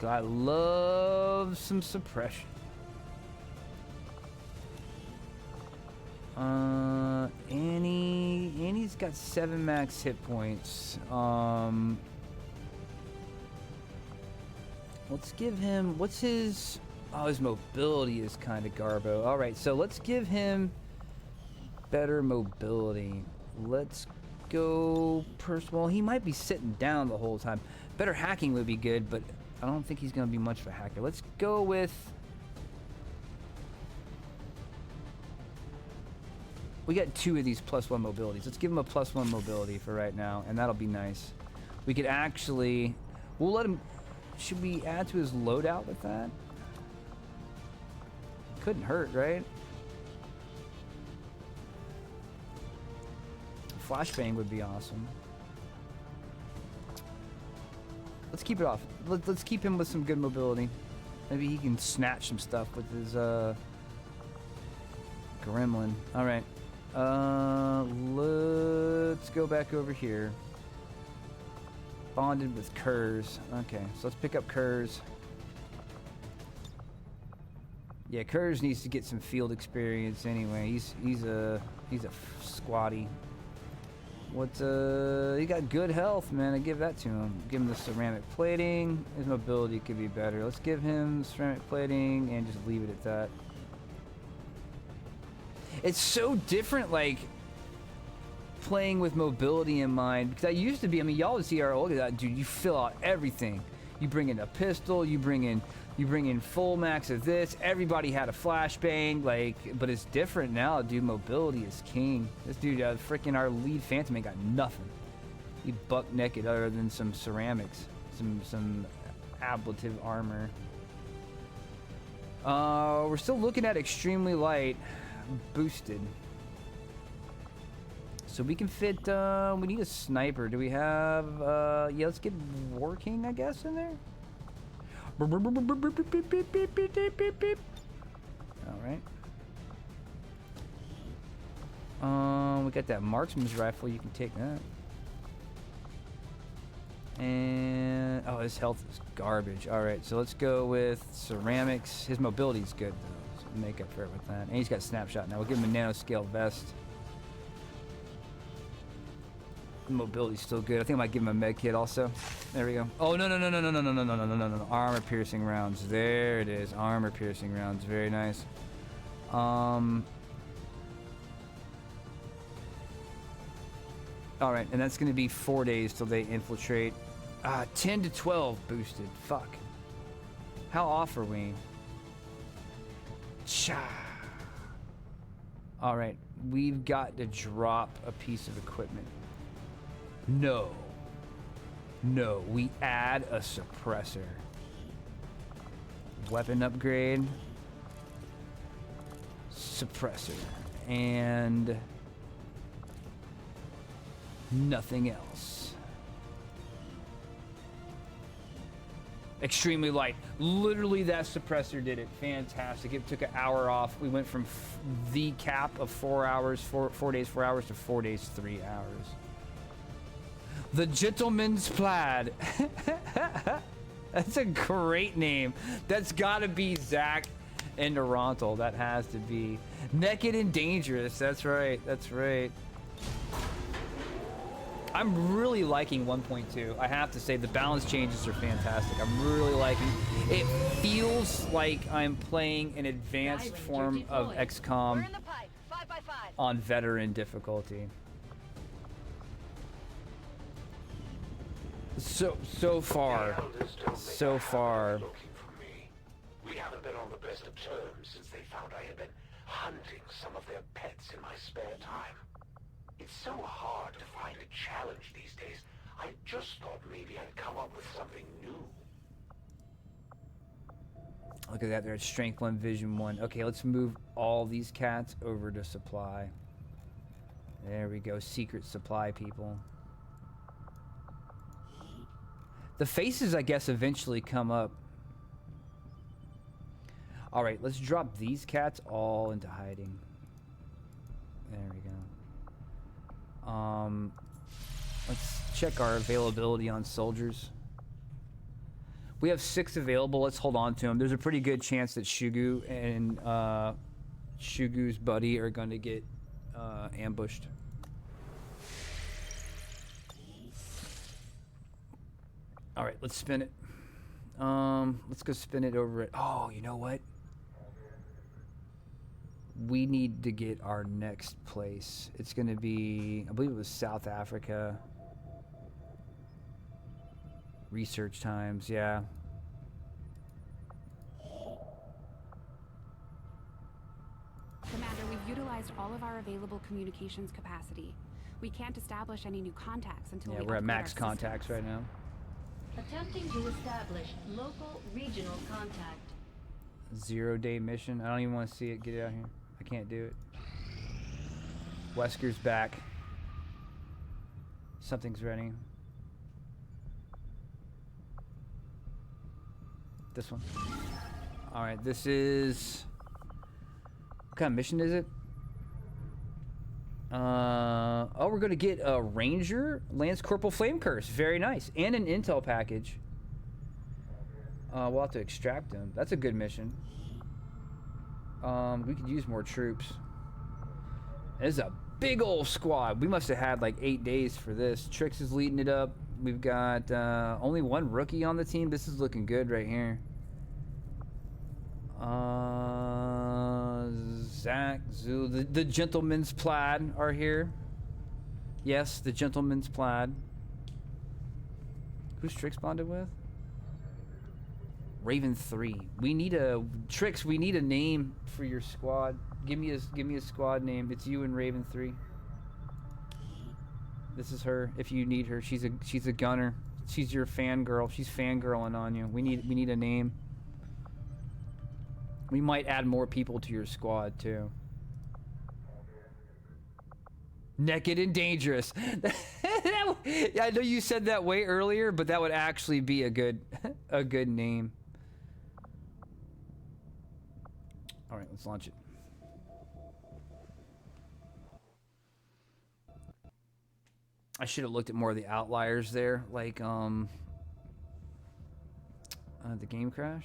A: I love some suppression. Annie's got 7 max hit points. Let's give him, what's his, oh, his mobility is kind of garbo. All right, so let's give him better mobility. Let's go, well, he might be sitting down the whole time. Better hacking would be good, but I don't think he's going to be much of a hacker. Let's go with, we got 2 of these +1 mobilities. Let's give him a +1 mobility for right now, and that'll be nice. We could actually, we'll let him, should we add to his loadout with that? Couldn't hurt, right? Flashbang would be awesome. Let's keep it off. Let's keep him with some good mobility. Maybe he can snatch some stuff with his gremlin. All right. Let's go back over here. Bonded with Kurz. Okay, so let's pick up Kurz. Yeah, Kurz needs to get some field experience anyway. He's a squatty. What's he got good health, man. I give that to him. Give him the ceramic plating. His mobility could be better. Let's give him ceramic plating and just leave it at that. It's so different, like, playing with mobility in mind, because I used to be, I mean, y'all would see our old guys, dude, you fill out everything. You bring in a pistol, you bring in full max of this, everybody had a flashbang, like, but it's different now, dude. Mobility is king. This dude, freaking our lead Phantom ain't got nothing. He buck naked other than some ceramics, some ablative armor. We're still looking at extremely light boosted. So we can fit, we need a sniper. Do we have, yeah, let's get Warking, I guess, in there? Alright. We got that marksman's rifle. You can take that. And oh, his health is garbage. All right, so let's go with ceramics. His mobility's good though, so we'll make up for it with that. And he's got snapshot now. We'll give him a nanoscale vest. The mobility's still good. I think I might give him a med kit also. There we go. Oh no. Armor piercing rounds. There it is. Armor piercing rounds. Very nice. All right, and that's going to be 4 days till they infiltrate. 10 to 12 boosted. Fuck. How off are we? Cha. All right, we've got to drop a piece of equipment. No, we add a suppressor. Weapon upgrade. Suppressor. And nothing else. Extremely light. Literally that suppressor did it. Fantastic. It took an hour off. We went from the cap of 4 hours, 4 days, 4 hours to 4 days, 3 hours. The Gentleman's Plaid. That's a great name. That's gotta be Zach and Narantal. That has to be. Naked and Dangerous. That's right. That's right. I'm really liking 1.2. I have to say the balance changes are fantastic. I'm really liking it. It feels like I'm playing an advanced form of XCOM on veteran difficulty. So far.
J: We haven't been on the best of terms since they found I had been hunting some of their pets in my spare time. It's so hard to find a challenge these days. I just thought maybe I'd come up with something new.
A: Look at that, they're at Strength 1, Vision 1. Okay, let's move all these cats over to supply. There we go, secret supply people. The faces, I guess, eventually come up. All right, let's drop these cats all into hiding. There we go. Let's check our availability on soldiers. We have 6 available. Let's hold on to them. There's a pretty good chance that Shugu and Shugu's buddy are going to get ambushed. All right, let's spin it. Let's go spin it over at... Oh, you know what? We need to get our next place. It's going to be... I believe it was South Africa. Research times, yeah.
I: Commander, we've utilized all of our available communications capacity. We can't establish any new contacts until we
A: we're at
I: upgrade
A: max
I: our
A: contacts
I: systems.
A: right now.
K: Attempting to establish local regional contact.
A: 0-day mission. I don't even want to see it. Get it out here. I can't do it. Wesker's back. Something's ready. This one. Alright, this is... What kind of mission is it? Oh, we're gonna get a Ranger Lance Corporal Flame Curse. Very nice. And an intel package. We'll have to extract them. That's a good mission. We could use more troops. This is a big old squad. We must have had like 8 days for this. Trix is leading it up. We've got only 1 rookie on the team. This is looking good right here. Zach, Zul, the Gentleman's Plaid are here. Yes, the Gentleman's Plaid. Who's Trix bonded with? Raven 3. We need a Trix. We need a name for your squad. Give me a squad name. It's you and Raven 3. This is her. If you need her, she's a gunner. She's your fangirl. She's fangirling on you. We need a name. We might add more people to your squad too. Naked and Dangerous. I know you said that way earlier, but that would actually be a good name. All right, let's launch it. I should have looked at more of the outliers there, like the game crash.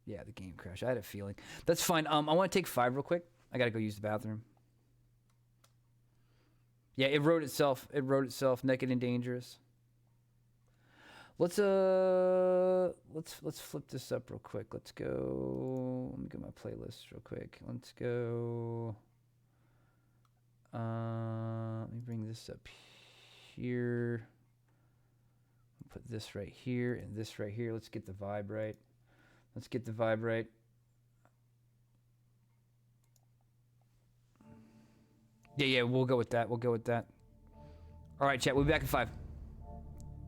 A: Yeah, the game crash. I had a feeling. That's fine. I want to take 5 real quick. I gotta go use the bathroom. Yeah, it wrote itself. It wrote itself. Naked and Dangerous. Let's flip this up real quick. Let's go. Let me get my playlist real quick. Let's go. Let me bring this up here. Put this right here and this right here. Let's get the vibe right. Let's get the vibe right. Yeah, we'll go with that. We'll go with that. All right, chat. We'll be back in 5.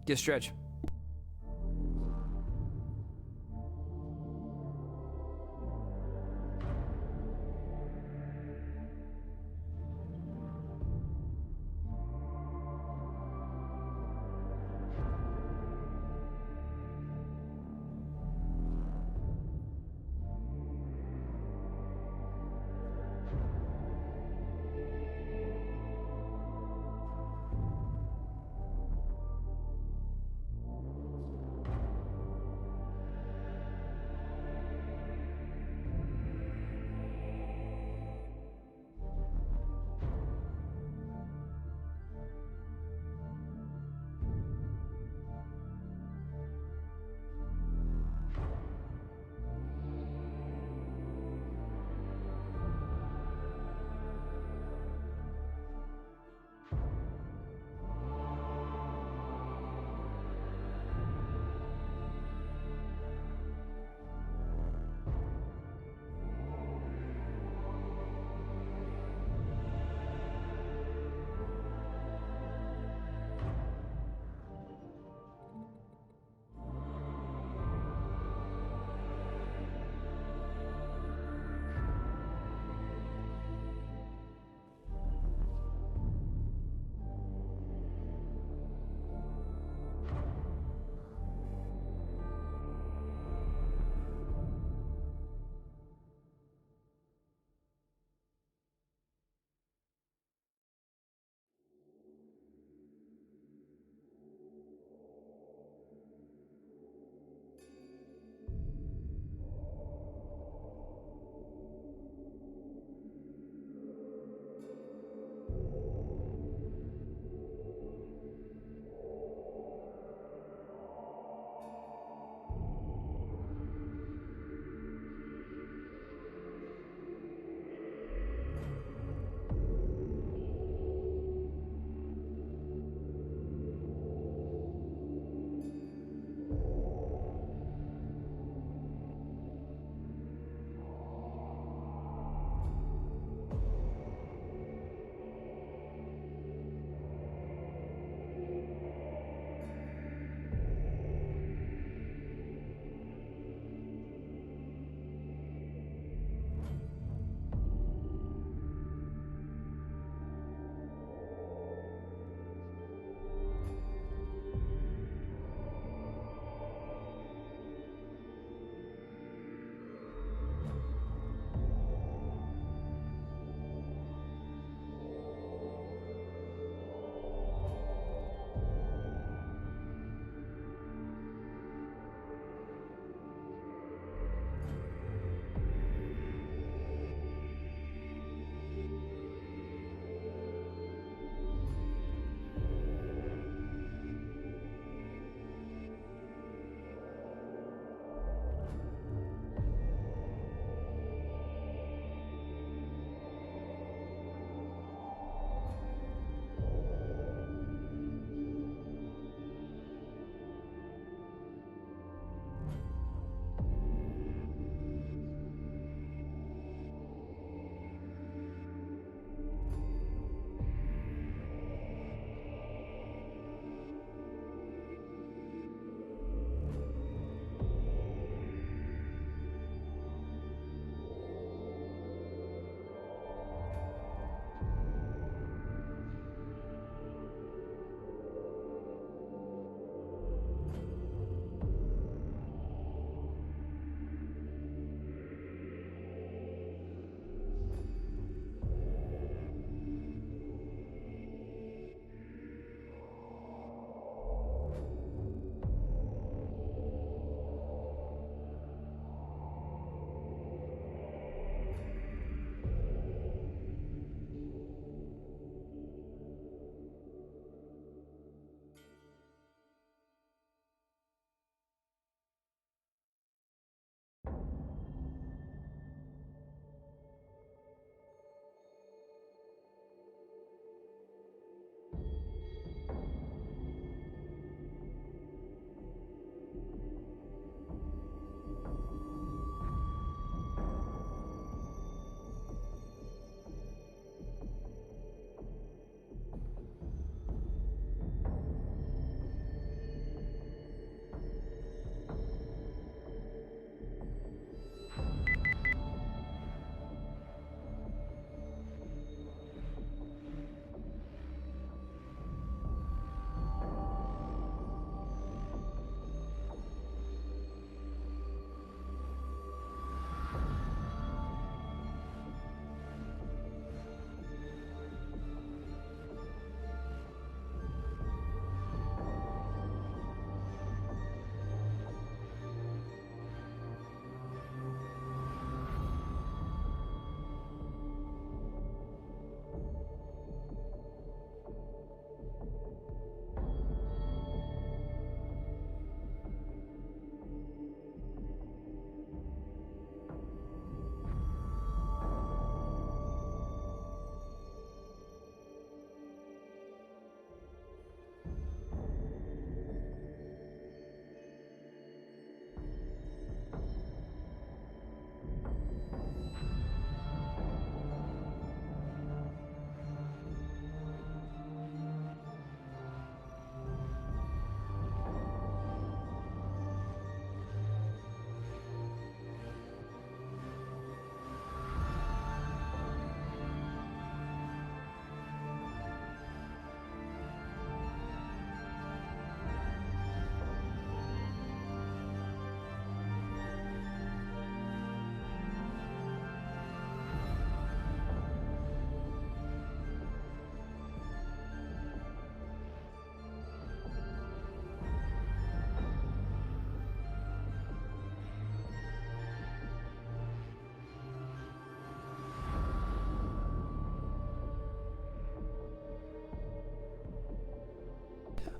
A: Get a stretch.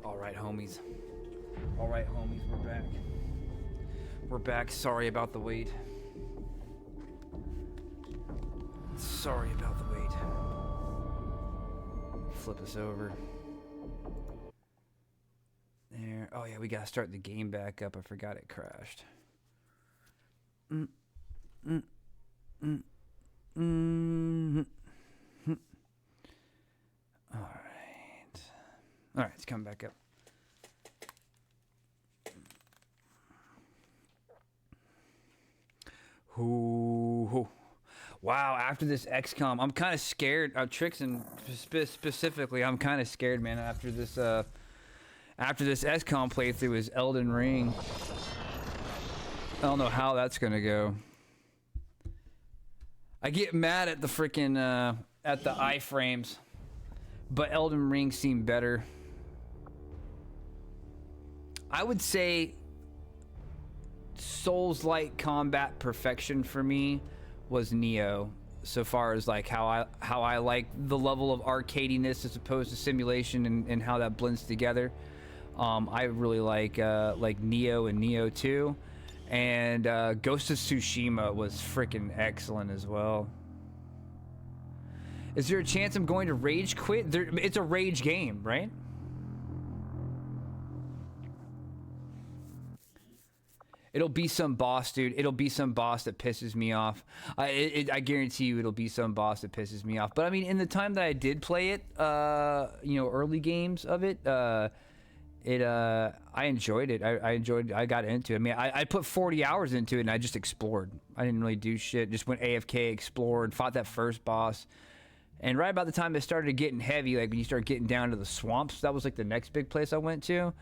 A: Alright, homies. Alright, homies, we're back. We're back. Sorry about the wait. Sorry about the wait. Flip us over. There. Oh yeah, we gotta start the game back up. I forgot it crashed. Alright, it's coming back up. Ooh. Wow, after this XCOM, I'm kind of scared. Trixon specifically, I'm kind of scared, man. After this XCOM playthrough is Elden Ring. I don't know how that's gonna go. I get mad at the freaking at the iframes, but Elden Ring seemed better. I would say Souls-like combat perfection for me was Neo, so far as like how I like the level of arcadiness as opposed to simulation and how that blends together. I really like Neo and Neo 2, and Ghost of Tsushima was freaking excellent as well. Is there a chance I'm going to rage quit? It's a rage game, right? It'll be some boss, dude. It'll be some boss that pisses me off. I guarantee you it'll be some boss that pisses me off. But I mean, in the time that I did play it, early games of it, I enjoyed it. I got into it. I mean, I put 40 hours into it and I just explored. I didn't really do shit. Just went AFK, explored, fought that first boss. And right about the time it started getting heavy, like when you start getting down to the swamps, that was like the next big place I went to.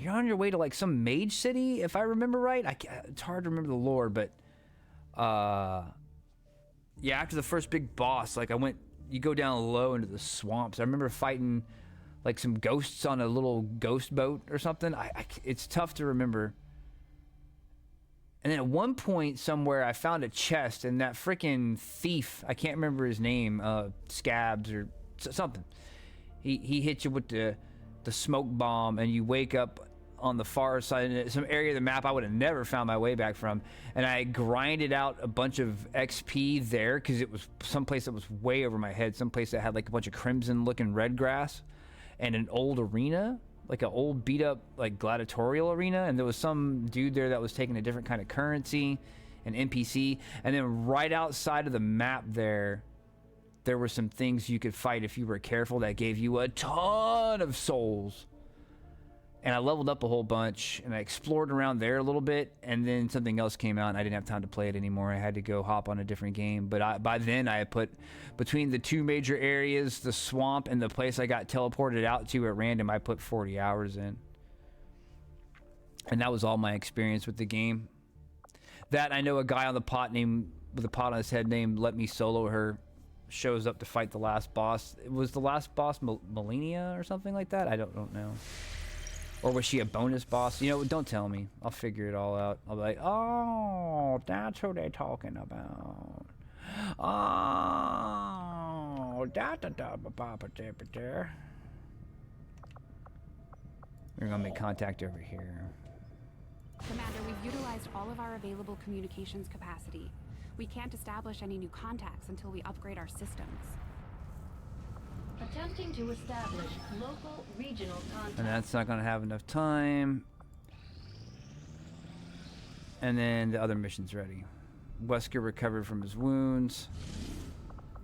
A: You're on your way to like some mage city, if I remember right. It's hard to remember the lore, but yeah, after the first big boss, like you go down low into the swamps. I remember fighting like some ghosts on a little ghost boat or something. It's tough to remember. And then at one point somewhere I found a chest, and that freaking thief, I can't remember his name, Scabs or something. He hit you with the smoke bomb, and you wake up on the far side in some area of the map I would have never found my way back from, and I grinded out a bunch of XP there because it was someplace that was way over my head, someplace that had like a bunch of crimson looking red grass and an old arena, like an old beat up like gladiatorial arena, and there was some dude there that was taking a different kind of currency, an NPC, and then right outside of the map there were some things you could fight if you were careful that gave you a ton of souls. And I leveled up a whole bunch, and I explored around there a little bit, and then something else came out, and I didn't have time to play it anymore. I had to go hop on a different game. But by then, I had put, between the two major areas, the swamp and the place I got teleported out to at random, I put 40 hours in. And that was all my experience with the game. That, I know a guy on the pot with a pot on his head named Let Me Solo Her shows up to fight the last boss. Was the last boss Melania or something like that? I don't know. Or was she a bonus boss? You know, don't tell me. I'll figure it all out. I'll be like, oh, that's who they're talking about. Oh, we're gonna make contact over here.
I: Commander, we've utilized all of our available communications capacity. We can't establish any new contacts until we upgrade our systems.
K: Attempting to establish local regional contact.
A: And that's not gonna have enough time. And then the other mission's ready. Wesker recovered from his wounds.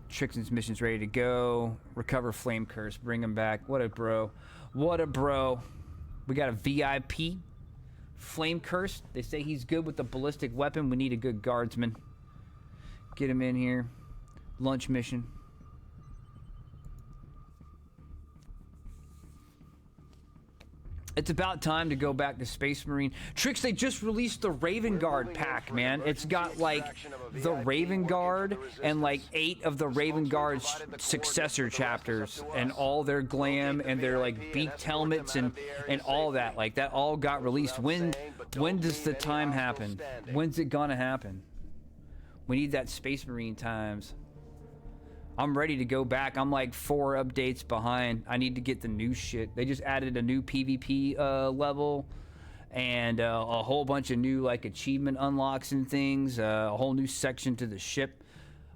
A: Trixon's mission's ready to go. Recover Flame Curse, bring him back. What a bro. What a bro. We got a VIP. Flame Curse. They say he's good with the ballistic weapon. We need a good guardsman. Get him in here. Lunch mission. It's about time to go back to Space Marine. Trix, they just released the Raven Guard pack, man. It's got like the Raven Guard and like 8 of the Raven Guard's successor chapters and all their glam and their like beaked helmets and all that. Like that all got released. When does the time happen? When's it gonna happen? We need that Space Marine times. I'm ready to go back. I'm like 4 updates behind. I need to get the new shit. They just added a new PvP level and a whole bunch of new like achievement unlocks and things. A whole new section to the ship.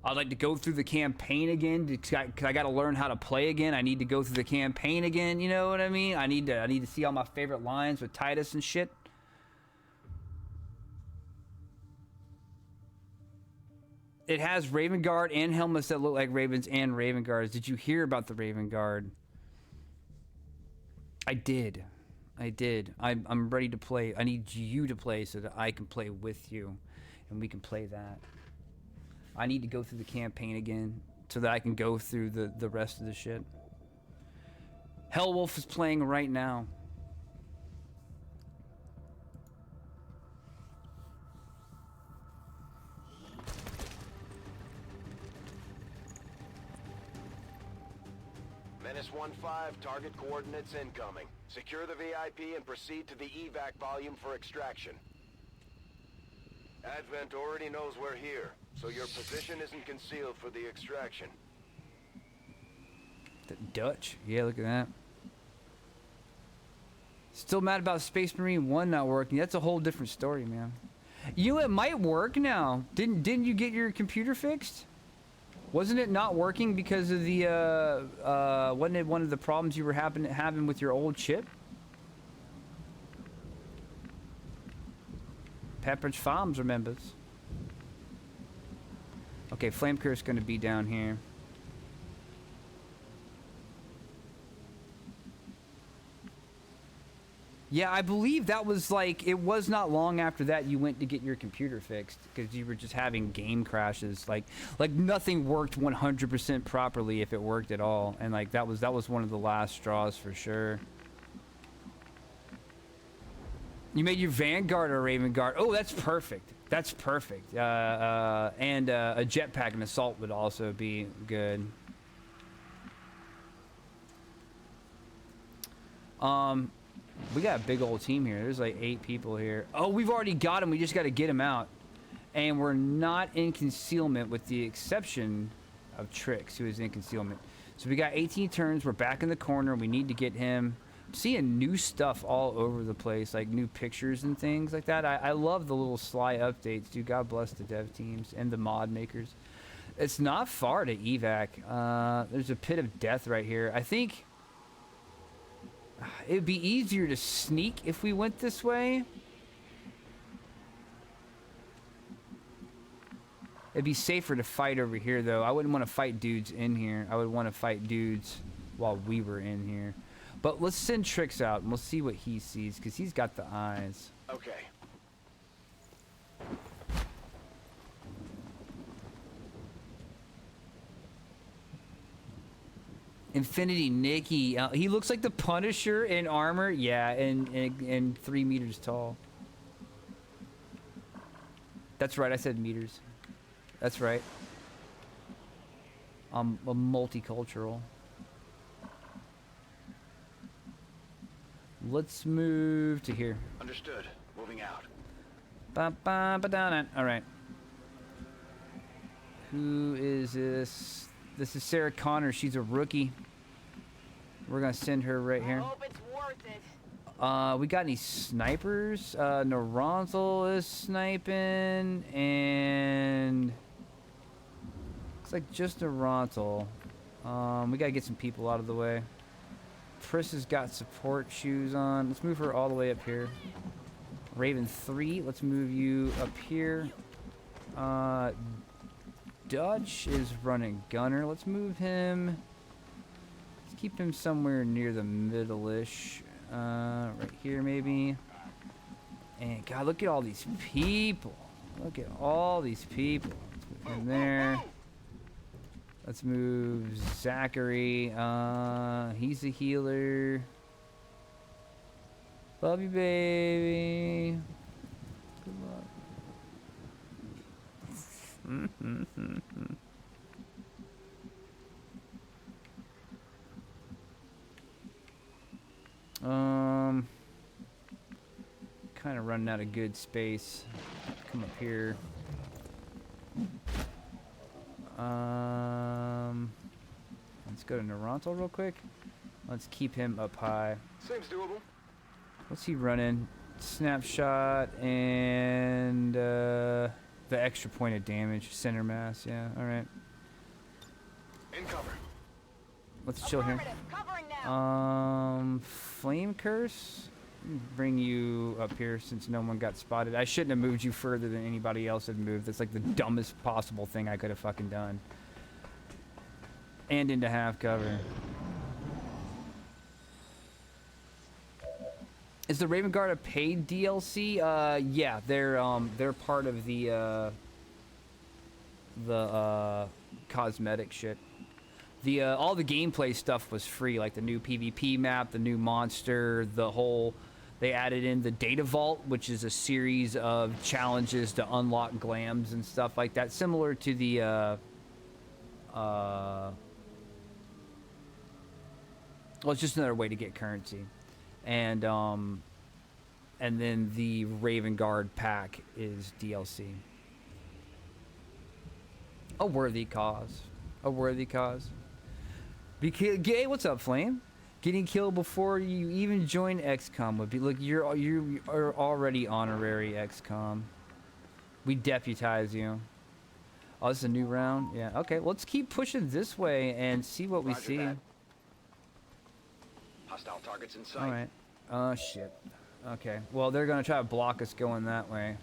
A: I'd like to go through the campaign again because I got to learn how to play again. I need to go through the campaign again. You know what I mean? I need to see all my favorite lines with Titus and shit. It has Raven Guard and helmets that look like Ravens and Raven Guards. Did you hear about the Raven Guard? I did. I'm ready to play. I need you to play so that I can play with you. And we can play that. I need to go through the campaign again so that I can go through the rest of the shit. Hellwolf is playing right now.
G: Menace 1-5, target coordinates incoming. Secure the VIP and proceed to the evac volume for extraction. Advent already knows we're here, so your position isn't concealed for the extraction.
A: The Dutch? Yeah, look at that. Still mad about Space Marine 1 not working. That's a whole different story, man. You know, it might work now. Didn't you get your computer fixed? Wasn't it not working because of the, wasn't it one of the problems you were having with your old chip? Pepperidge Farms remembers. Okay, Flamecurse is going to be down here. Yeah, I believe that was like, it was not long after that you went to get your computer fixed because you were just having game crashes. Like nothing worked 100% properly if it worked at all. And like that was one of the last straws for sure. You made your Vanguard or Raven Guard. Oh, that's perfect. That's perfect. And a jetpack and assault would also be good. We got a big old team here. There's like 8 people here. Oh, we've already got him. We just got to get him out. And we're not in concealment with the exception of Trix, who is in concealment. So we got 18 turns. We're back in the corner. We need to get him. I'm seeing new stuff all over the place, like new pictures and things like that. I love the little sly updates, dude. God bless the dev teams and the mod makers. It's not far to evac. There's a pit of death right here. I think it'd be easier to sneak if we went this way. It'd be safer to fight over here, though. I wouldn't want to fight dudes in here. I would want to fight dudes while we were in here. But let's send Trix out, and we'll see what he sees, because he's got the eyes.
G: Okay.
A: Infinity Nikki. He looks like the Punisher in armor. Yeah, and 3 meters tall. That's right, I said meters. That's right. I'm a multicultural. Let's move to here.
G: Understood. Moving out.
A: All right. Who is this? This is Sarah Connor. She's a rookie. We're gonna send her right here.
F: I hope it's worth it.
A: We got any snipers? Naranzel is sniping, and looks like just Naranzel. We gotta get some people out of the way. Pris has got support shoes on. Let's move her all the way up here. Raven 3, let's move you up here. Dutch is running gunner. Let's move him. Let's keep him somewhere near the middle-ish. Right here, maybe. And God, look at all these people. Look at all these people. Let's move him there. Let's move Zachary. He's a healer. Love you, baby. Good luck. Kind of running out of good space. Come up here. Let's go to Naranto real quick. Let's keep him up high.
G: Seems doable.
A: What's he running? Snapshot and the extra point of damage. Center mass, yeah, alright.
G: In cover.
A: Let's chill here. Flame Curse? Bring you up here since no one got spotted. I shouldn't have moved you further than anybody else had moved. That's like the dumbest possible thing I could have fucking done. And into half cover. Is the Raven Guard a paid DLC? Yeah, they're part of the cosmetic shit. The all the gameplay stuff was free, like the new PvP map, the new monster, the whole. They added in the Data Vault, which is a series of challenges to unlock glams and stuff like that, similar to the well, it's just another way to get currency. And then the Raven Guard pack is DLC. A worthy cause. A worthy cause. Hey, what's up, Flame? Getting killed before you even join XCOM would be... Look, you are already honorary XCOM. We deputize you. Oh, this is a new round? Yeah, okay. Let's keep pushing this way and see what we see.
G: That. Hostile targets in sight.
A: Alright. Oh, shit. Okay. Well, they're going to try to block us going that way.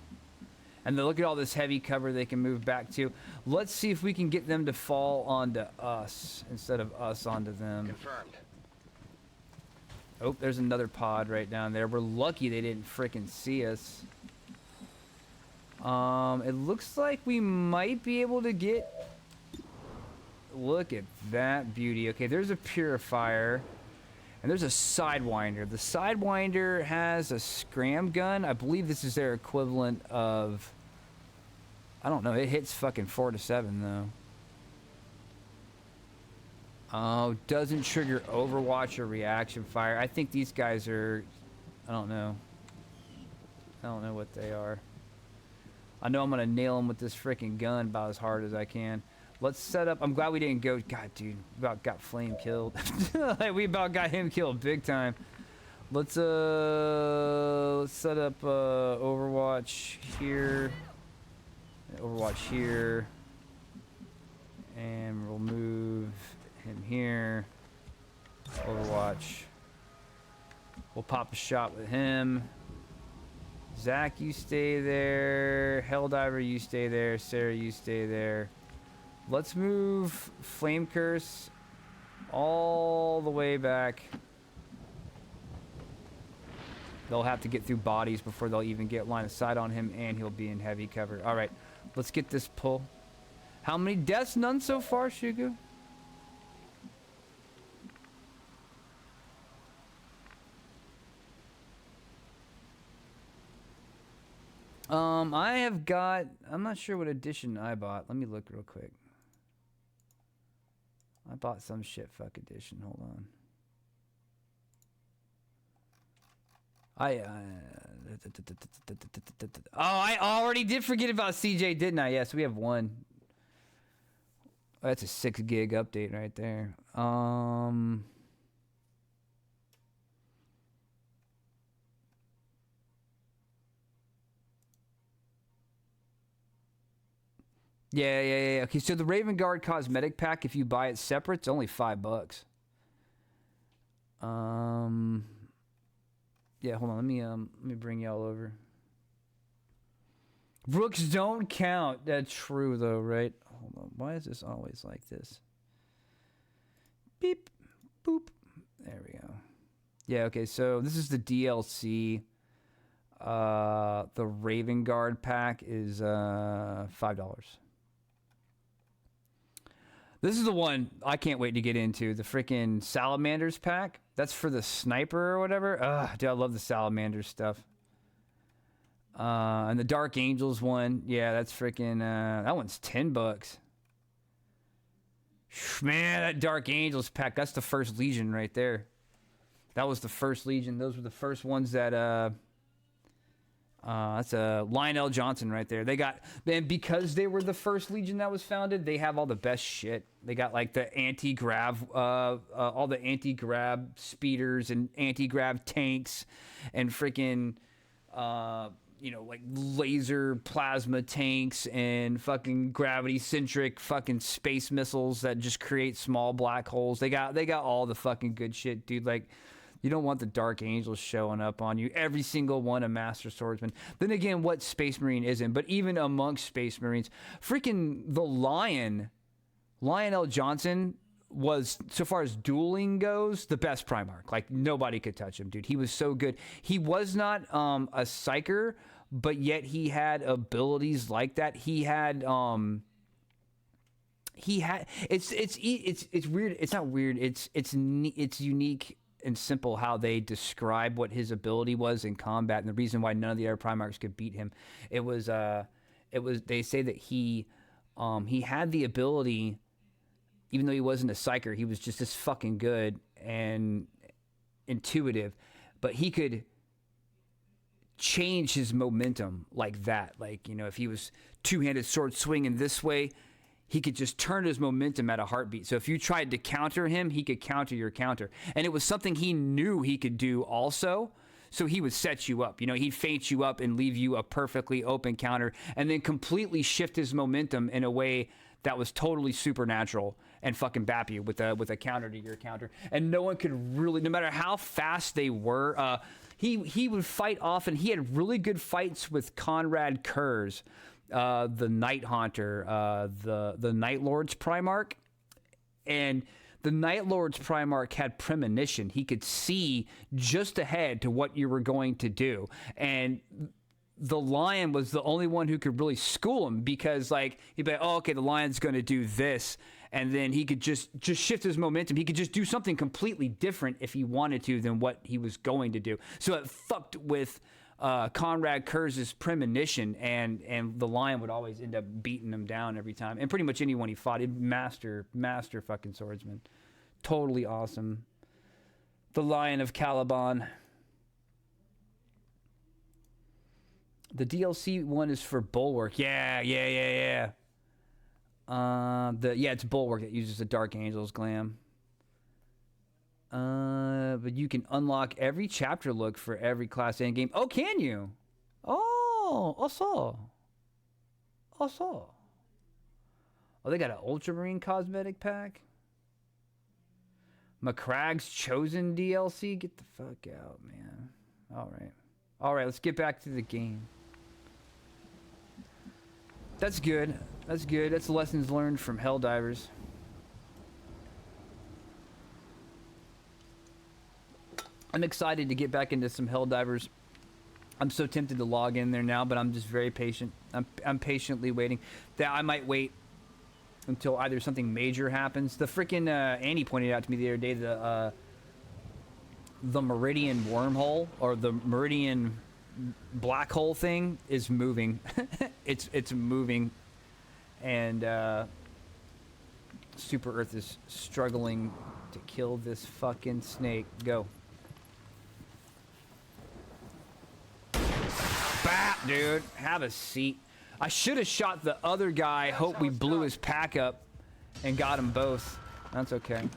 A: And then look at all this heavy cover they can move back to. Let's see if we can get them to fall onto us instead of us onto them.
G: Confirmed.
A: Oh, there's another pod right down there. We're lucky they didn't frickin' see us. It looks like we might be able to get... Look at that beauty. Okay, there's a purifier. And there's a Sidewinder. The Sidewinder has a scram gun. I believe this is their equivalent of... I don't know. It hits fucking 4 to 7, though. Oh, doesn't trigger Overwatch or reaction fire. I think these guys are... I don't know. I don't know what they are. I know I'm going to nail them with this freaking gun about as hard as I can. Let's set up... I'm glad we didn't go... God, dude. We about got Flame killed. We about got him killed big time. Let's set up Overwatch here. Overwatch here. And we'll move him here. Overwatch. We'll pop a shot with him. Zach, you stay there. Helldiver, you stay there. Sarah, you stay there. Let's move Flame Curse all the way back. They'll have to get through bodies before they'll even get line of sight on him, and he'll be in heavy cover. All right, let's get this pull. How many deaths? None so far, Shugu? I have got... I'm not sure what edition I bought. Let me look real quick. I bought some shit fuck edition. Hold on. Oh, I already did forget about CJ, didn't I? Yes, we have one. Oh, that's a 6 gig update right there. Yeah. Okay, so the Raven Guard cosmetic pack, if you buy it separate, it's only $5. Yeah, hold on. Let me bring y'all over. Rooks don't count. That's true though, right? Hold on. Why is this always like this? Beep, boop. There we go. Yeah. Okay. So this is the DLC. The Raven Guard pack is $5. This is the one I can't wait to get into. The freaking Salamanders pack. That's for the sniper or whatever. Dude, I love the Salamanders stuff. And the Dark Angels one. Yeah, that's freaking... that one's $10. Man, that Dark Angels pack. That's the first Legion right there. That was the first Legion. Those were the first ones that... That's a Lionel Johnson right there. They got, and because they were the first Legion that was founded, they have all the best shit. They got like the anti-grav, all the anti-grav speeders and anti-grav tanks, and freaking, you know, like laser plasma tanks and fucking gravity-centric fucking space missiles that just create small black holes. They got all the fucking good shit, dude. Like, you don't want the Dark Angels showing up on you. Every single one a Master Swordsman. Then again, what Space Marine isn't? But even amongst Space Marines, freaking the Lionel Johnson was, so far as dueling goes, the best Primarch. Like, nobody could touch him, dude. He was so good. He was not a Psyker, but yet he had abilities like that. He had it's weird. It's not weird. It's unique and simple how they describe what his ability was in combat, and the reason why none of the other Primarchs could beat him. It was they say that he had the ability, even though he wasn't a Psyker, he was just as fucking good and intuitive, but he could change his momentum like that. Like, you know, if he was two-handed sword swinging this way, he could just turn his momentum at a heartbeat. So if you tried to counter him, he could counter your counter. And it was something he knew he could do also. So he would set you up. You know, he'd feint you up and leave you a perfectly open counter, and then completely shift his momentum in a way that was totally supernatural and fucking bap you with a counter to your counter. And no one could really, no matter how fast they were, he would fight off, and he had really good fights with Conrad Kurz, the Night Haunter, the Night Lord's Primarch. And the Night Lord's Primarch had premonition. He could see just ahead to what you were going to do. And the Lion was the only one who could really school him, because like he'd be like, oh, okay, the Lion's going to do this. And then he could just shift his momentum. He could just do something completely different if he wanted to than what he was going to do. So it fucked with Conrad Kurz's premonition, and the Lion would always end up beating him down every time. And pretty much anyone he fought, he'd master fucking swordsman. Totally awesome. The Lion of Caliban. The DLC one is for Bulwark. Yeah. It's Bulwark that uses the Dark Angels glam. But you can unlock every chapter look for every class end game. Oh, can you? Oh, also. Oh, they got an Ultramarine cosmetic pack. Macragg's Chosen DLC. Get the fuck out, man. All right, let's get back to the game. That's good. That's lessons learned from Helldivers. I'm excited to get back into some Helldivers. I'm so tempted to log in there now, but I'm just very patient. I'm patiently waiting. That I might wait until either something major happens. The freaking Annie pointed out to me the other day the Meridian wormhole, or the Meridian black hole thing, is moving. it's moving, and Super Earth is struggling to kill this fucking snake. Go. Bap, dude. Have a seat. I should have shot the other guy. Hope we blew his pack up and got them both. That's okay.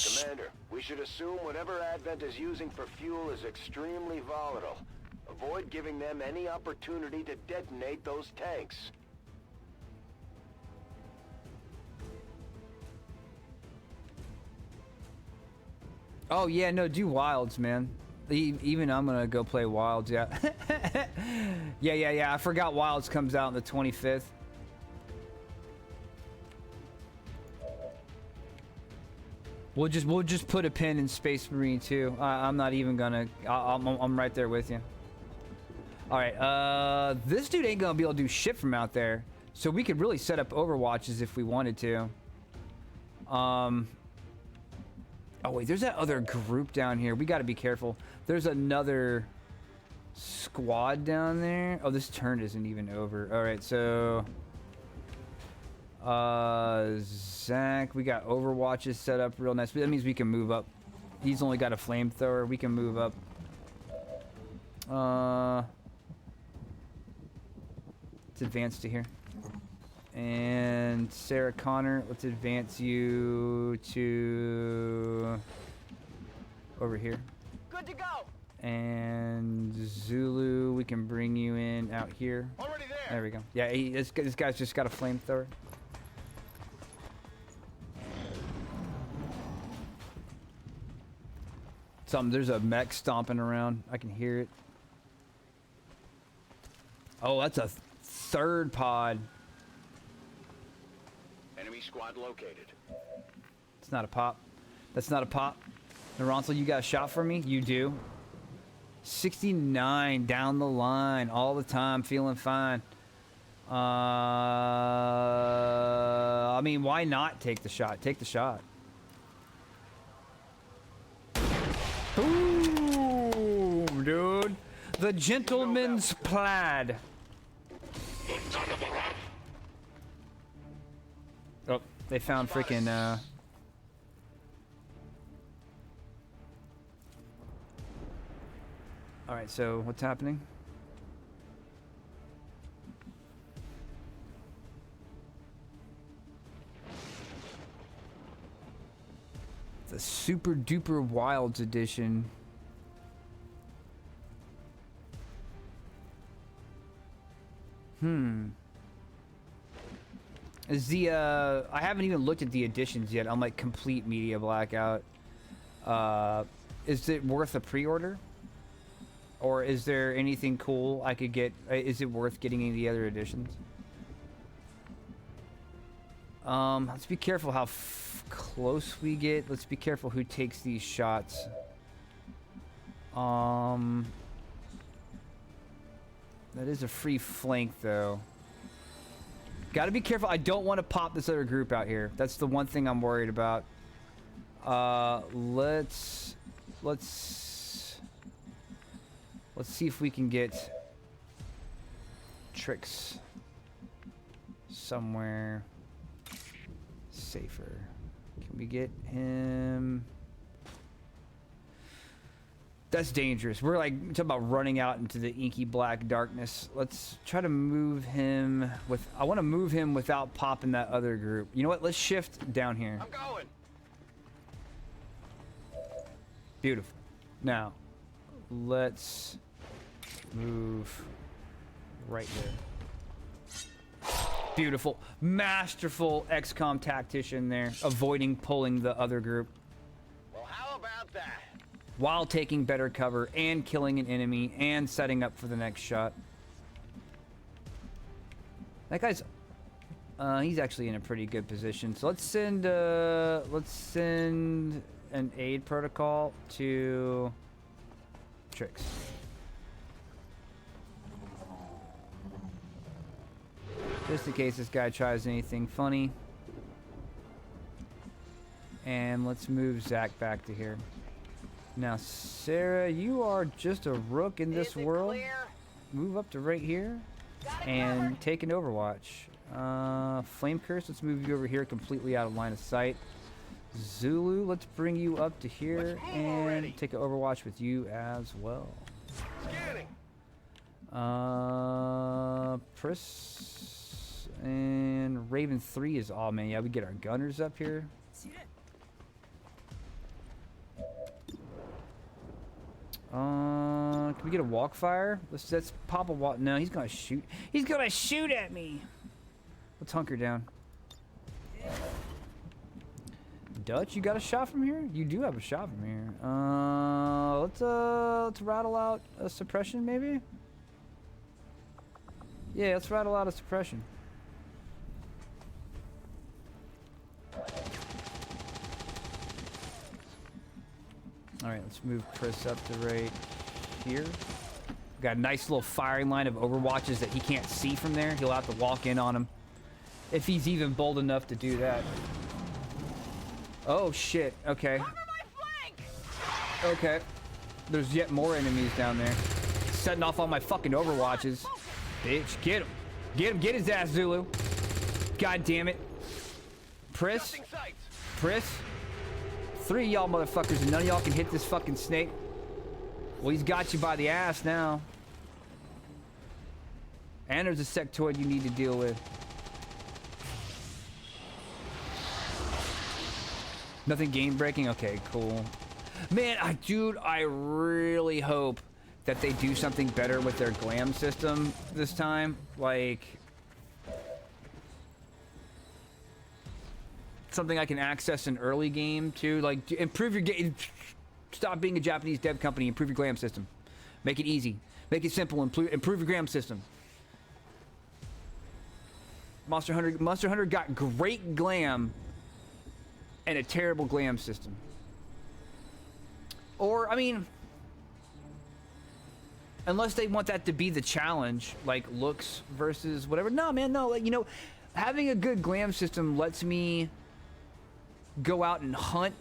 G: Commander, we should assume whatever Advent is using for fuel is extremely volatile. Avoid giving them any opportunity to detonate those tanks.
A: Oh, yeah, no, do Wilds, man. Even I'm gonna go play Wilds, yeah. yeah. I forgot Wilds comes out on the 25th. We'll just put a pin in Space Marine 2. I'm not even gonna. I'm right there with you. All right. This dude ain't gonna be able to do shit from out there, so we could really set up Overwatches if we wanted to. Oh wait, there's that other group down here. We got to be careful. There's another squad down there. Oh, this turn isn't even over. All right, so Zach, we got Overwatches set up real nice. That means we can move up. He's only got a flamethrower. We can move up. Let's advance to here. And Sarah Connor, let's advance you to over here.
G: Good to go.
A: And Zulu, we can bring you in out here.
G: Already there.
A: There we go. Yeah, this guy's just got a flamethrower. There's a mech stomping around. I can hear it. Oh, that's a third pod.
G: Enemy squad located.
A: It's not a pop. That's not a pop. Naranzel, you got a shot for me? You do. 69 down the line all the time, feeling fine. I mean, why not take the shot? Take the shot. Ooh, dude. The gentleman's plaid. Oh, they found freaking, Alright, so what's happening? The Super Duper Wilds edition. Is the I haven't even looked at the editions yet. I'm like complete media blackout. Is it worth a pre-order? Or is there anything cool I could get? Is it worth getting any of the other editions? Let's be careful how close we get. Let's be careful who takes these shots. That is a free flank, though. Gotta be careful. I don't want to pop this other group out here. That's the one thing I'm worried about. Let's see if we can get Tricks somewhere safer. Can we get him? That's dangerous. We're like talking about running out into the inky black darkness. Let's try to move him with. I want to move him without popping that other group. You know what? Let's shift down here.
G: I'm going.
A: Beautiful. Now, let's move right there. Beautiful. Masterful XCOM tactician there, avoiding pulling the other group.
G: Well, how about that?
A: While taking better cover and killing an enemy and setting up for the next shot. That guy's he's actually in a pretty good position. So let's send an aid protocol to Tricks. Just in case this guy tries anything funny. And let's move Zach back to here. Now, Sarah, you are just a rook in this world.
G: Clear?
A: Move up to right here and take an Overwatch. Flame Curse, let's move you over here completely out of line of sight. Zulu, let's bring you up to here and take an Overwatch with you as well.
G: Scanning.
A: Pris and Raven 3 is all, man. Yeah, we get our gunners up here. Can we get a walk fire? Let's pop a walk. No, he's gonna shoot. He's gonna shoot at me. Let's hunker down. Dutch, you got a shot from here? You do have a shot from here. Let's rattle out a suppression, maybe. Yeah, let's rattle out a suppression. All right, let's move Chris up to right here. Got a nice little firing line of Overwatches that he can't see from there. He'll have to walk in on him if he's even bold enough to do that. Oh shit! Okay. Okay. There's yet more enemies down there. Setting off all my fucking Overwatches. Bitch, get him! Get him! Get his ass, Zulu! God damn it! Pris. Pris. 3 of y'all motherfuckers, and none of y'all can hit this fucking snake. Well, he's got you by the ass now. And there's a sectoid you need to deal with. Nothing game breaking? Okay, cool. Man, dude, I really hope that they do something better with their glam system this time. Like, something I can access in early game too. Like, improve your game. Stop being a Japanese dev company. Improve your glam system. Make it easy. Make it simple. Improve your glam system. Monster Hunter got great glam and a terrible glam system. Or, I mean, unless they want that to be the challenge, like looks versus whatever. No, man, no. Like, you know, having a good glam system lets me go out and hunt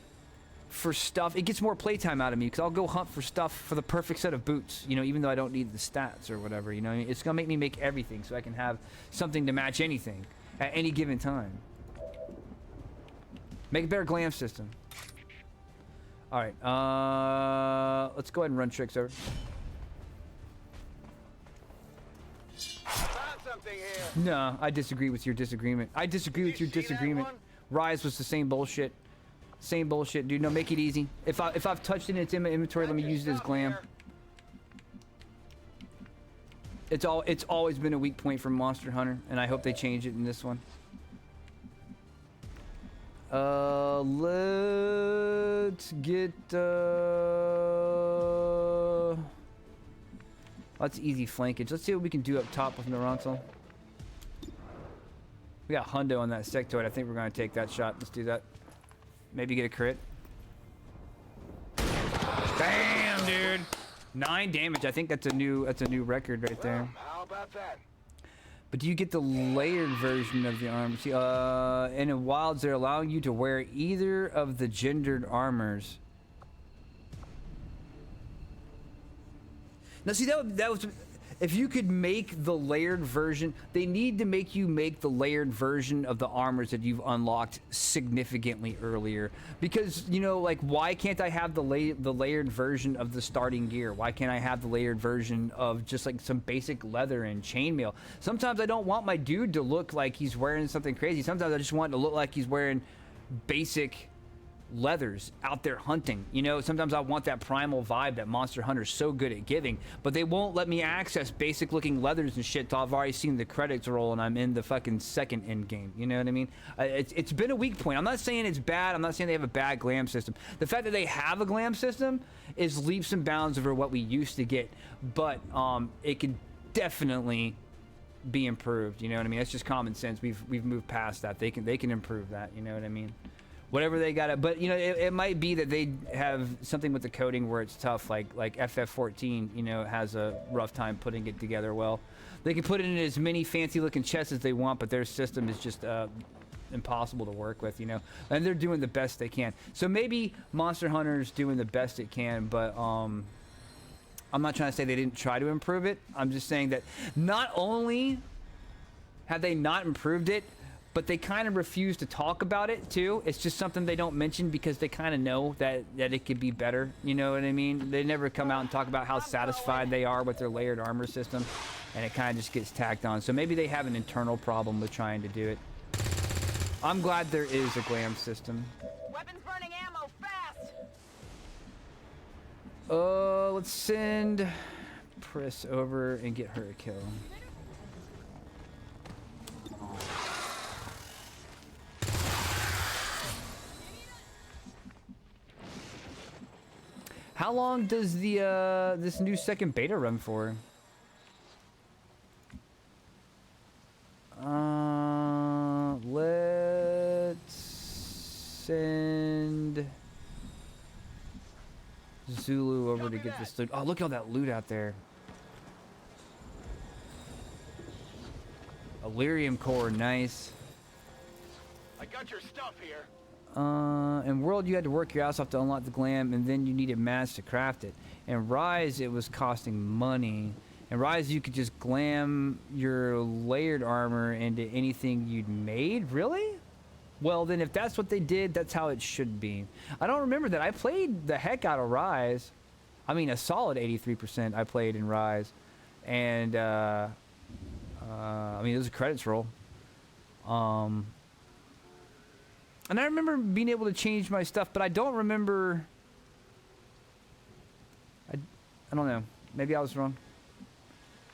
A: for stuff. It gets more playtime out of me because I'll go hunt for stuff for the perfect set of boots, you know, even though I don't need the stats or whatever, you know. It's gonna make me make everything so I can have something to match anything at any given time. Make a better glam system. All right, let's go ahead and run tricks over.
G: Found something here.
A: No, I disagree with your disagreement. I disagree with your disagreement. Rise was the same bullshit. Same bullshit, dude. No, make it easy. If I've touched it in its inventory, let me use it as glam. It's always been a weak point for Monster Hunter, and I hope they change it in this one. Let's get that's easy flankage. Let's see what we can do up top with Naranto. We got Hundo on that sectoid. I think we're gonna take that shot. Let's do that. Maybe get a crit. Bam, dude. 9 damage. I think that's a new record right there.
G: How about that?
A: But do you get the layered version of the armor? See, and in Wilds, they're allowing you to wear either of the gendered armors. Now, see, that was... If you could make the layered version, they need to make you make the layered version of the armors that you've unlocked significantly earlier. Because, you know, like, why can't I have the layered version of the starting gear? Why can't I have the layered version of just, like, some basic leather and chainmail? Sometimes I don't want my dude to look like he's wearing something crazy. Sometimes I just want it to look like he's wearing basic leathers out there hunting. You know, sometimes I want that primal vibe that Monster Hunter's so good at giving, but they won't let me access basic looking leathers and shit till I've already seen the credits roll and I'm in the fucking second end game. You know what I mean? It's been a weak point. I'm not saying it's bad. I'm not saying they have a bad glam system. The fact that they have a glam system is leaps and bounds over what we used to get, but it could definitely be improved. You know what I mean? That's just common sense. We've moved past that. They can improve that. You know what I mean? Whatever they got it, but you know, it might be that they have something with the coding where it's tough, like FF14, you know, has a rough time putting it together well. They can put it in as many fancy looking chests as they want, but their system is just impossible to work with, you know, and they're doing the best they can. So maybe Monster Hunter's doing the best it can, but I'm not trying to say they didn't try to improve it. I'm just saying that not only have they not improved it, but they kind of refuse to talk about it too. It's just something they don't mention because they kind of know that it could be better. You know what I mean? They never come out and talk about how satisfied they are with their layered armor system, and it kind of just gets tacked on. So maybe they have an internal problem with trying to do it. I'm glad there is a glam system.
F: Weapons burning ammo, fast!
A: Let's send Pris over and get her a kill. How long does the this new second beta run for? Let's send Zulu over to get this loot. Oh, look at all that loot out there. Illyrium core, nice.
G: I got your stuff here.
A: In World, you had to work your ass off to unlock the glam, and then you needed mats to craft it. In Rise, it was costing money. In Rise, you could just glam your layered armor into anything you'd made? Really? Well, then if that's what they did, that's how it should be. I don't remember that. I played the heck out of Rise. I mean, a solid 83% I played in Rise. And, I mean, it was a credits roll. And I remember being able to change my stuff, but I don't remember... I don't know. Maybe I was wrong.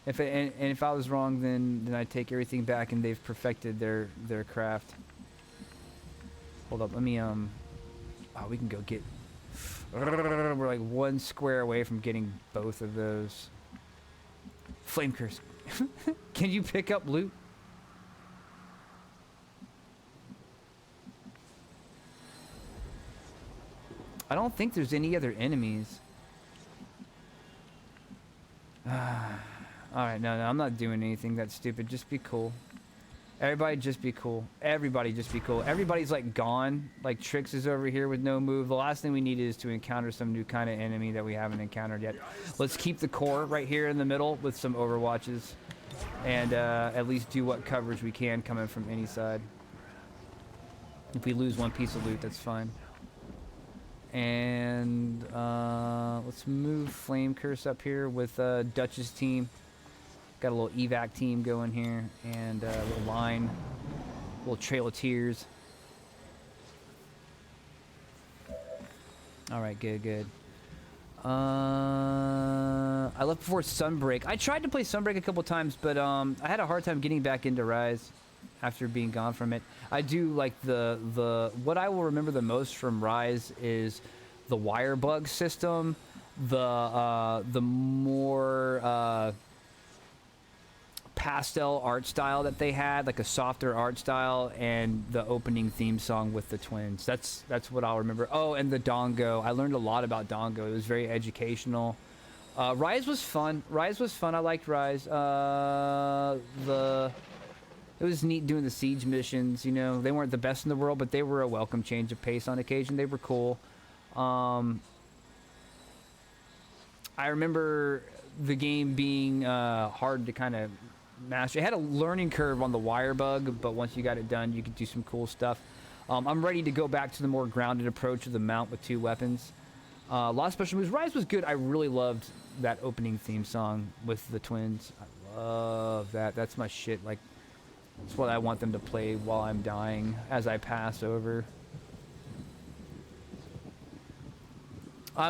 A: And if I was wrong, then I take everything back, and they've perfected their craft. Hold up, let me oh, we can go get. We're like 1 square away from getting both of those. Flame curse. Can you pick up loot? I don't think there's any other enemies. Alright, no, I'm not doing anything that's stupid. Just be cool. Everybody just be cool. Everybody just be cool. Everybody's like gone. Like Trix is over here with no move. The last thing we need is to encounter some new kind of enemy that we haven't encountered yet. Let's keep the core right here in the middle with some overwatches. And at least do what coverage we can coming from any side. If we lose one piece of loot, that's fine. And let's move Flame Curse up here with Dutch's team. Got a little evac team going here, and a little line, a little Trail of Tears. All right, good. I left before Sunbreak. I tried to play Sunbreak a couple times, but I had a hard time getting back into Rise after being gone from it. I do like the what I will remember the most from Rise is the wire bug system, the more pastel art style that they had, like a softer art style, and the opening theme song with the twins. That's what I'll remember. Oh, and the Dongo. I learned a lot about Dongo. It was very educational. Rise was fun. I liked Rise. It was neat doing the siege missions. You know, they weren't the best in the world, but they were a welcome change of pace on occasion. They were cool. I remember the game being hard to kind of master. It had a learning curve on the wire bug, but once you got it done, you could do some cool stuff. I'm ready to go back to the more grounded approach of the mount with 2 weapons. A lot of special moves. Rise was good. I really loved that opening theme song with the twins. I love that. That's my shit. Like, it's what I want them to play while I'm dying as I pass over.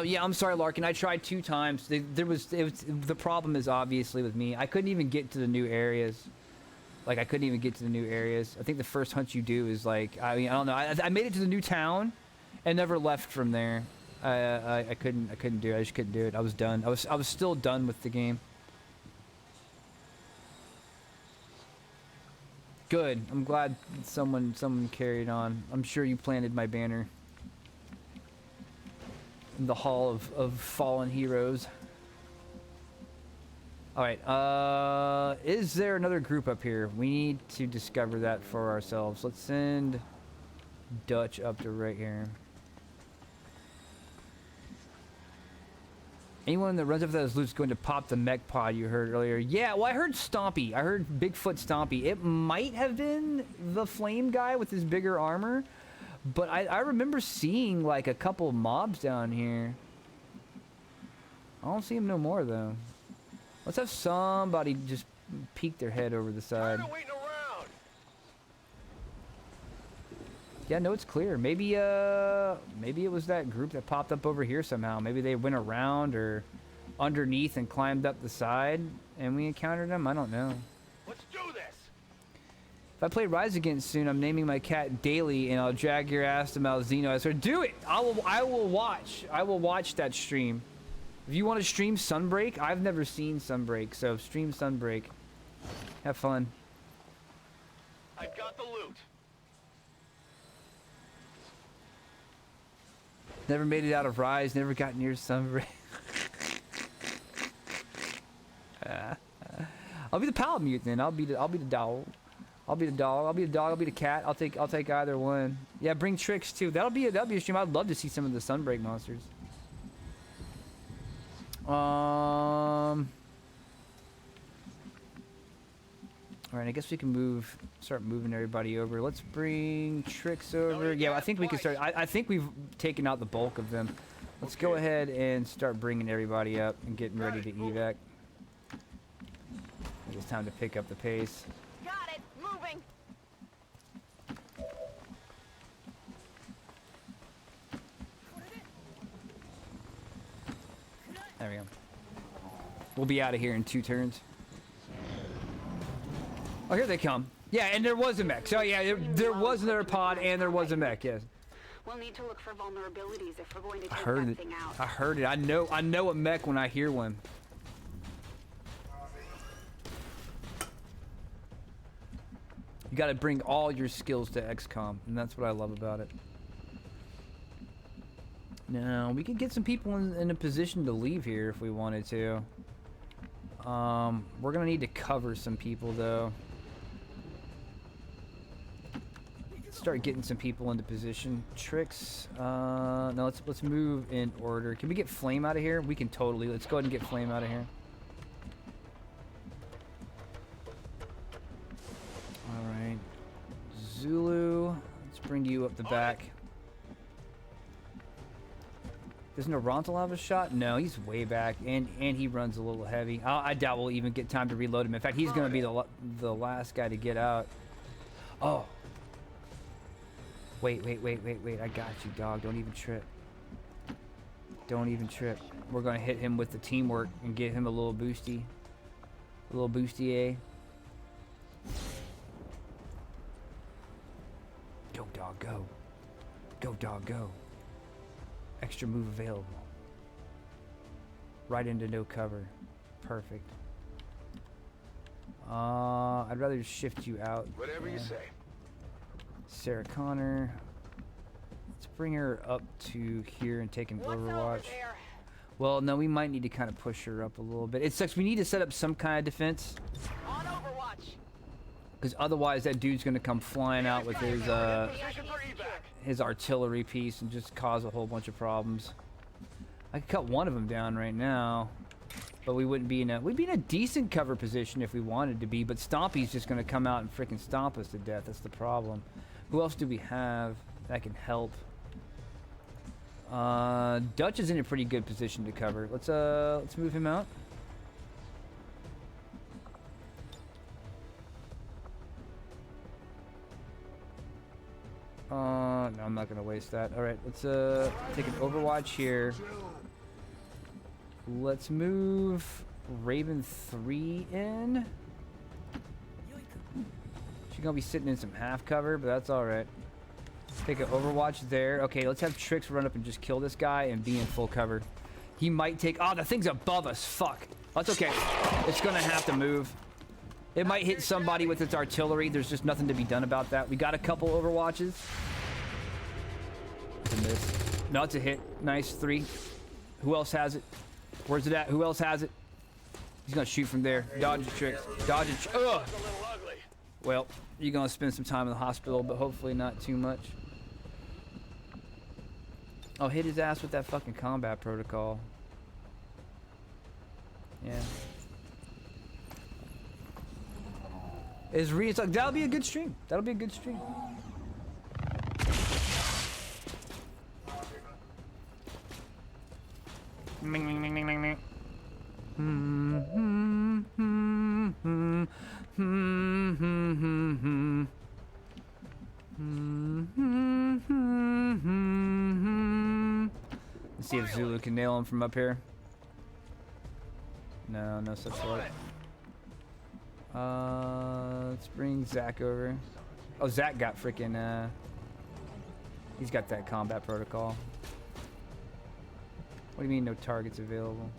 A: Yeah, I'm sorry, Larkin. I tried 2 times. The problem is obviously with me. I couldn't even get to the new areas. Like, I couldn't even get to the new areas. I think the first hunt you do is like, I mean, I don't know. I made it to the new town and never left from there. I couldn't do it. I just couldn't do it. I was done. I was still done with the game. Good. I'm glad someone carried on. I'm sure you planted my banner in the Hall of Fallen Heroes. Alright, is there another group up here? We need to discover that for ourselves. Let's send Dutch up to right here. Anyone that runs up those loot's going to pop the mech pod you heard earlier. Yeah, well, I heard Stompy. I heard Bigfoot Stompy. It might have been the flame guy with his bigger armor, but I remember seeing like a couple mobs down here. I don't see him no more though. Let's have somebody just peek their head over the side. Yeah, no, it's clear. Maybe maybe it was that group that popped up over here somehow. Maybe they went around or underneath and climbed up the side and we encountered them. I don't know.
G: Let's do this.
A: If I play Rise Again soon, I'm naming my cat Daily and I'll drag your ass to Malzeno. I swear, do it. I will watch. I will watch that stream. If you want to stream Sunbreak, I've never seen Sunbreak, so stream Sunbreak. Have fun.
G: I got the loot.
A: Never made it out of Rise, never got near Sunbreak. I'll be the Palamute then. I'll be the dog. I'll be the dog. I'll be the dog. I'll be the cat. I'll take either one. Yeah, bring Trix too. That'll be a stream. I'd love to see some of the Sunbreak monsters. All right, I guess we can start moving everybody over. Let's bring Trix over. Yeah, I think we can start. I think we've taken out the bulk of them. Let's go ahead and start bringing everybody up and getting ready to evac. I think it's time to pick up the pace.
F: Got it. Moving.
A: There we go. We'll be out of here in 2 turns. Oh, here they come. Yeah, and there was a mech. So yeah, there was another pod and there was a mech. Yes.
I: We'll need to look for vulnerabilities if we're going to
A: I
I: take
A: heard
I: that
A: it.
I: thing out.
A: I heard it. I know a mech when I hear one. You got to bring all your skills to XCOM, and that's what I love about it. Now, we could get some people in a position to leave here if we wanted to. We're gonna need to cover some people though. Start getting some people into position. Tricks. No, let's move in order. Can we get Flame out of here? We can totally. Let's go ahead and get Flame out of here. All right, Zulu. Let's bring you up the back. Does Narantal have a shot? No, he's way back, and he runs a little heavy. I doubt we'll even get time to reload him. In fact, he's going to be the last guy to get out. Oh. Wait. I got you, dog. Don't even trip. Don't even trip. We're going to hit him with the teamwork and give him a little boosty. A little boosty, Go, dog, go. Go, dog, go. Extra move available. Right into no cover. Perfect. I'd rather just shift you out.
G: Whatever you say.
A: Sarah Connor. Let's bring her up to here and take an overwatch. Well, no, we might need to kind of push her up a little bit. It sucks. We need to set up some kind of defense.
F: On Overwatch.
A: Because otherwise that dude's going to come flying out with his artillery piece and just cause a whole bunch of problems. I could cut one of them down right now, but we wouldn't be in a decent cover position if we wanted to be, but Stompy's just going to come out and freaking stomp us to death. That's the problem. Who else do we have that can help? Dutch is in a pretty good position to cover. Let's move him out. No, I'm not gonna waste that. All right, let's take an Overwatch here. Let's move Raven 3 in. She's gonna be sitting in some half cover, but that's all right. Take an Overwatch there. Okay, let's have Trix run up and just kill this guy and be in full cover. He might take. Oh, the thing's above us. Fuck. That's okay. It's gonna have to move. It might hit somebody with its artillery. There's just nothing to be done about that. We got a couple Overwatches. It's a miss. No, it's a hit. Nice. 3. Who else has it? Where's it at? Who else has it? He's gonna shoot from there. Dodge your Tricks. Dodge it. Ugh. Well, you're gonna spend some time in the hospital, but hopefully not too much. Oh, hit his ass with that fucking combat protocol. Yeah. It's like, that'll be a good stream. That'll be a good stream. Ming, ming, ming, ming, ming, ming. Let's see if Zulu can nail him from up here. No, no such luck. Let's bring Zach over. Oh, Zach got freaking, he's got that combat protocol. What do you mean no targets available?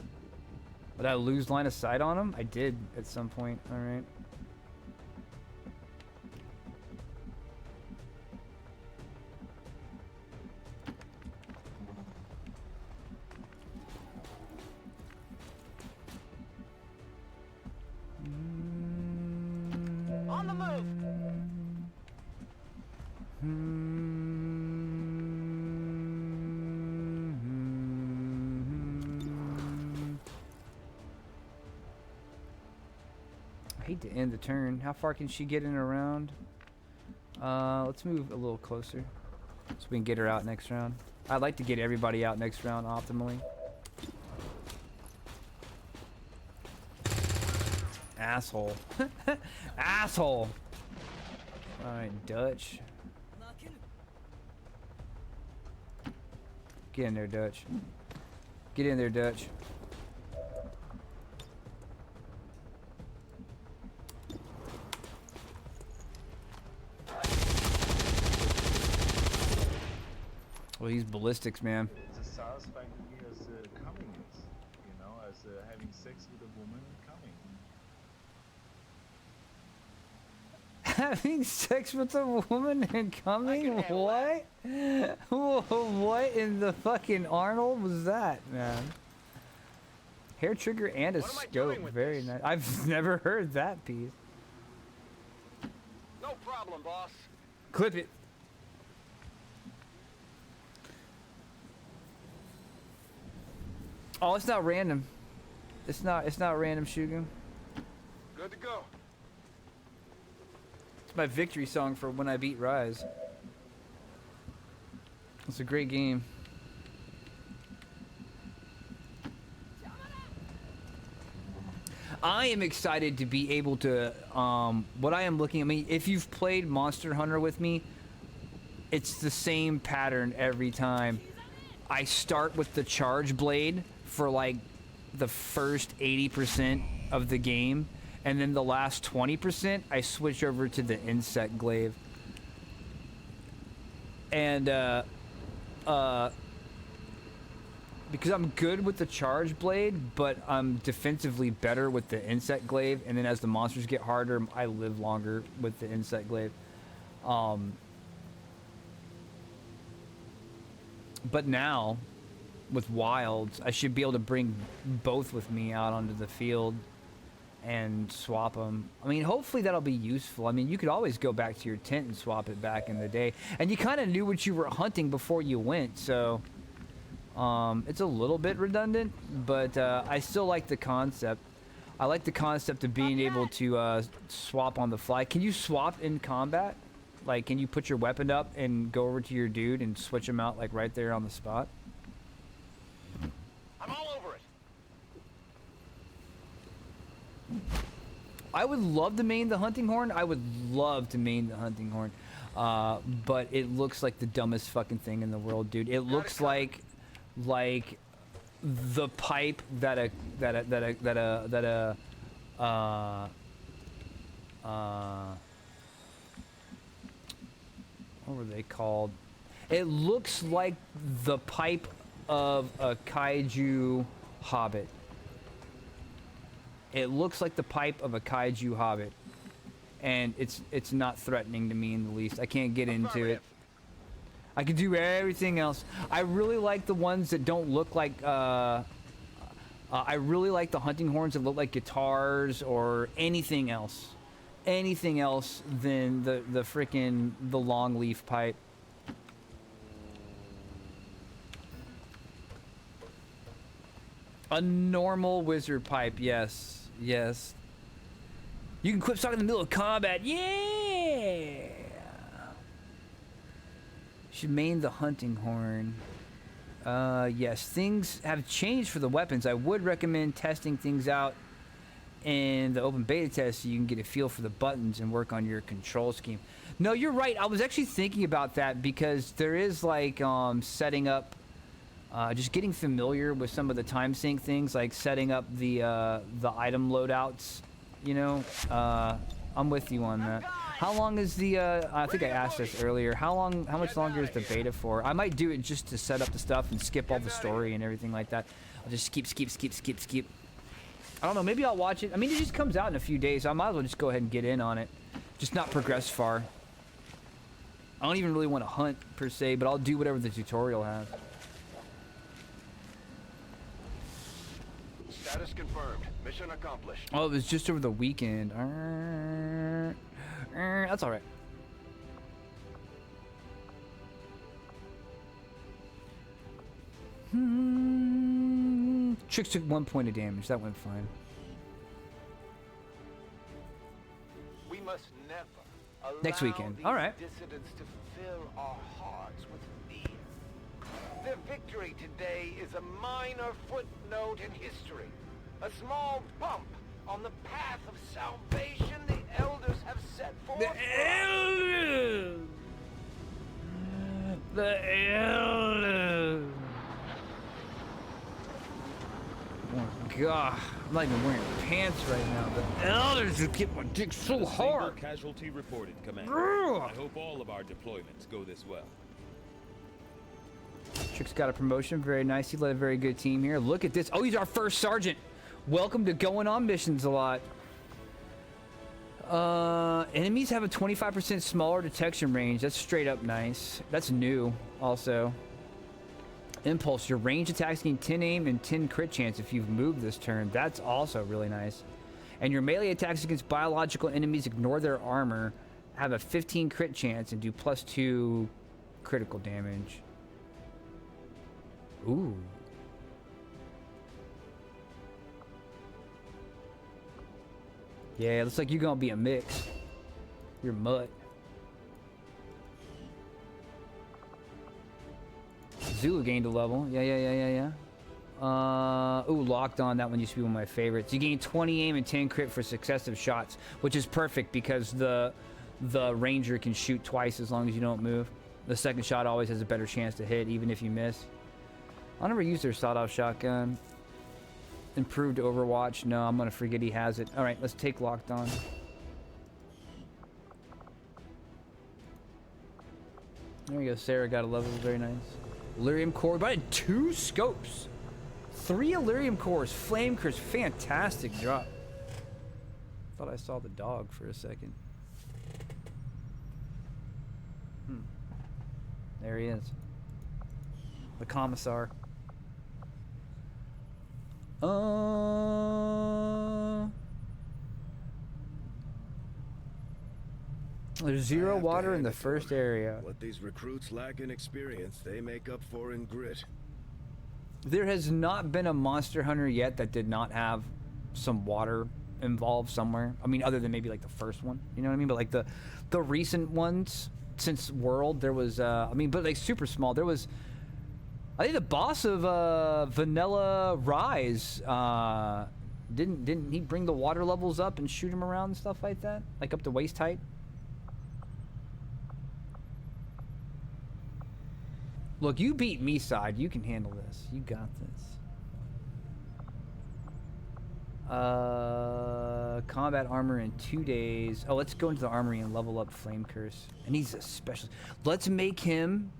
A: Did I lose line of sight on him? I did at some point. All right.
F: On the move.
A: I hate to end the turn. How far can she get in around? Let's move a little closer so we can get her out next round. I'd like to get everybody out next round optimally. Asshole. Asshole. Alright, Dutch. Get in there, Dutch. Get in there, Dutch. Well, he's ballistics, man.
L: It's as satisfying to me as coming is, you know, as having sex with a woman coming.
A: Having sex with a woman and coming? What? What in the fucking Arnold was that, man? Hair trigger and a scope. Very nice. I've never heard that piece.
G: No problem, boss.
A: Clip it. Oh, it's not random. It's not random, Shugun.
G: Good to go.
A: It's my victory song for when I beat Rise. It's a great game. I am excited to be able to, what I am looking at, I mean, if you've played Monster Hunter with me, it's the same pattern every time. I start with the charge blade for like the first 80% of the game, and then the last 20% I switch over to the insect glaive. And because I'm good with the charge blade, but I'm defensively better with the insect glaive, and then as the monsters get harder, I live longer with the insect glaive. But now, with Wilds, I should be able to bring both with me out onto the field and swap them. I mean, hopefully that'll be useful. I mean, you could always go back to your tent and swap it back in the day. And you kind of knew what you were hunting before you went, so it's a little bit redundant, but I still like the concept. I like the concept of being able to swap on the fly. Can you swap in combat? Like, can you put your weapon up and go over to your dude and switch him out, like, right there on the spot?
G: I'm all over it.
A: I would love to main the hunting horn. I would love to main the hunting horn. But it looks like the dumbest fucking thing in the world, dude. It looks like the pipe that what were they called? It looks like the pipe of a kaiju hobbit. It looks like the pipe of a kaiju hobbit, and it's not threatening to me in the least. I can't get into it. I can do everything else. I really like the ones that don't look like. I really like the hunting horns that look like guitars or anything else. Anything else than the frickin' the long leaf pipe. A normal wizard pipe, yes, yes. You can quit talking in the middle of combat, yeah. Should main the hunting horn. Yes, things have changed for the weapons. I would recommend testing things out in the open beta test so you can get a feel for the buttons and work on your control scheme. No, you're right. I was actually thinking about that because there is like setting up, just getting familiar with some of the time sync things, like setting up the item loadouts. You know, I'm with you on that. How long is the? I think I asked this earlier. How much longer is the beta for? I might do it just to set up the stuff and skip all the story and everything like that. I'll just skip. I don't know, maybe I'll watch it. I mean, it just comes out in a few days, so I might as well just go ahead and get in on it. Just not progress far. I don't even really want to hunt, per se, but I'll do whatever the tutorial has.
G: Status confirmed. Mission accomplished.
A: Oh, it was just over the weekend. That's alright. Trix took 1 point of damage. That went fine.
G: We must never allow
A: Next weekend.
G: these
A: All right.
G: dissidents to fill our hearts with fear. victory today is a minor footnote in history. A small bump on the path of salvation the Elders have set forth.
A: The Elders! The Elders! Oh god, I'm not even wearing pants right now. The Elders just get my dick so hard.
H: Casualty reported, Commander.
A: Ugh.
H: I hope all of our deployments go this well.
A: Trick's got a promotion, very nice. He led a very good team here. Look at this. Oh, he's our first sergeant. Welcome to going on missions a lot. Enemies have a 25% smaller detection range. That's straight up nice. That's new also. Impulse, your range attacks gain 10 aim and 10 crit chance if you've moved this turn. That's also really nice. And your melee attacks against biological enemies ignore their armor, have a 15 crit chance and do +2 critical damage. Ooh. Yeah, it looks like you're gonna be a mix. You're mutt. Zulu gained a level. Yeah. Ooh, locked on. That one used to be one of my favorites. You gain 20 aim and 10 crit for successive shots, which is perfect because the ranger can shoot twice as long as you don't move. The second shot always has a better chance to hit, even if you miss. I never used their sawed-off shotgun. Improved Overwatch. No, I'm gonna forget he has it. All right, let's take locked on. There we go. Sarah got a level. Very nice. Elerium core. But I had 2 scopes. 3 Elerium cores. Flame curse. Fantastic drop. Thought I saw the dog for a second. There he is. The commissar. There's 0 water in the first area.
M: What these recruits lack in experience, they make up for in grit.
A: There has not been a monster hunter yet that did not have some water involved somewhere. I mean, other than maybe like the first one, you know what I mean? But like the recent ones since World, there was I mean, but like super small. There was, I think the boss of Vanilla Rise, didn't he bring the water levels up and shoot him around and stuff like that? Like up to waist height? Look, you beat me, side. You can handle this. You got this. Combat armor in 2 days. Oh, let's go into the armory and level up Flame Curse. And he's a specialist. Let's make him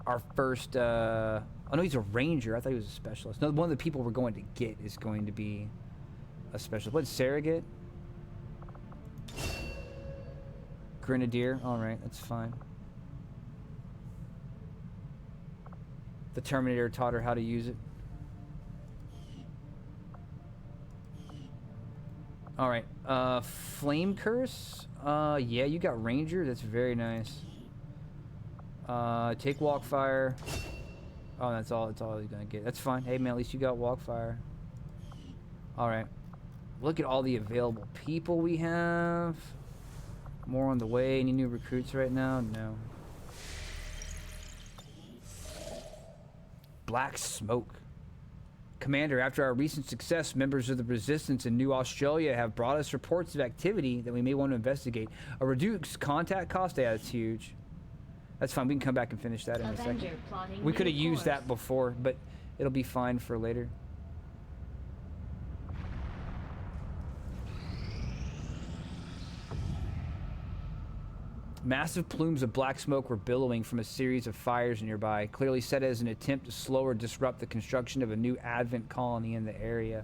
A: our first, oh no, he's a ranger. I thought he was a specialist. No, one of the people we're going to get is going to be a specialist. What did Sarah get? Grenadier. All right, that's fine. The Terminator taught her how to use it. All right, Flame Curse. Yeah, you got Ranger. That's very nice. Take Walkfire. Oh, that's all he's gonna get. That's fine. Hey man, at least you got Walkfire. All right. Look at all the available people we have. More on the way. Any new recruits right now? No. Black Smoke. Commander, after our recent success, members of the Resistance in New Australia have brought us reports of activity that we may want to investigate. A reduced contact cost? Yeah, that's huge. That's fine. We can come back and finish that in a second. We could have used that before, but it'll be fine for later. Massive plumes of black smoke were billowing from a series of fires nearby, clearly set as an attempt to slow or disrupt the construction of a new Advent colony in the area.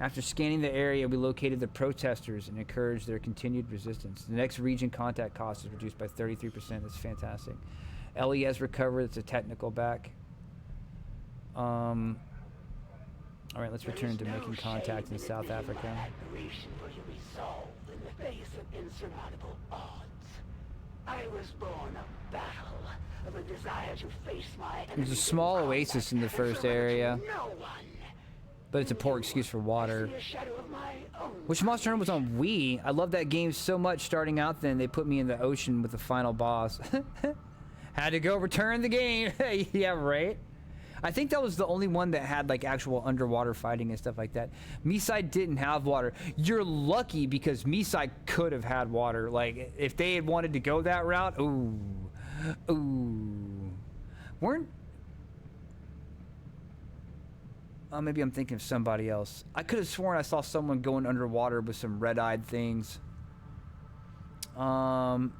A: After scanning the area, we located the protesters and encouraged their continued resistance. The next region contact cost is reduced by 33%. That's fantastic. Ellie has recovered. It's a technical back. All right, let's return to making contact in South Africa.
J: For your resolve in the face of insurmountable odds. I was born of battle, of a desire to face my
A: There's a small oasis in the first area, but it's a poor excuse for water. Which Monster Hunter was on Wii. I love that game so much starting out then. They put me in the ocean with the final boss. Had to go return the game. Yeah, right. I think that was the only one that had like actual underwater fighting and stuff like that. Misai didn't have water. You're lucky because Misai could have had water. Like if they had wanted to go that route, ooh. Maybe I'm thinking of somebody else. I could have sworn I saw someone going underwater with some red-eyed things. The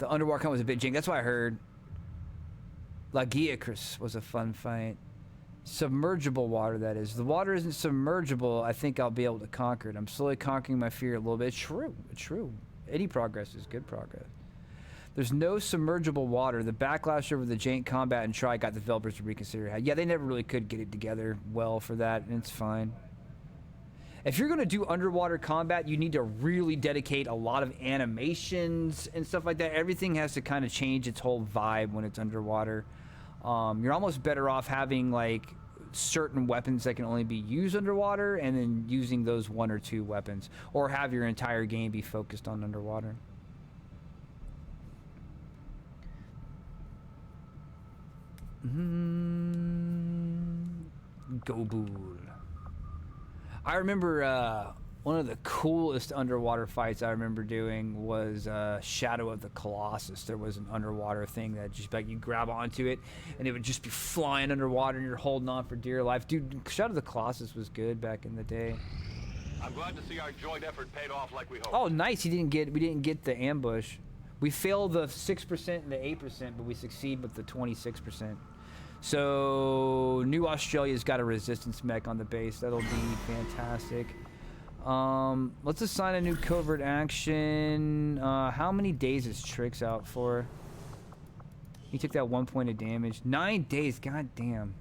A: underwater count was a bit jank. That's what I heard. Lagiacrus was a fun fight. Submergible water, that is. The water isn't submergible. I think I'll be able to conquer it. I'm slowly conquering my fear a little bit. It's true. It's true. Any progress is good progress. There's no submergible water. The backlash over the jank combat and try got developers to reconsider. Yeah, they never really could get it together well for that, and it's fine. If you're going to do underwater combat, you need to really dedicate a lot of animations and stuff like that. Everything has to kind of change its whole vibe when it's underwater. You're almost better off having like certain weapons that can only be used underwater and then using those 1 or 2 weapons, or have your entire game be focused on underwater. Gobul. I remember one of the coolest underwater fights I remember doing was Shadow of the Colossus. There was an underwater thing that just like you grab onto it and it would just be flying underwater and you're holding on for dear life. Dude, Shadow of the Colossus was good back in the day.
G: I'm glad to see our joint effort paid off like we hoped.
A: Oh, nice. We didn't get the ambush. We failed the 6% and the 8%, but we succeed with the 26%. So New Australia's got a resistance mech on the base. That'll be fantastic. Let's assign a new covert action. How many days is Trix out for? He took that 1 point of damage. 9 days, god damn.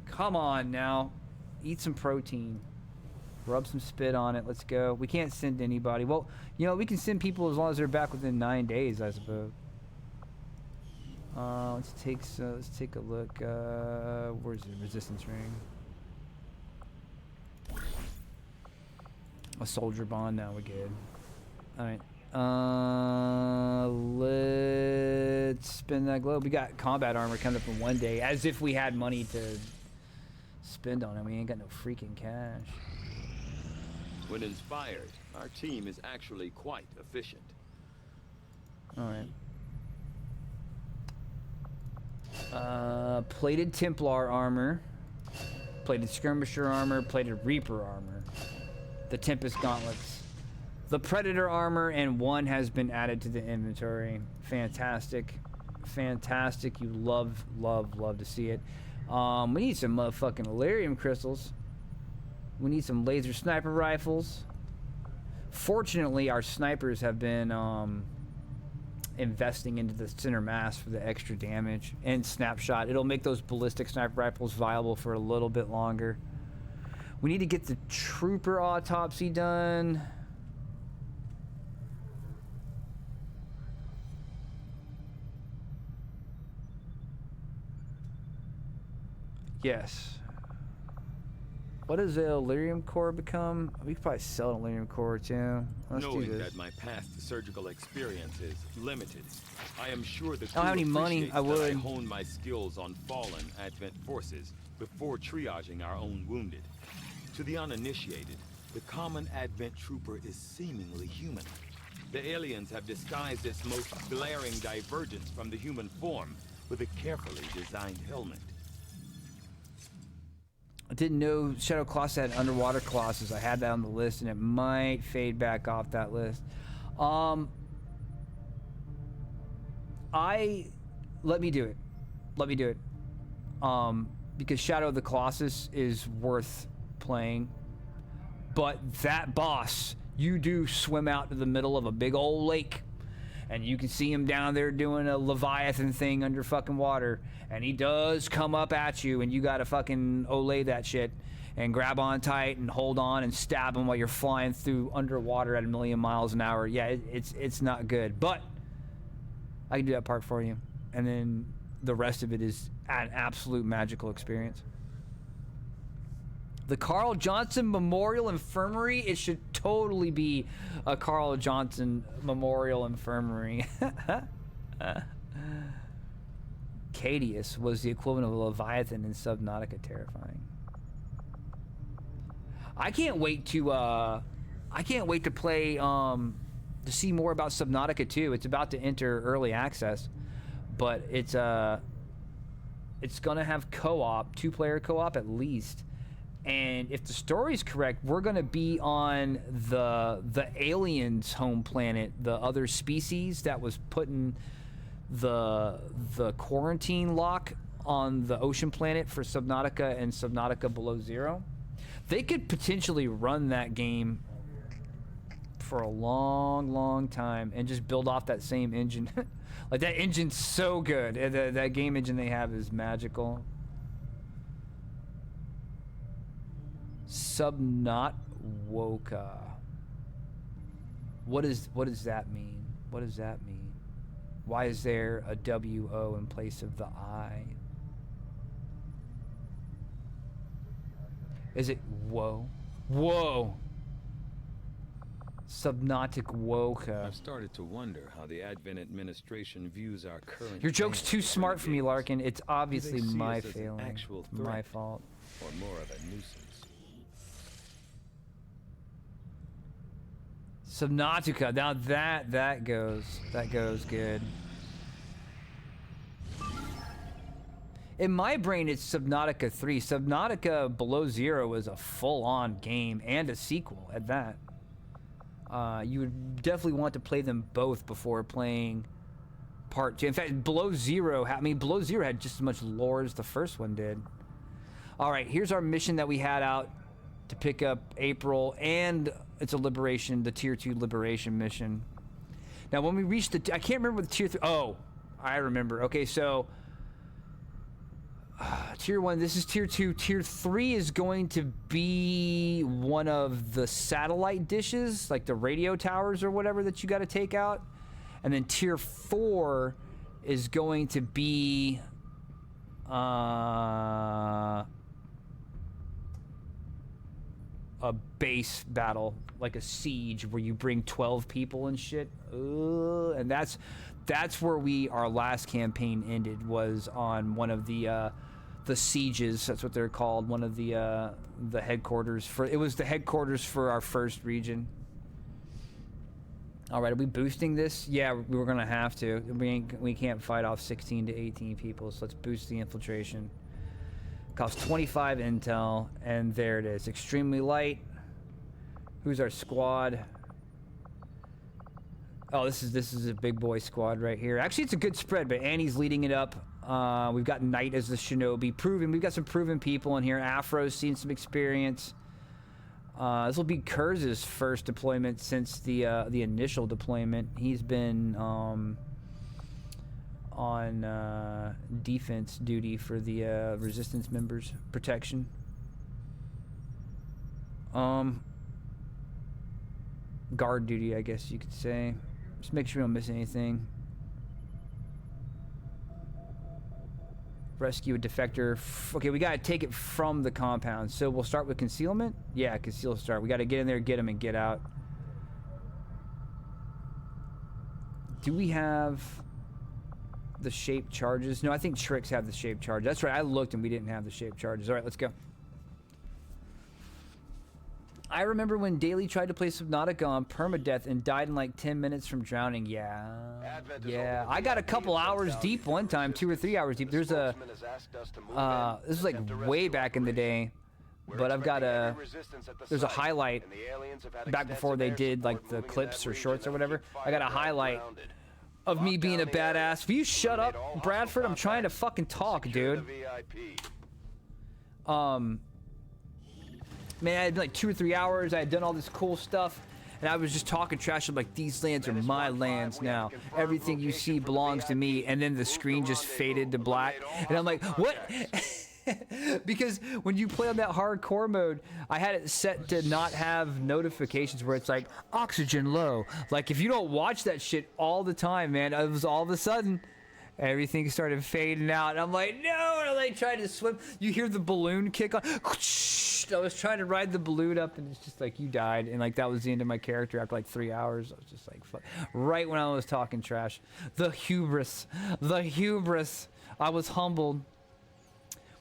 A: Come on now. Eat some protein. Rub some spit on it. Let's go. We can't send anybody. Well, you know, we can send people as long as they're back within 9 days, I suppose. Let's take a look. Where's the resistance ring? A soldier bond. Now we're good. All right. Let's spin that globe. We got combat armor coming up in 1 day, as if we had money to spend on it. We ain't got no freaking cash.
H: When inspired, our team is actually quite efficient.
A: All right. Plated Templar armor, plated Skirmisher armor, plated Reaper armor, the Tempest gauntlets, the Predator armor, and 1 has been added to the inventory. Fantastic. Fantastic. You love to see it. We need some motherfucking Elerium crystals. We need some laser sniper rifles. Fortunately, our snipers have been investing into the center mass for the extra damage and snapshot. It'll make those ballistic sniper rifles viable for a little bit longer. We need to get the trooper autopsy done. Yes. What does the Elerium core become? We could probably sell an Elerium core too. Let's do
H: Knowing
A: this.
H: that my past surgical experience is limited, I am sure the
A: I don't have any money. I would.
H: I hone my skills on fallen Advent forces before triaging our own wounded. To the uninitiated, the common Advent trooper is seemingly human. The aliens have disguised its most glaring divergence from the human form with a carefully designed helmet.
A: I didn't know Shadow Colossus had underwater Colossus. I had that on the list, and it might fade back off that list. Let me do it. Because Shadow of the Colossus is worth playing. But that boss, you do swim out to the middle of a big old lake, and you can see him down there doing a Leviathan thing under fucking water, and he does come up at you, and you gotta fucking olay that shit and grab on tight and hold on and stab him while you're flying through underwater at 1,000,000 miles an hour. Yeah, it's not good, but I can do that part for you, and then the rest of it is an absolute magical experience. The Carl Johnson Memorial Infirmary. It should totally be a Carl Johnson Memorial Infirmary. Cadius was the equivalent of a Leviathan in Subnautica. Terrifying. I can't wait to play to see more about Subnautica 2. It's about to enter early access, but it's gonna have co-op, 2-player co-op at least. And if the story's correct, we're gonna be on the aliens' home planet, the other species that was putting the quarantine lock on the ocean planet for Subnautica and Subnautica Below Zero. They could potentially run that game for a long time and just build off that same engine. Like, that engine's so good. That game engine they have is magical. Subnautica. What does that mean? What does that mean? Why is there a W-O in place of the I? Is it whoa? Whoa! Subnautic Woka.
H: I've started to wonder how the Advent administration views our current...
A: Your joke's too smart for me, Larkin. It's obviously my failing.
H: Actual
A: It's my fault.
H: Or more of a nuisance.
A: Subnautica. Now that goes good. In my brain, it's Subnautica 3. Subnautica Below Zero was a full-on game and a sequel at that. You would definitely want to play them both before playing Part 2. In fact, Below Zero had just as much lore as the first one did. All right, here's our mission that we had out to pick up April, and it's the Tier 2 Liberation mission. Now, when we reach I can't remember what the Tier 3... Oh, I remember. Okay, so... Tier 1, this is Tier 2. Tier 3 is going to be one of the satellite dishes, like the radio towers or whatever that you got to take out. And then Tier 4 is going to be... a base battle, like a siege where you bring 12 people and shit. And that's where our last campaign ended, was on one of the sieges. That's what they're called. One of the headquarters it was the headquarters for our first region. All right, are we boosting this? Yeah, we were gonna have to. We can't fight off 16 to 18 people, so let's boost the infiltration. Costs 25 intel, and there it is. Extremely light. Who's our squad? Oh, this is a big boy squad right here. Actually, it's a good spread, but Annie's leading it up. We've got Knight as the shinobi. We've got some proven people in here. Afro's seen some experience. This will be Kurz's first deployment since the initial deployment. He's been on defense duty for the resistance members' protection. Guard duty, I guess you could say. Just make sure we don't miss anything. Rescue a defector. Okay, we gotta take it from the compound. So we'll start with concealment? Yeah, conceal start. We gotta get in there, get him, and get out. Do we have the shaped charges? No, I think Tricks have the shaped charge. That's right, I looked and we didn't have the shaped charges. All right, let's go. I remember when Daly tried to play Subnautica on permadeath and died in like 10 minutes from drowning. Yeah. I got a couple hours deep one time, 2 or 3 hours deep. There's a, this is like way back in the day, but I've got there's a highlight back before they did like the clips or shorts or whatever. I got a highlight of me being a badass. Will you shut up, Bradford? I'm trying to fucking talk, dude. Man, I had like 2 or 3 hours. I had done all this cool stuff, and I was just talking trash. I'm like, these lands are my lands now. Everything you see belongs to me. And then the screen just faded to black, and I'm like, what? Because when you play on that hardcore mode, I had it set to not have notifications where it's like oxygen low. Like if you don't watch that shit all the time, man, it was all of a sudden. Everything started fading out, and I'm like, no! And I tried to swim. You hear the balloon kick on. I was trying to ride the balloon up, and it's just like, you died. And like, that was the end of my character after like 3 hours. I was just like, fuck. Right when I was talking trash. The hubris. The hubris. I was humbled.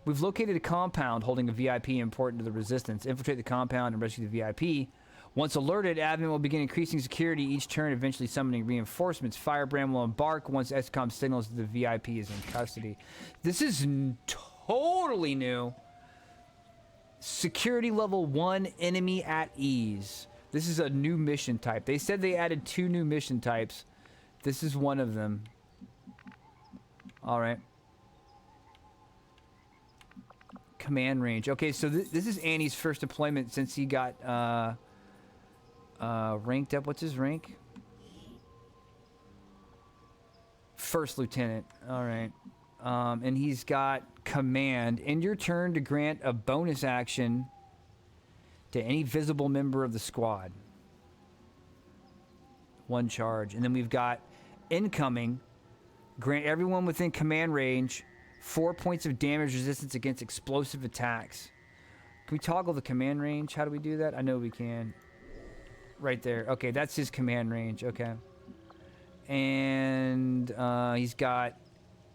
A: We've located a compound holding a VIP important to the Resistance. Infiltrate the compound and rescue the VIP. Once alerted, Advent will begin increasing security each turn, eventually summoning reinforcements. Firebrand will embark once XCOM signals that the VIP is in custody. This is totally new. Security level 1, enemy at ease. This is a new mission type. They said they added 2 new mission types. This is one of them. All right. Command range. Okay, so this is Annie's first deployment since he got ranked up. What's his rank? First lieutenant. All right. And he's got command. End your turn to grant a bonus action to any visible member of the squad. 1 charge. And then we've got incoming. Grant everyone within command range 4 points of damage resistance against explosive attacks. Can we toggle the command range? How do we do that? I know we can. Right there. Okay, that's his command range. Okay. And he's got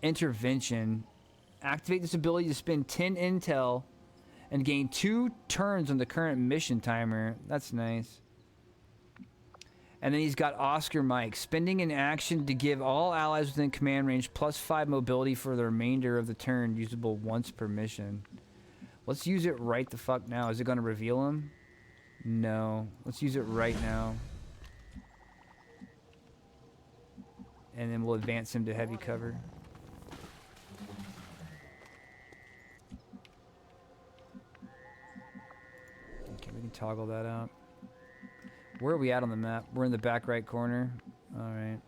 A: intervention. Activate this ability to spend 10 intel and gain 2 turns on the current mission timer. That's nice. And then he's got Oscar Mike. Spending an action to give all allies within command range +5 mobility for the remainder of the turn, usable once per mission. Let's use it right the fuck now. Is it going to reveal him? No. Let's use it right now. And then we'll advance him to heavy cover. Okay, we can toggle that out. Where are we at on the map? We're in the back right corner. All right.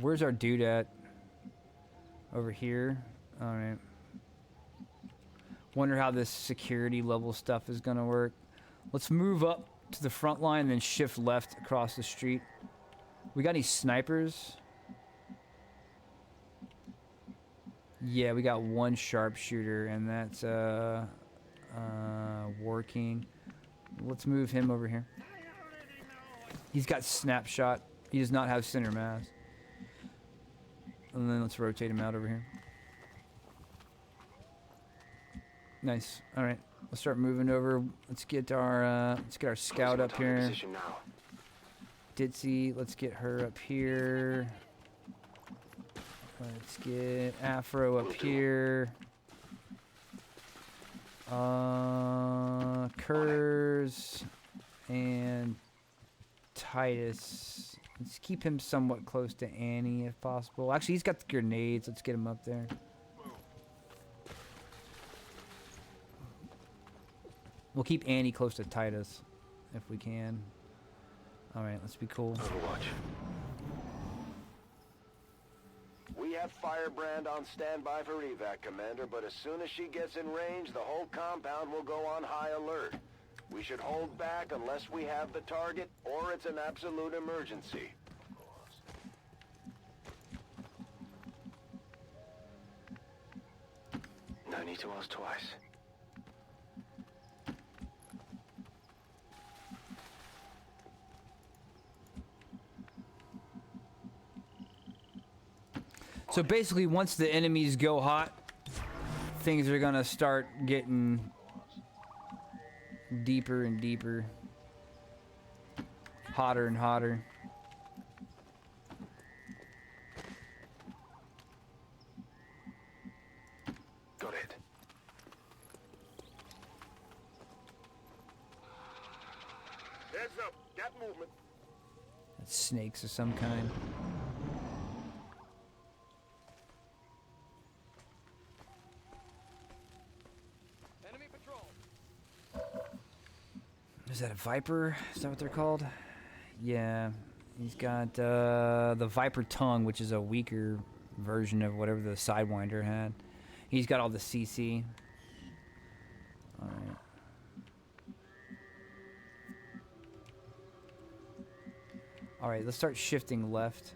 A: Where's our dude at? Over here. All right. Wonder how this security level stuff is gonna work. Let's move up to the front line and then shift left across the street. We got any snipers? Yeah, we got 1 sharpshooter, and that's working. Let's move him over here. He's got snapshot. He does not have center mass. And then let's rotate him out over here. Nice. All right, let's start moving over. Let's get our scout up here. Ditzy, let's get her up here. Let's get Afro up here. Kurz and Titus. Let's keep him somewhat close to Annie if possible. Actually, he's got the grenades. Let's get him up there. We'll keep Annie close to Titus if we can. All right, let's be cool.
G: Overwatch. We have Firebrand on standby for evac, Commander, but as soon as she gets in range, the whole compound will go on high alert. We should hold back unless we have the target, or it's an absolute emergency.
E: No need to ask twice.
A: So basically, once the enemies go hot, things are gonna start getting deeper and deeper, hotter and hotter.
E: Got it.
G: Heads up, got movement.
A: That's snakes of some kind. Is that a Viper? Is that what they're called? Yeah. He's got the Viper tongue, which is a weaker version of whatever the Sidewinder had. He's got all the CC. Alright. All right, let's start shifting left.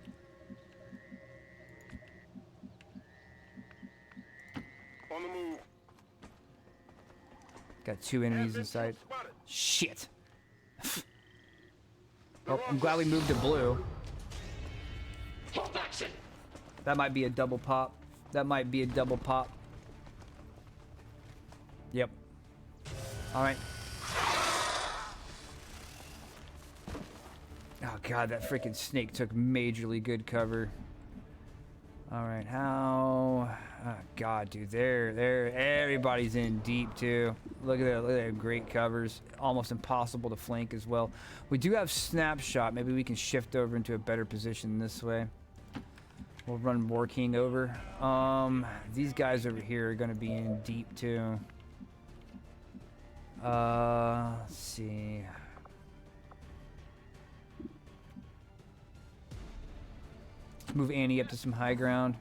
G: On the move.
A: Got 2 enemies inside. Shit. Oh, I'm glad we moved to blue. That might be a double pop. That might be a double pop. Yep. All right. Oh god, that freaking snake took majorly good cover. All right, how? Oh god, dude, everybody's in deep too. Look at that, look at that, great covers. Almost impossible to flank as well. We do have snapshot. Maybe we can shift over into a better position this way. We'll run War King over. These guys over here are gonna be in deep too. Let's see. Let's move Annie up to some high ground.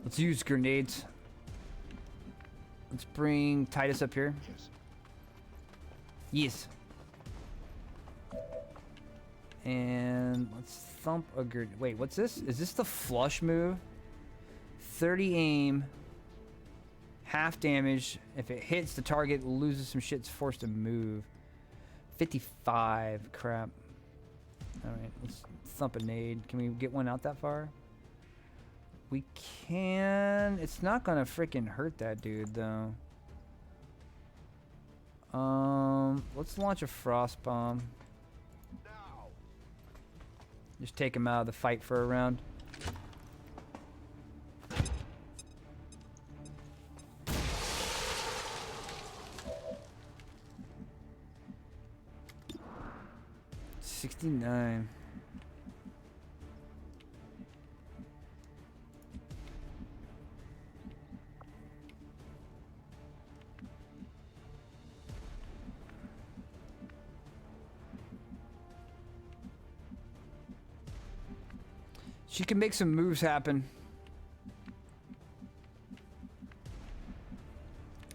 A: Let's use grenades. Let's bring Titus up here. Yes. And let's thump a grenade. Wait, what's this? Is this the flush move? 30 aim. Half damage. If it hits the target, loses some shit, it's forced to move. 55. Crap. Alright, let's thump a nade. Can we get one out that far? We can. It's not gonna freaking hurt that dude though. Let's launch a frost bomb. Just take him out of the fight for a round. $69. She can make some moves happen.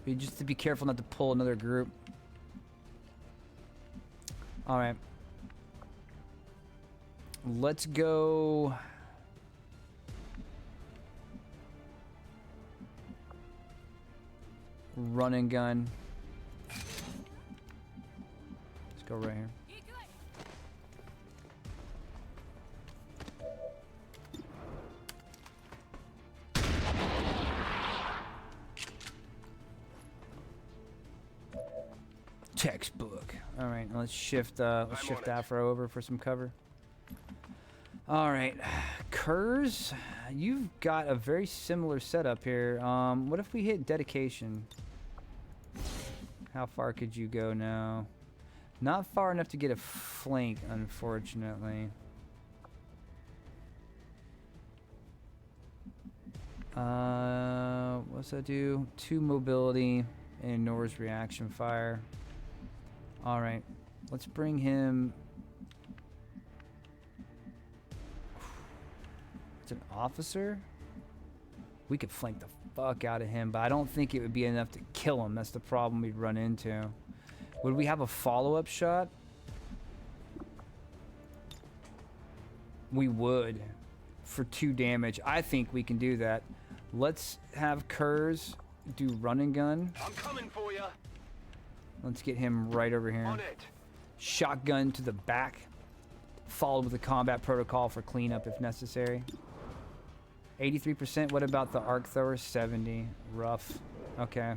A: But just to be careful not to pull another group. Alright. Let's go. Run and gun. Let's go right here. Textbook. All right, let's shift Afro over for some cover. All right, Kurz, you've got a very similar setup here. What if we hit dedication? How far could you go now? Not far enough to get a flank, unfortunately. What's that do? 2 mobility and Nor's reaction fire. All right, let's bring him. It's an officer. We could flank the fuck out of him, but I don't think it would be enough to kill him. That's the problem we'd run into. Would we have a follow-up shot? We would. For 2 damage. I think we can do that. Let's have Kurz do run and gun.
G: I'm coming for you.
A: Let's get him right over here.
G: On it.
A: Shotgun to the back. Followed with a combat protocol for cleanup if necessary. 83%. What about the arc thrower? 70. Rough. Okay.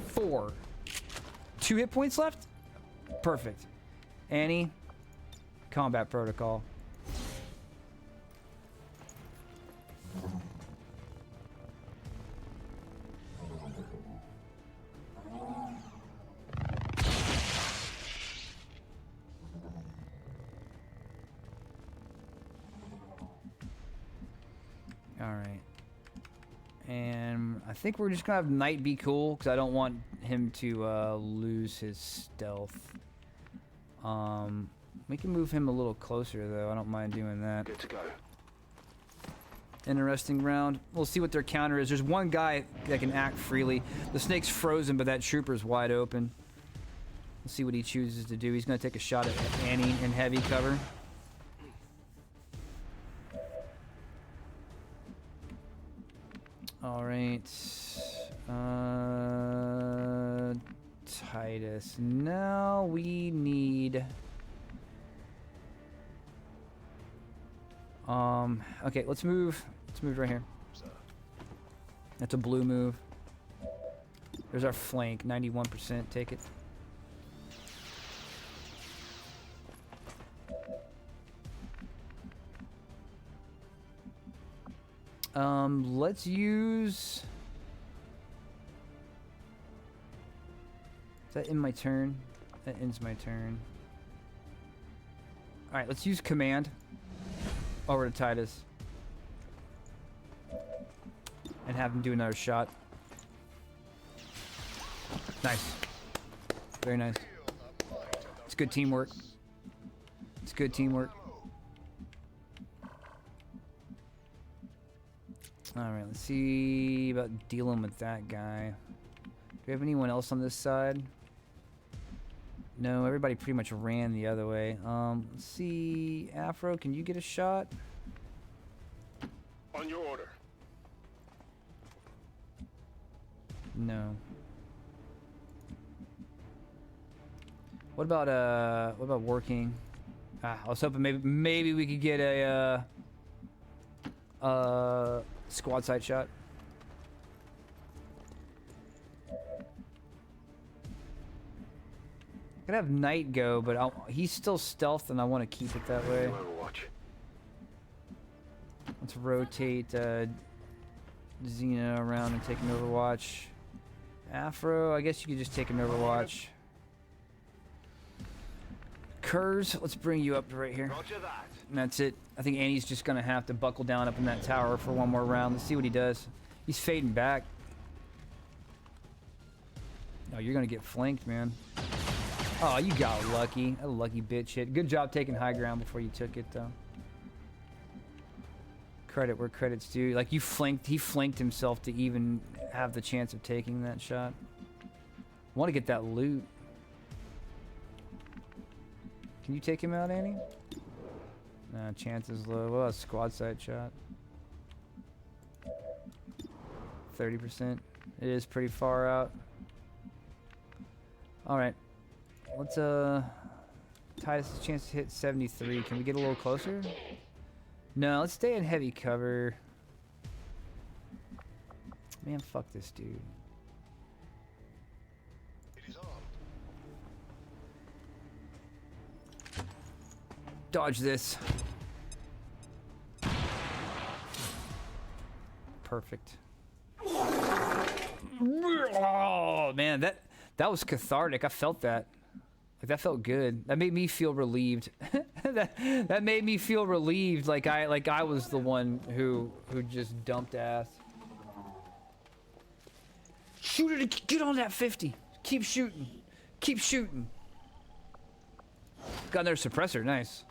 A: 4. 2 hit points left? Perfect. Annie, combat protocol. Alright. And I think we're just gonna have Knight be cool, because I don't want him to lose his stealth. We can move him a little closer, though. I don't mind doing that.
G: Good to go.
A: Interesting round. We'll see what their counter is. There's one guy that can act freely. The snake's frozen, but that trooper's wide open. Let's see what he chooses to do. He's gonna take a shot at Annie in heavy cover. All right. Titus. Now we need. Okay, let's move. Let's move right here. That's a blue move. There's our flank, 91%. Take it. Let's use. Is that in my turn? That ends my turn. All right, let's use command over to Titus and have him do another shot. Nice. Very nice. It's good teamwork. It's good teamwork. Alright, let's see about dealing with that guy. Do we have anyone else on this side? No, everybody pretty much ran the other way. Let's see. Afro, can you get a shot?
G: On your order.
A: No. What about working? I was hoping maybe we could get a squad side shot. I could have Knight go, but he's still stealth, and I want to keep it that way.
G: Overwatch.
A: Let's rotate Xena around and take an Overwatch. Afro, I guess you could just take an Overwatch. Kurz, let's bring you up to right here.
G: Roger that.
A: And that's it. I think Annie's just gonna have to buckle down up in that tower for one more round. Let's see what he does. He's fading back. Oh, you're gonna get flanked, man. Oh, you got lucky. A lucky bitch hit. Good job taking high ground before you took it, though. Credit where credit's due. Like, he flanked himself to even have the chance of taking that shot. Want to get that loot. Can you take him out, Annie? Nah, chances low. Well, a squad side shot. 30%. It is pretty far out. Alright. Let's, Titus' chance to hit 73. Can we get a little closer? No, let's stay in heavy cover. Man, fuck this dude.
G: It is on.
A: Dodge this. Perfect. Oh man, that was cathartic. I felt that. Like, that felt good. That made me feel relieved. that made me feel relieved. Like I was the one who just dumped ass. Shoot it! Get on that 50. Keep shooting. Keep shooting. Got another suppressor. Nice.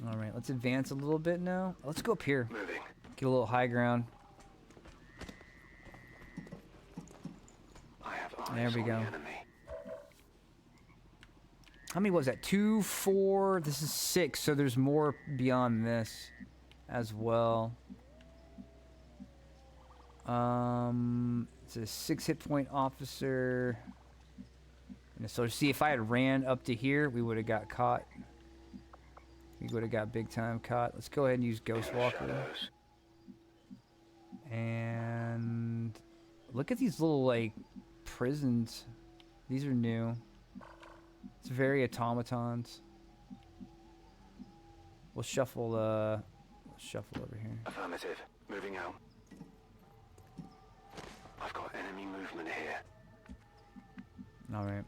A: All right, let's advance a little bit now. Let's go up here.
G: Moving.
A: Get a little high ground.
G: I have eyes
A: There we
G: on
A: go.
G: the enemy.
A: How many was that? 2, 4. This is 6, so there's more beyond this as well. It's a 6 hit point officer. And so see, if I had ran up to here, we would have got caught. We would have got big time caught. Let's go ahead and use Ghostwalker. And look at these little like prisons. These are new. It's very automatons. We'll shuffle over here.
G: Affirmative. Moving out. I've got enemy movement here.
A: All right.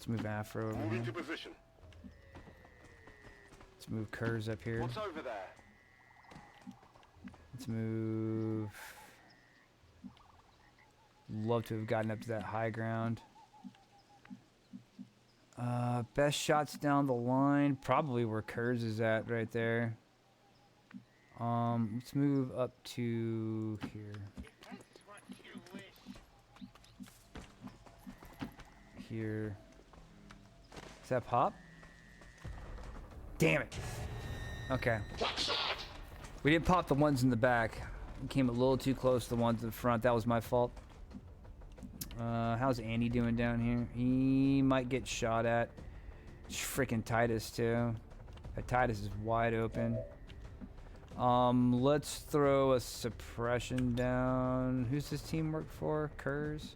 A: Let's move Afro over here.
G: Moving to position.
A: Let's move Kurz up here.
G: What's over there?
A: Let's move love to have gotten up to that high ground. Best shots down the line, probably where Kurz is at right there. Let's move up to here. Here. Is that pop? Damn it. Okay. We didn't pop the ones in the back. We came a little too close to the ones in the front. That was my fault. How's Andy doing down here? He might get shot at. It's freaking Titus too. Titus is wide open. Let's throw a suppression down. Who's this team work for? Kurz.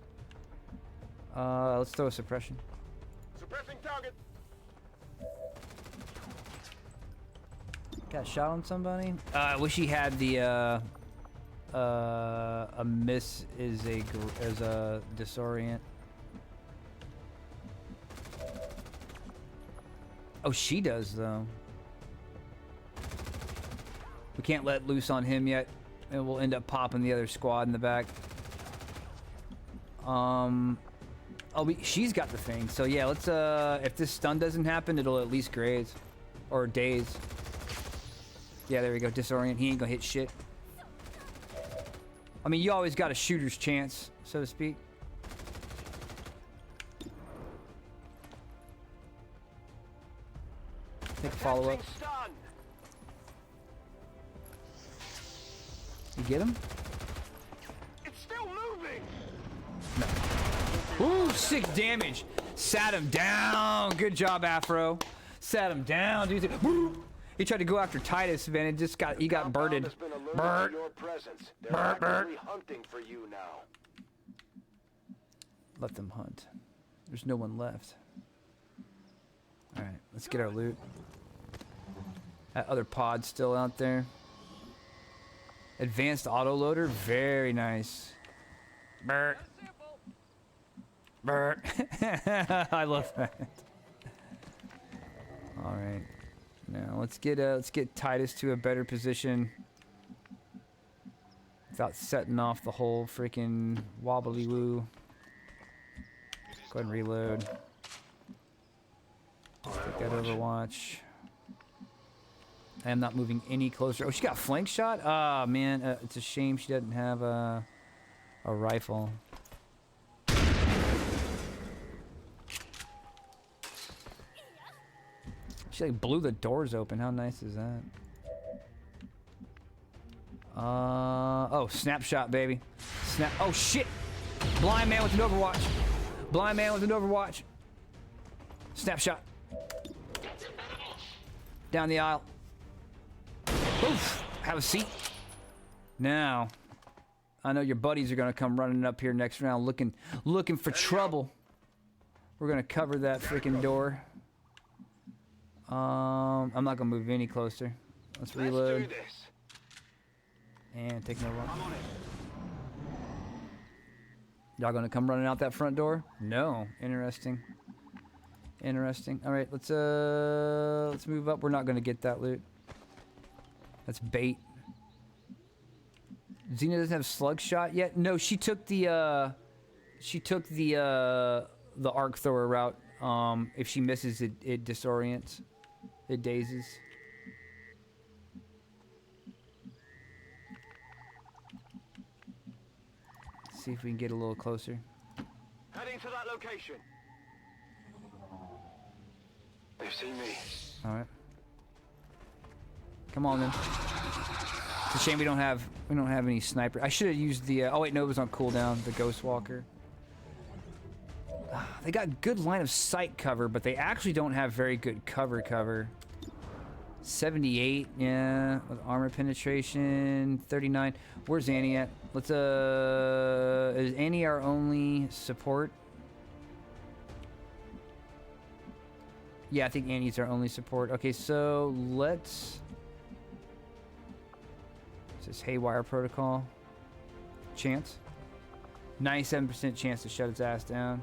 A: Let's throw a suppression.
G: Suppressing target.
A: Got shot on somebody? I wish he had the a miss is a disorient. Oh, she does though. We can't let loose on him yet, and we'll end up popping the other squad in the back. She's got the thing, so yeah. Let's if this stun doesn't happen, it'll at least graze or daze. Yeah, there we go. Disorient. He ain't gonna hit shit. I mean, you always got a shooter's chance, so to speak. Take a follow up. You get him?
G: It's still moving.
A: No. Ooh, 6 damage. Sat him down. Good job, Afro. Sat him down, dude. He tried to go after Titus, man. He got birded. Bird. Bird.
G: Hunting for you now.
A: Let them hunt. There's no one left. All right, let's get our loot. That other pod's still out there. Advanced autoloader, very nice. Bert. Bert. I love that. All right. Now let's get Titus to a better position without setting off the whole freaking wobbly woo. Go ahead and reload. Take that Overwatch. I am not moving any closer. Oh, she got flank shot? Ah, man. It's a shame she doesn't have a rifle. She like blew the doors open. How nice is that? Oh, snapshot, baby. Snap. Oh, shit. Blind man with an Overwatch. Blind man with an Overwatch. Snapshot. Down the aisle. Oof. Have a seat. Now, I know your buddies are gonna come running up here next round, looking for trouble. We're gonna cover that freaking door. I'm not gonna move any closer. Let's reload.
G: Let's do this.
A: And take no run. Y'all gonna come running out that front door? No. Interesting. Interesting. All right, let's move up. We're not gonna get that loot. That's bait. Xena doesn't have slug shot yet. No, she took the arc thrower route. If she misses, it disorients. It dazes. Let's see if we can get a little closer.
G: Heading to that location.
E: They've seen me.
A: All right. Come on then. It's a shame we don't have any sniper. I should have used the. Oh wait, no, it was on cooldown. The Ghost Walker. They got good line of sight cover, but they actually don't have very good cover. 78, yeah, with armor penetration. 39. Where's Annie at? Let's is Annie our only support? Yeah, I think Annie's our only support. Okay, so let's. Is this Haywire Protocol? Chance? 97% chance to shut its ass down.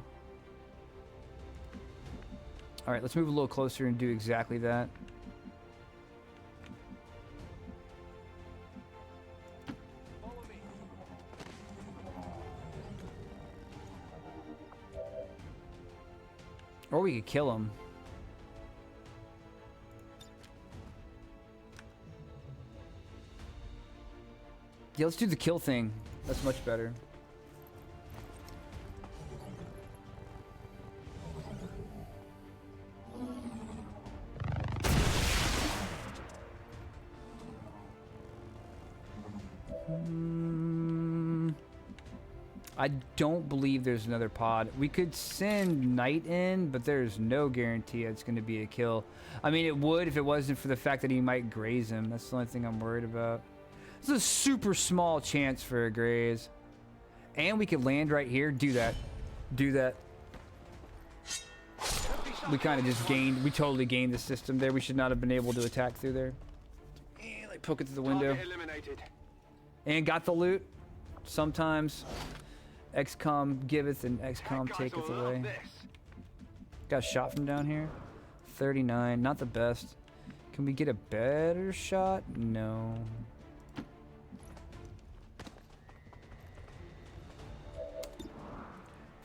A: All right, let's move a little closer and do exactly that. Or we could kill him. Yeah, let's do the kill thing. That's much better. I don't believe there's another pod. We could send Knight in, but there's no guarantee it's going to be a kill. I mean, it would if it wasn't for the fact that he might graze him. That's the only thing I'm worried about. It's a super small chance for a graze. And we could land right here. Do that. Do that. We kind of just gained. We totally gained the system there. We should not have been able to attack through there. And like poke it through the window. And got the loot. Sometimes XCOM giveth and XCOM taketh away. Got shot from down here. 39. Not the best. Can we get a better shot? No.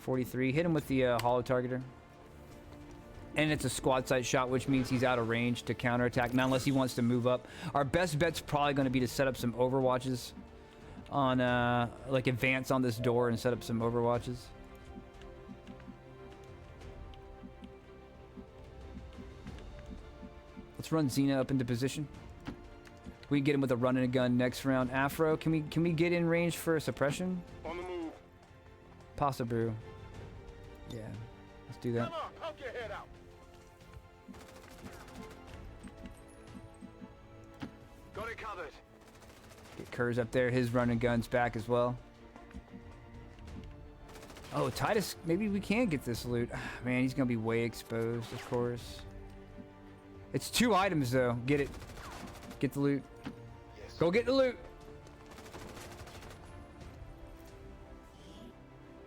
A: .43. Hit him with the holo targeter. And it's a squad sight shot, which means he's out of range to counterattack. Not unless he wants to move up. Our best bet's probably going to be to set up some overwatches on like advance on this door and set up some overwatches. Let's run Xena up into position. We can get him with a run and a gun next round. Afro, can we get in range for a suppression?
G: On the move.
A: Pasta brew. Yeah, let's do that.
G: Come on, poke your head out. Got it covered.
A: Get Kurz up there. His run and gun's back as well. Oh, Titus, maybe we can get this loot. Man, he's gonna be way exposed, of course. It's 2 items though. Get it. Get the loot.
G: Yes.
A: Go get the loot.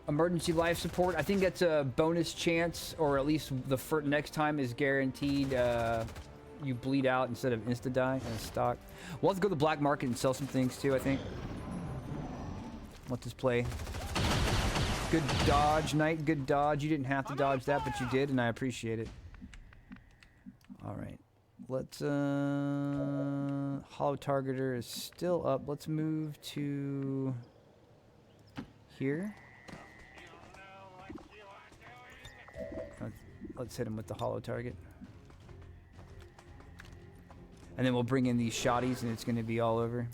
A: Emergency life support. I think that's a bonus chance, or at least the next time is guaranteed. You bleed out instead of insta die in stock. We'll have to go to the black market and sell some things too, I think. Let this play. Good dodge, Knight. Good dodge. You didn't have to dodge that, but you did, and I appreciate it. All right. Let's holo targeter is still up. Let's move to here. Let's hit him with the holo target. And then we'll bring in these shotties and it's going to be all over.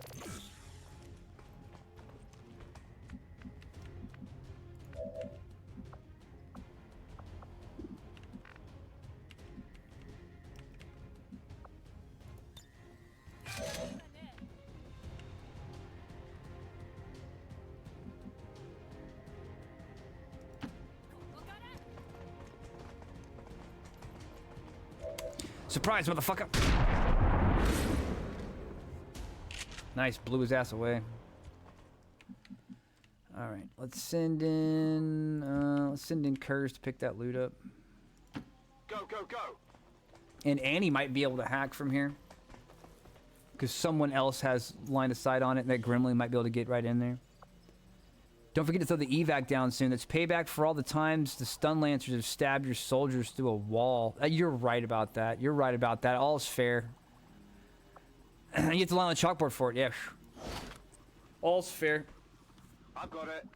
A: Surprise, motherfucker! Nice, blew his ass away. All right, let's send in Kurz to pick that loot up.
G: Go, go, go!
A: And Annie might be able to hack from here, because someone else has line of sight on it, and that Gremlin might be able to get right in there. Don't forget to throw the evac down soon. That's payback for all the times the stun lancers have stabbed your soldiers through a wall. You're right about that. You're right about that. All's fair. You have to lie on the chalkboard for it. Yeah. All's fair.
G: I've got it.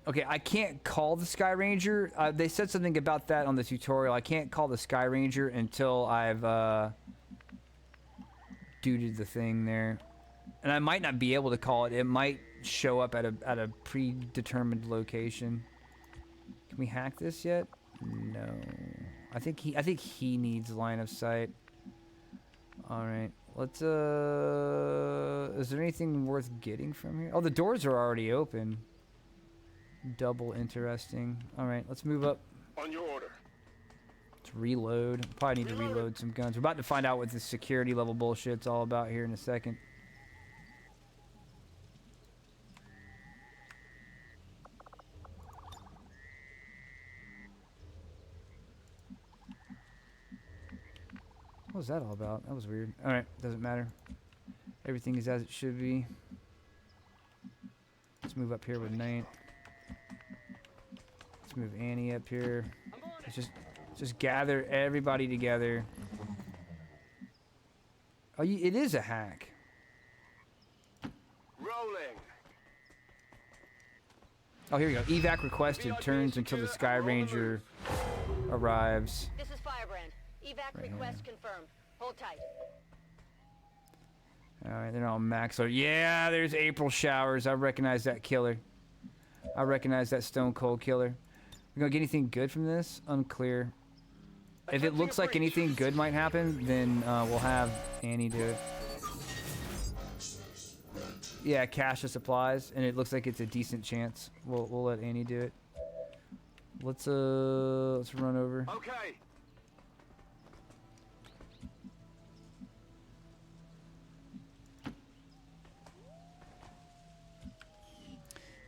A: Okay, I can't call the Sky Ranger. They said something about that on the tutorial. I can't call the Sky Ranger until I've duded the thing there. And I might not be able to call it. It might show up at a predetermined location. Can we hack this yet? No. I think he needs line of sight. All right. Let's is there anything worth getting from here? Oh, the doors are already open. Double interesting. All right, let's move up.
G: On your order.
A: Let's reload. Probably need to reload some guns. We're about to find out what this security level bullshit's all about here in a second. was that all about? That was weird. Alright, doesn't matter. Everything is as it should be. Let's move up here with Knight. Let's move Annie up here. Let's just gather everybody together. Oh, it is a hack.
G: Rolling.
A: Oh, here we go. Evac requested turns until the Sky Ranger arrives.
F: This is Firebrand. Evac request confirmed. Hold tight.
A: Alright, they're all max. Yeah, there's April Showers. I recognize that killer. I recognize that Stone Cold killer. We're gonna get anything good from this? Unclear. If it looks like anything good might happen, then we'll have Annie do it. Yeah, cache of supplies, and it looks like it's a decent chance. We'll let Annie do it. Let's run over.
G: Okay.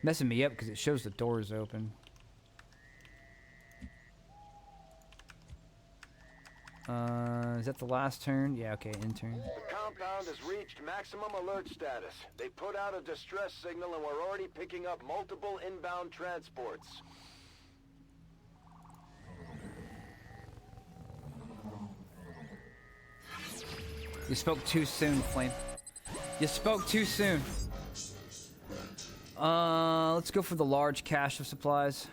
A: Messing me up because it shows the doors open. Is that the last turn? Yeah, okay, in turn.
G: The compound has reached maximum alert status. They put out a distress signal and we're already picking up multiple inbound transports.
A: You spoke too soon, Flame. You spoke too soon. Let's go for the large cache of supplies.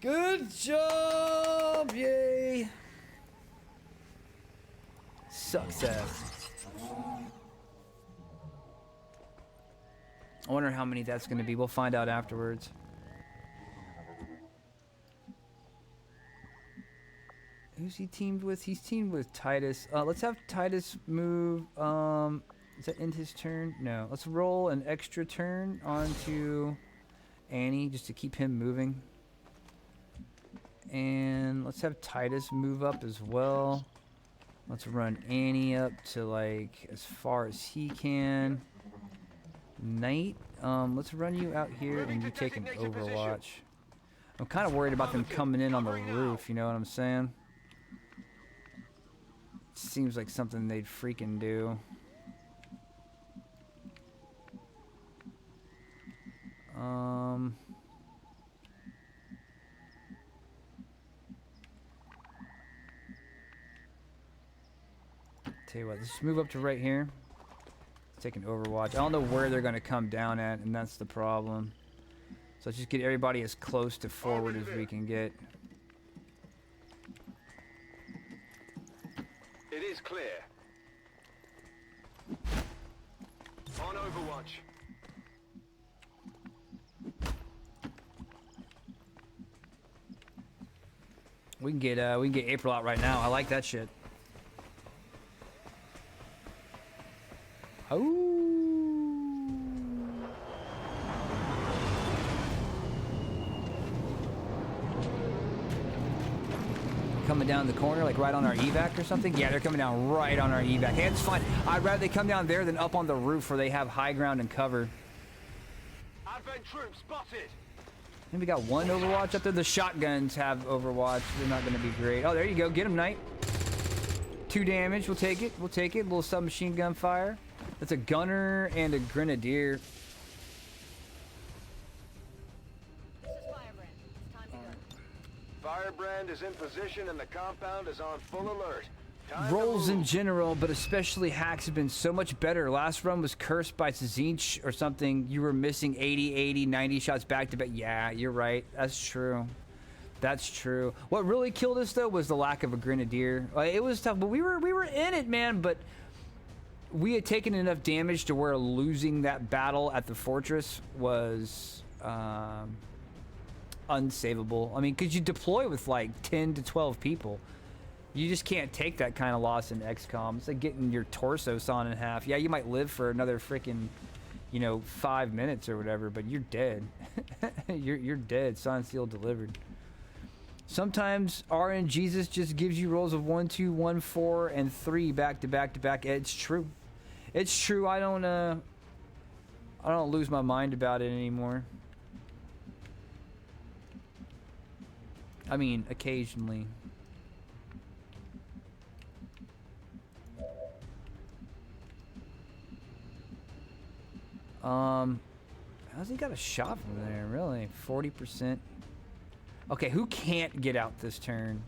A: Good job! Yay! Success. I wonder how many that's going to be. We'll find out afterwards. Who's he teamed with? He's teamed with Titus. Let's have Titus move. Is that end his turn? No. Let's roll an extra turn onto Annie just to keep him moving. And let's have Titus move up as well. Let's run Annie up to like as far as he can. Knight, let's run you out here and you take an Overwatch. I'm kind of worried about them coming in on the roof, you know what I'm saying? Seems like something they'd freaking do. Tell you what, let's just move up to right here. Let's take an Overwatch. I don't know where they're going to come down at, and that's the problem. So let's just get everybody as close to forward as we can get.
G: It is clear. On Overwatch.
A: We can get April out right now. I like that shit. Oh. Coming down the corner, like right on our evac or something? Yeah, they're coming down right on our evac. Hey, it's fine. I'd rather they come down there than up on the roof where they have high ground and cover.
G: Advent troops spotted.
A: And we got one Overwatch up there. The shotguns have Overwatch. They're not going to be great. Oh, there you go. Get him, Knight. 2 damage. We'll take it. We'll take it. A little submachine gun fire. That's a gunner and a grenadier.
G: Firebrand is in position and the compound is on full alert.
A: Rolls in general, but especially hacks have been so much better. Last run was cursed by Tzinch or something. You were missing 80, 80, 90 shots back to back. Yeah, you're right. That's true. That's true. What really killed us though was the lack of a grenadier. It was tough, but we were in it, man. But we had taken enough damage to where losing that battle at the fortress was unsavable. I mean, because you deploy with like 10 to 12 people. You just can't take that kind of loss in XCOM. It's like getting your torso sawn in half. Yeah, you might live for another freaking, 5 minutes or whatever, but you're dead. you're dead. Signed, sealed, delivered. Sometimes RNGesus just gives you rolls of 1, 2, 1, 4, and 3 back to back to back. It's true. It's true. I don't lose my mind about it anymore. I mean, occasionally. How's he got a shot from there, really? 40%. Okay, who can't get out this turn?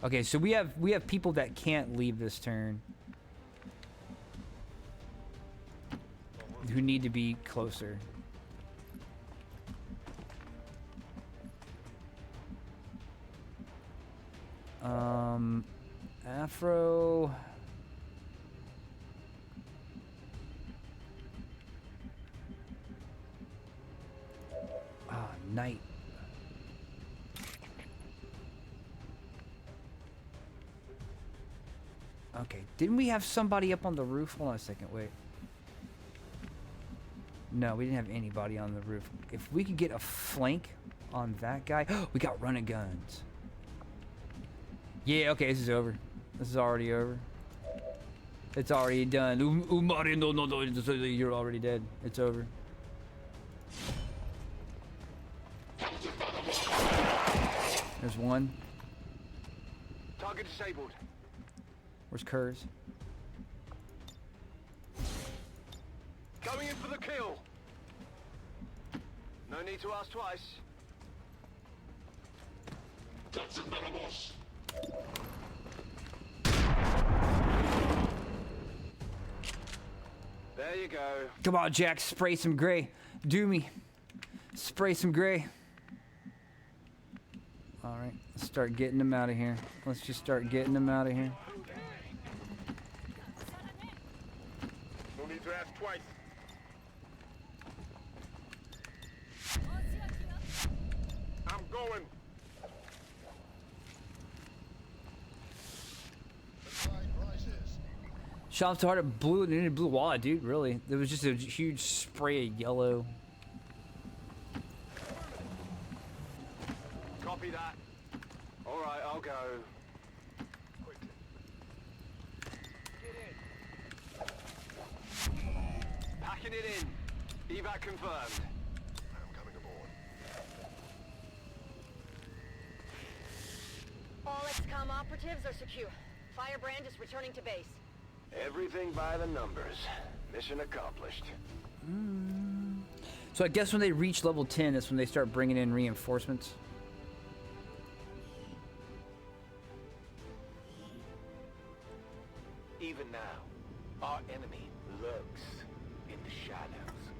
A: Okay, so we have people that can't leave this turn. Who need to be closer. Afro. Night. Okay, didn't we have somebody up on the roof? Hold on a second, wait. No, we didn't have anybody on the roof. If we could get a flank on that guy. We got running guns. Yeah, okay, this is over. This is already over. It's already done. Umari, no, you're already dead. It's over. There's one.
G: Target disabled.
A: Where's Kurz?
G: Going in for the kill. No need to ask twice. There you go.
A: Come on, Jack. Spray some gray. Do me. Spray some gray. All right. Let's start getting them out of here. Let's just start getting them out of here.
G: No need to ask twice. I'm going.
A: Shot so hard it blew wallet, dude. Really, there was just a huge spray of yellow.
G: Copy that. All right, I'll go. Quickly. Get in. Packing it in. Evac confirmed. I'm coming aboard.
F: All XCOM operatives are secure. Firebrand is returning to base.
G: Everything by the numbers. Mission accomplished.
A: So I guess when they reach level 10, that's when they start bringing in reinforcements.
G: Even now, our enemy lurks in the shadows,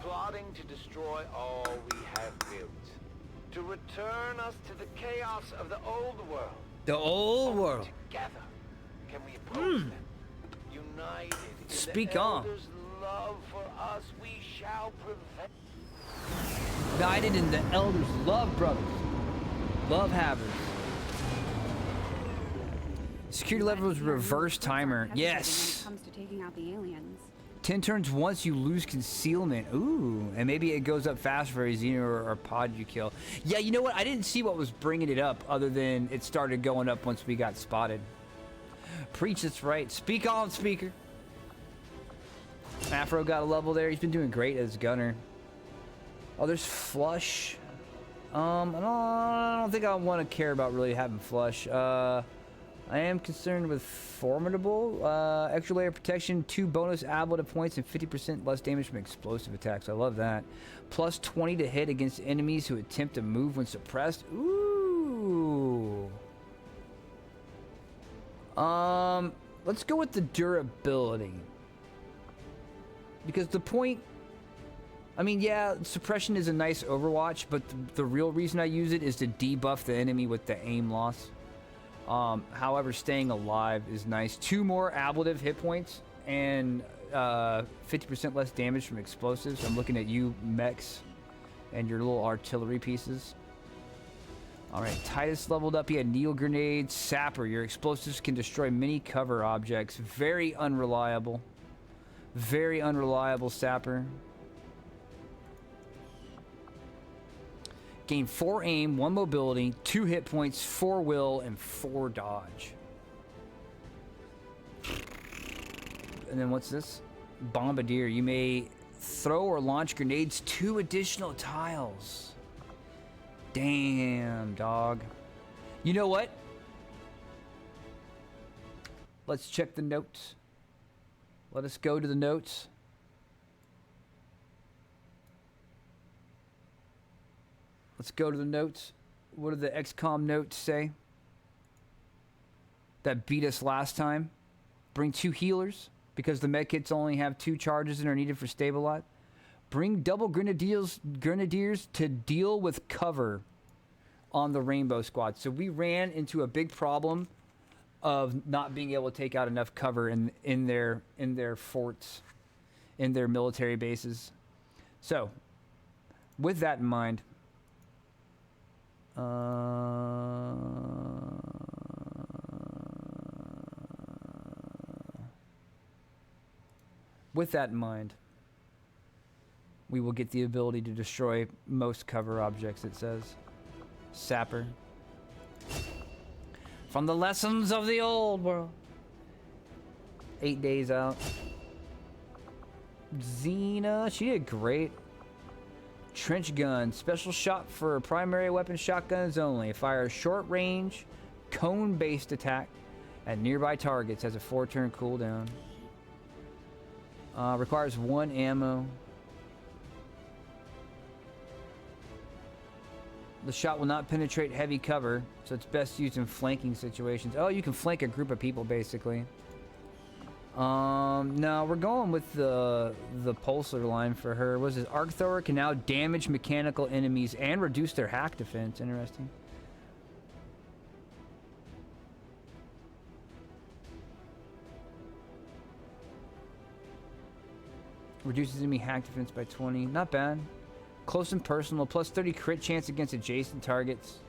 G: plotting to destroy all we have built, to return us to the chaos of the old world.
A: The old world.
G: Together, can we approach them? United in
A: Speak
G: the
A: on.
G: Elders' love for us, we shall prevail.
A: Guided in the elders' love, brothers. Love havers. Security levels reverse timer. Yes.
I: When it comes to taking out the aliens.
A: 10 turns once you lose concealment. Ooh, and maybe it goes up fast for a Xeno or pod you kill. Yeah, you know what? I didn't see what was bringing it up other than it started going up once we got spotted. Preach, that's right. Speak on, speaker. Afro got a level there. He's been doing great as gunner. Oh, there's Flush. I don't think I want to care about really having Flush. I am concerned with Formidable. Extra layer protection, 2 bonus ablative points, and 50% less damage from explosive attacks. I love that. Plus 20 to hit against enemies who attempt to move when suppressed. Ooh. Let's go with the durability. Because the point... I mean, yeah, suppression is a nice Overwatch, but the real reason I use it is to debuff the enemy with the aim loss. However, staying alive is nice. 2 more ablative hit points and 50% less damage from explosives. I'm looking at you, mechs, and your little artillery pieces. All right, Titus leveled up. He had needle grenades, sapper. Your explosives can destroy many cover objects. Very unreliable. Very unreliable sapper. Gain 4 aim, 1 mobility, 2 hit points, 4 will, and 4 dodge. And then what's this? Bombardier. You may throw or launch grenades 2 additional tiles. Damn. Damn, dog. You know what? Let's check the notes. Let us go to the notes. Let's go to the notes. What do the XCOM notes say? That beat us last time. Bring 2 healers, because the medkits only have 2 charges and are needed for stabilize. Bring double grenadiers to deal with cover on the Rainbow Squad. So we ran into a big problem of not being able to take out enough cover in their forts, in their military bases. So, with that in mind, we will get the ability to destroy most cover objects, it says. Sapper. From the lessons of the old world. 8 days out. Xena, she did great. Trench gun, special shot for primary weapon shotguns only. Fires short range, cone-based attack at nearby targets. Has a 4-turn cooldown. Requires 1 ammo. The shot will not penetrate heavy cover, so it's best used in flanking situations. Oh, you can flank a group of people, basically. No, we're going with the pulsar line for her. What is this? Arc thrower can now damage mechanical enemies and reduce their hack defense. Interesting. Reduces enemy hack defense by 20. Not bad. Close and personal, plus 30 crit chance against adjacent targets.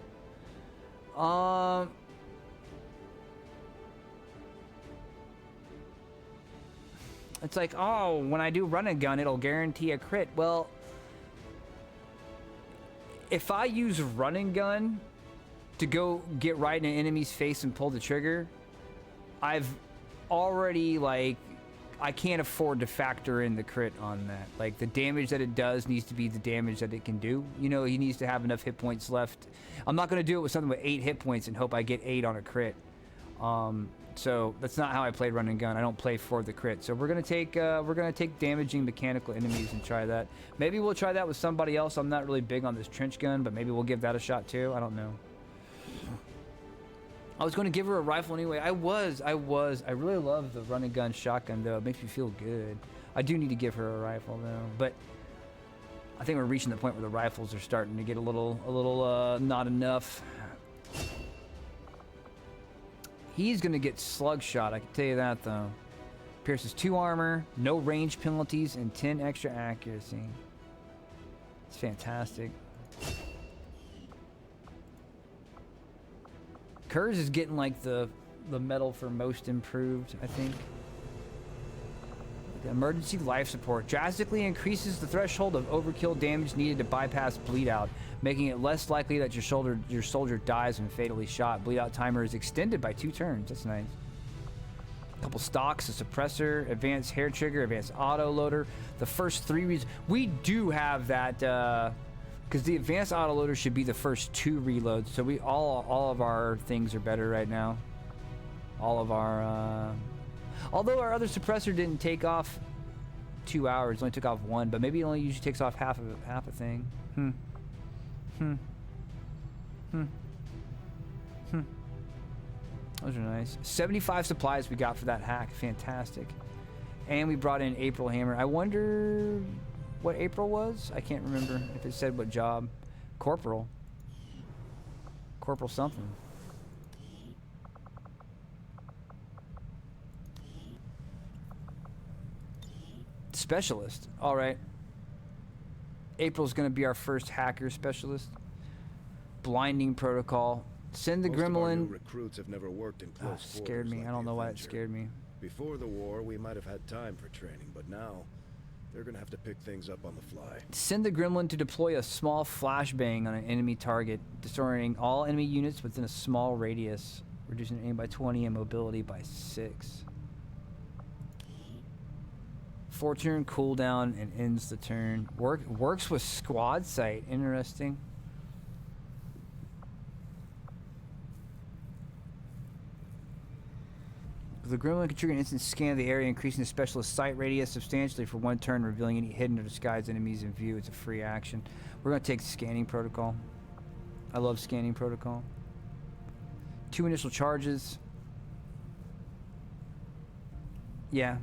A: It's like, oh, when I do run and gun, it'll guarantee a crit. Well, if I use run and gun to go get right in an enemy's face and pull the trigger, I've already, like, I can't afford to factor in the crit on that. Like, the damage that it does needs to be the damage that it can do. You know, he needs to have enough hit points left. I'm not going to do it with something with 8 hit points and hope I get 8 on a crit. So that's not how I played run and gun. I don't play for the crit. So we're gonna take damaging mechanical enemies and try that. Maybe we'll try that with somebody else. I'm not really big on this trench gun, but maybe we'll give that a shot too. I don't know. I was going to give her a rifle anyway. I really love the run and gun shotgun though. It makes me feel good. I do need to give her a rifle though, but I think we're reaching the point where the rifles are starting to get a little not enough. He's going to get slug shot, I can tell you that though. Pierces 2 armor, no range penalties, and 10 extra accuracy. It's fantastic. Kurz is getting like the medal for most improved, I think. The emergency life support drastically increases the threshold of overkill damage needed to bypass bleed out, making it less likely that your soldier dies when fatally shot. Bleed out timer is extended by 2 turns. That's nice. A couple stocks, a suppressor, advanced hair trigger, advanced auto loader. The first 3 reasons we do have that, because the advanced auto loader should be the first 2 reloads. So we all of our things are better right now. All of our. Although our other suppressor didn't take off 2 hours, only took off 1, but maybe it only usually takes off half a thing. Those are nice. 75 supplies we got for that hack. Fantastic. And we brought in April Hammer. I wonder what April was? I can't remember if it said what job. Corporal something. Specialist. All right. April's going to be our first hacker specialist. Blinding protocol. Send the
M: Most of our new
A: gremlin.
M: recruits have never worked in close
A: Scared
M: quarters
A: me.
M: like
A: I don't
M: the
A: know why it
M: Avenger.
A: scared me.
M: Before the war, we might have had time for training, but now they're gonna have to pick things up on the fly.
A: Send the gremlin to deploy a small flashbang on an enemy target, disorienting all enemy units within a small radius, reducing aim by 20 and mobility by 6. 4-turn cooldown and ends the turn. Works with squad sight. Interesting. The gremlin can trigger an instant scan of the area, increasing the specialist sight radius substantially for 1 turn, revealing any hidden or disguised enemies in view. It's a free action. We're going to take scanning protocol. I love scanning protocol. 2 initial charges. Yeah.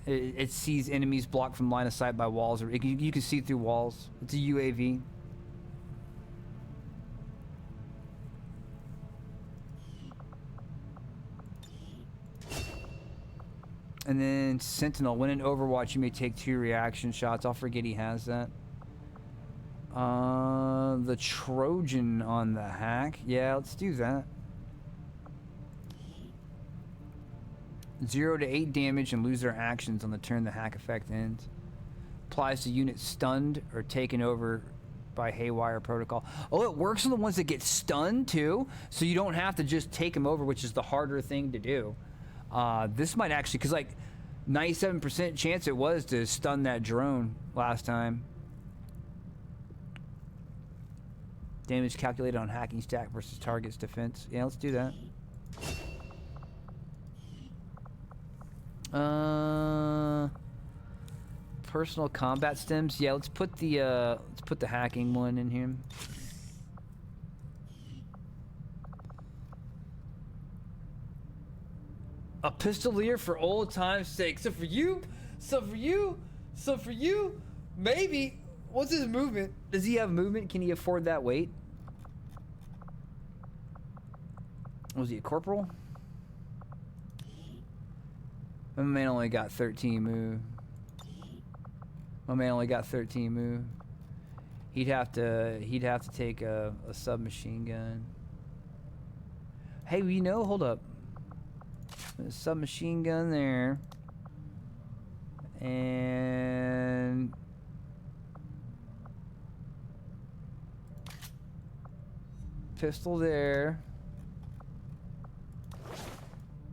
A: It sees enemies blocked from line of sight by walls. Or you can see through walls. It's a UAV. And then Sentinel. When in Overwatch, you may take 2 reaction shots. I'll forget he has that. The Trojan on the hack. Yeah, let's do that. 0 to 8 damage and lose their actions on the turn the hack effect ends. Applies to units stunned or taken over by Haywire Protocol. Oh, it works on the ones that get stunned too, so you don't have to just take them over, which is the harder thing to do. This might actually, because like 97% chance it was to stun that drone last time. Damage calculated on hacking stack versus target's defense. Yeah, let's do that. Personal combat stems. Yeah, let's put the hacking one in here. A pistolier for old time's sake. So for you, maybe. What's his movement? Does he have movement? Can he afford that weight? Was he a corporal? My man only got 13 move. He'd have to take a submachine gun. Hey, we know. Hold up. There's a submachine gun there, and pistol there.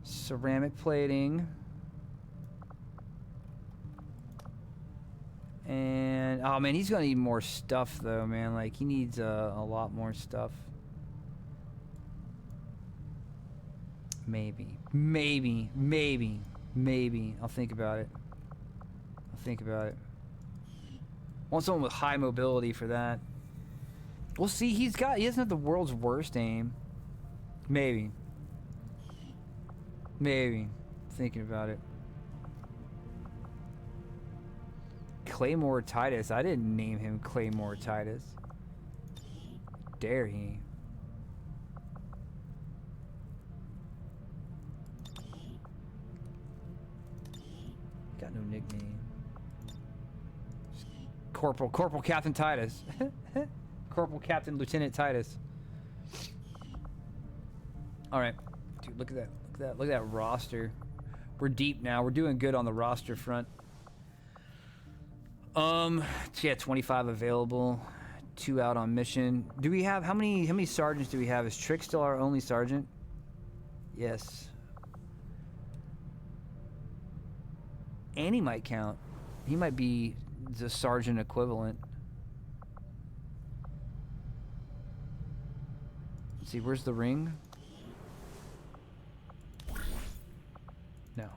A: Ceramic plating. And oh man, he's gonna need more stuff though, man. Like he needs a lot more stuff. Maybe. I'll think about it. Want someone with high mobility for that. We'll see. He doesn't have the world's worst aim. Maybe. Thinking about it. Claymore Titus. I didn't name him Claymore Titus. Dare he? Got no nickname. Corporal Captain Titus. Corporal Captain Lieutenant Titus. All right, dude. Look at that roster. We're deep now. We're doing good on the roster front. Yeah, 25 available, 2 out on mission. Do we have how many sergeants do we have? Is Trick still our only sergeant? Yes. And he might count. He might be the sergeant equivalent. Let's see, where's the ring? No.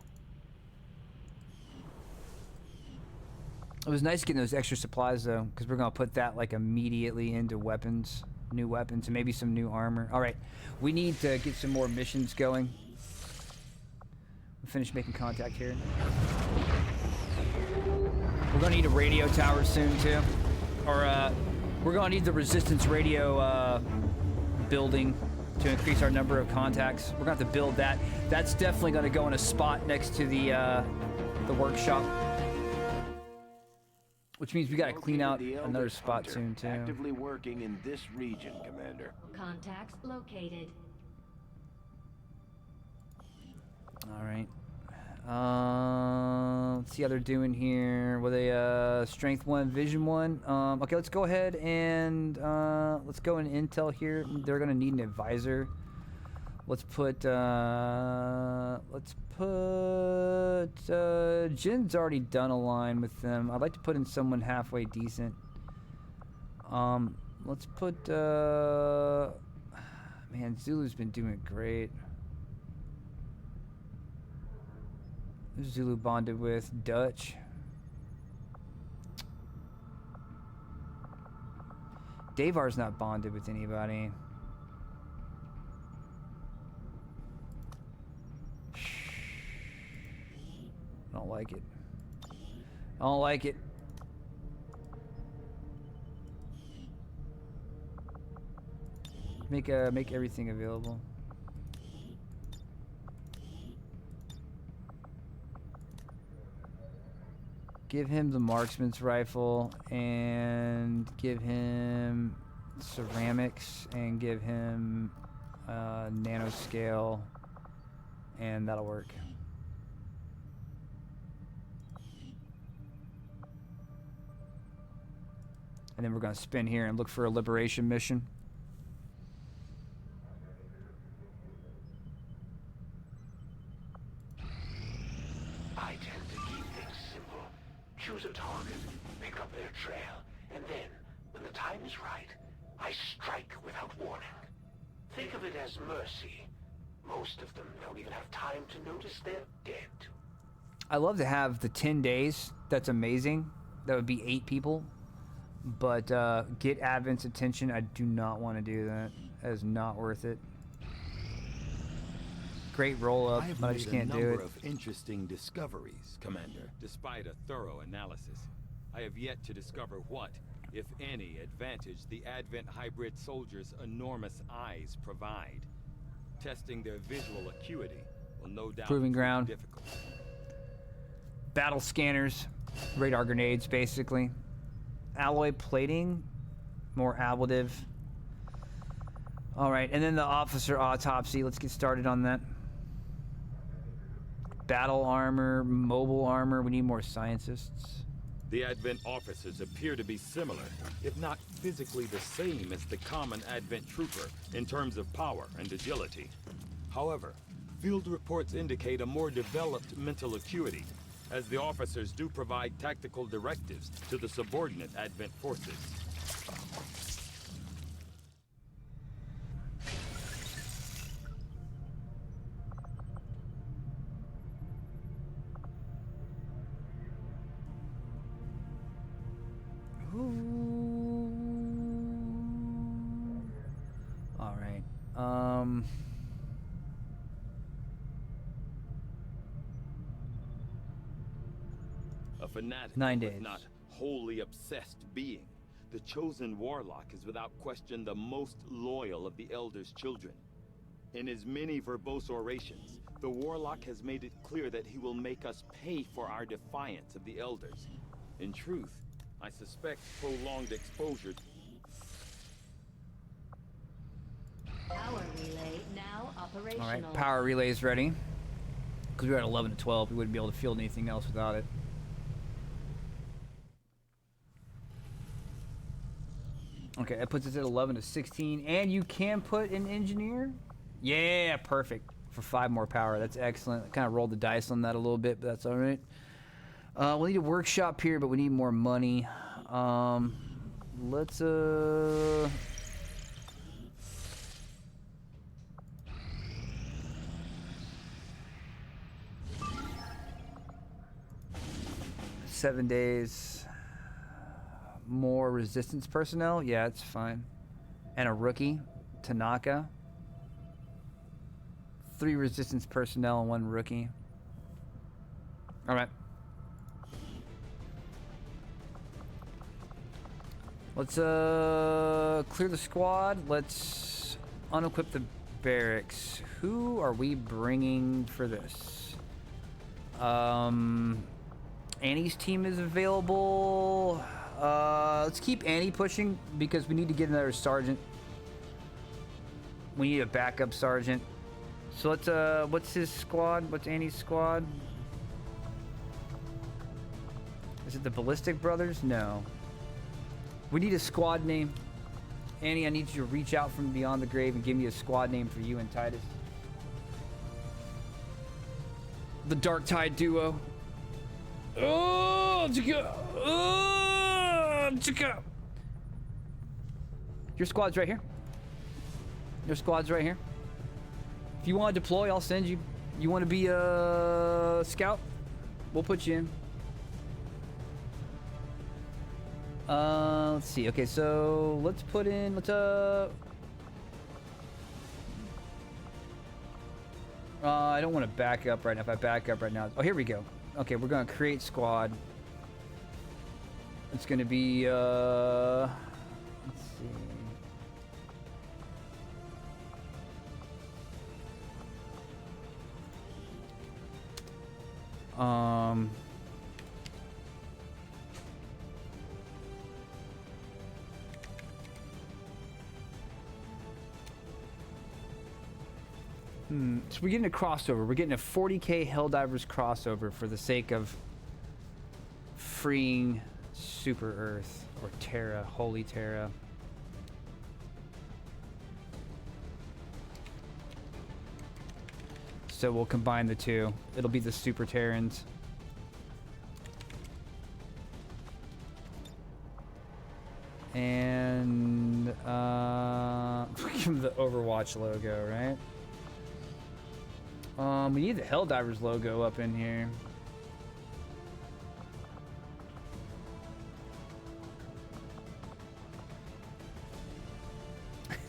A: It was nice getting those extra supplies though, because we're gonna put that like immediately into weapons, new weapons, and maybe some new armor. All right, we need to get some more missions going. We finished making contact here. We're gonna need a radio tower soon too, or we're gonna need the resistance radio building to increase our number of contacts. We're gonna have to build that. That's definitely gonna go in a spot next to the workshop. Which means we gotta clean out another spot soon too.
G: Actively working in this region, Commander.
K: Contacts located.
A: All right. Let's see how they're doing here. Were they strength 1, vision 1? Okay, let's go ahead and let's go in intel here. They're gonna need an advisor. Let's put Jin's already done a line with them. I'd like to put in someone halfway decent. Let's put man, Zulu's been doing great. Zulu bonded with Dutch. Davar's not bonded with anybody. I don't like it. I don't like it. Make everything available. Give him the marksman's rifle and give him ceramics and give him nanoscale, and that'll work. And then we're gonna spin here and look for a liberation mission.
J: I tend to keep things simple. Choose a target, pick up their trail, and then, when the time is right, I strike without warning. Think of it as mercy. Most of them don't even have time to notice they're dead.
A: I love to have the 10 days. That's amazing. That would be 8 people. But get Advent's attention. I do not want to do that. That is not worth it. Great roll up, but I just can't do it.
H: I have made a number of interesting discoveries, Commander. Despite a thorough analysis, I have yet to discover what, if any, advantage the Advent hybrid soldiers' enormous eyes provide. Testing their visual acuity will no doubt
A: Proving ground.
H: be difficult.
A: Battle scanners, radar grenades, basically. Alloy plating, more ablative. All right, and then the officer autopsy. Let's get started on that. Battle armor, mobile armor. We need more scientists.
H: The Advent officers appear to be similar, if not physically the same as the common Advent trooper in terms of power and agility. However, field reports indicate a more developed mental acuity, as the officers do provide tactical directives to the subordinate Advent forces.
A: All right.
H: A fanatic,
A: 9
H: but
A: days.
H: not wholly obsessed being, the chosen warlock is without question the most loyal of the Elder's children. In his many verbose orations, the warlock has made it clear that he will make us pay for our defiance of the Elders. In truth, I suspect prolonged exposure.
K: Power relay now operational.
A: All right, power relay's ready. Because we're at 11 to 12, we wouldn't be able to field anything else without it. Okay, that puts us at 11 to 16, and you can put an engineer? Yeah, perfect. For 5 more power, that's excellent. I kind of rolled the dice on that a little bit, but that's all right. We'll need a workshop here, but we need more money. Let's, 7 days. More resistance personnel? Yeah, it's fine. And a rookie, Tanaka. 3 resistance personnel and 1 rookie. Alright. Let's clear the squad. Let's unequip the barracks. Who are we bringing for this? Annie's team is available. Let's keep Annie pushing because we need to get another sergeant. We need a backup sergeant. So let's what's his squad? What's Annie's squad? Is it the Ballistic Brothers? No. We need a squad name. Annie, I need you to reach out from beyond the grave and give me a squad name for you and Titus. The Dark Tide Duo. Oh, your squad's right here. Your squad's right here. If you want to deploy, I'll send you. You want to be a scout? We'll put you in. Let's see. Okay, so let's put in. I don't want to back up right now. If I back up right now, oh, here we go. Okay, we're gonna create squad. It's gonna be. Let's see. So we're getting a crossover. We're getting a 40k Helldivers crossover for the sake of freeing Super Earth or Terra, Holy Terra. So we'll combine the two. It'll be the Super Terrans. And give them the Overwatch logo, right? We need the Helldivers logo up in here.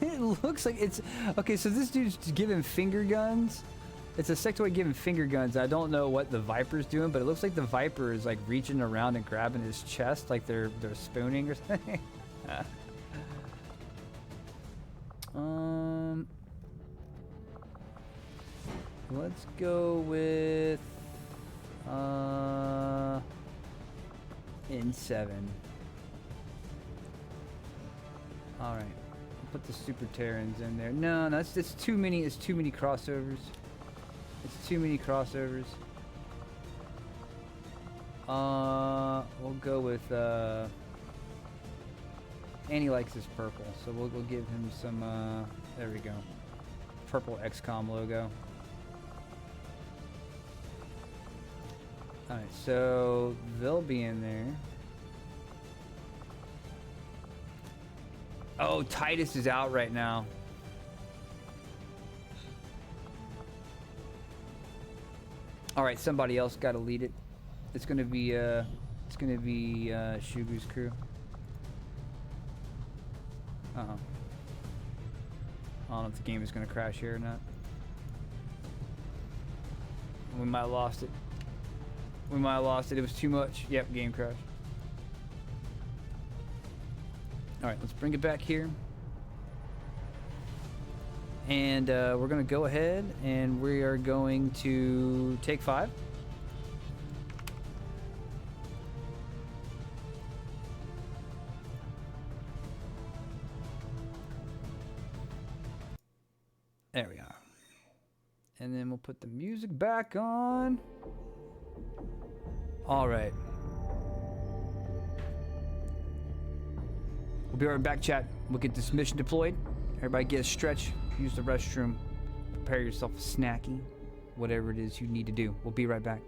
A: It looks like it's okay. So this dude's giving finger guns. It's a sectoid giving finger guns. I don't know what the Viper's doing, but it looks like the Viper is like reaching around and grabbing his chest, like they're spooning or something. Let's go with N7. All right, put the Super Terrans in there. No, it's too many. It's too many crossovers. It's too many crossovers. We'll go with Annie likes his purple, so we'll give him some. There we go. Purple XCOM logo. All right, so they'll be in there. Oh, Titus is out right now. All right, somebody else got to lead it. It's gonna be Shugu's crew. I don't know if the game is gonna crash here or not. We might have lost it. We might have lost it. It was too much. Yep, game crash. All right, let's bring it back here. And we're going to go ahead and we are going to take 5. There we are. And then we'll put the music back on. All right. We'll be right back, chat. We'll get this mission deployed. Everybody get a stretch, use the restroom, prepare yourself a snacky, whatever it is you need to do. We'll be right back.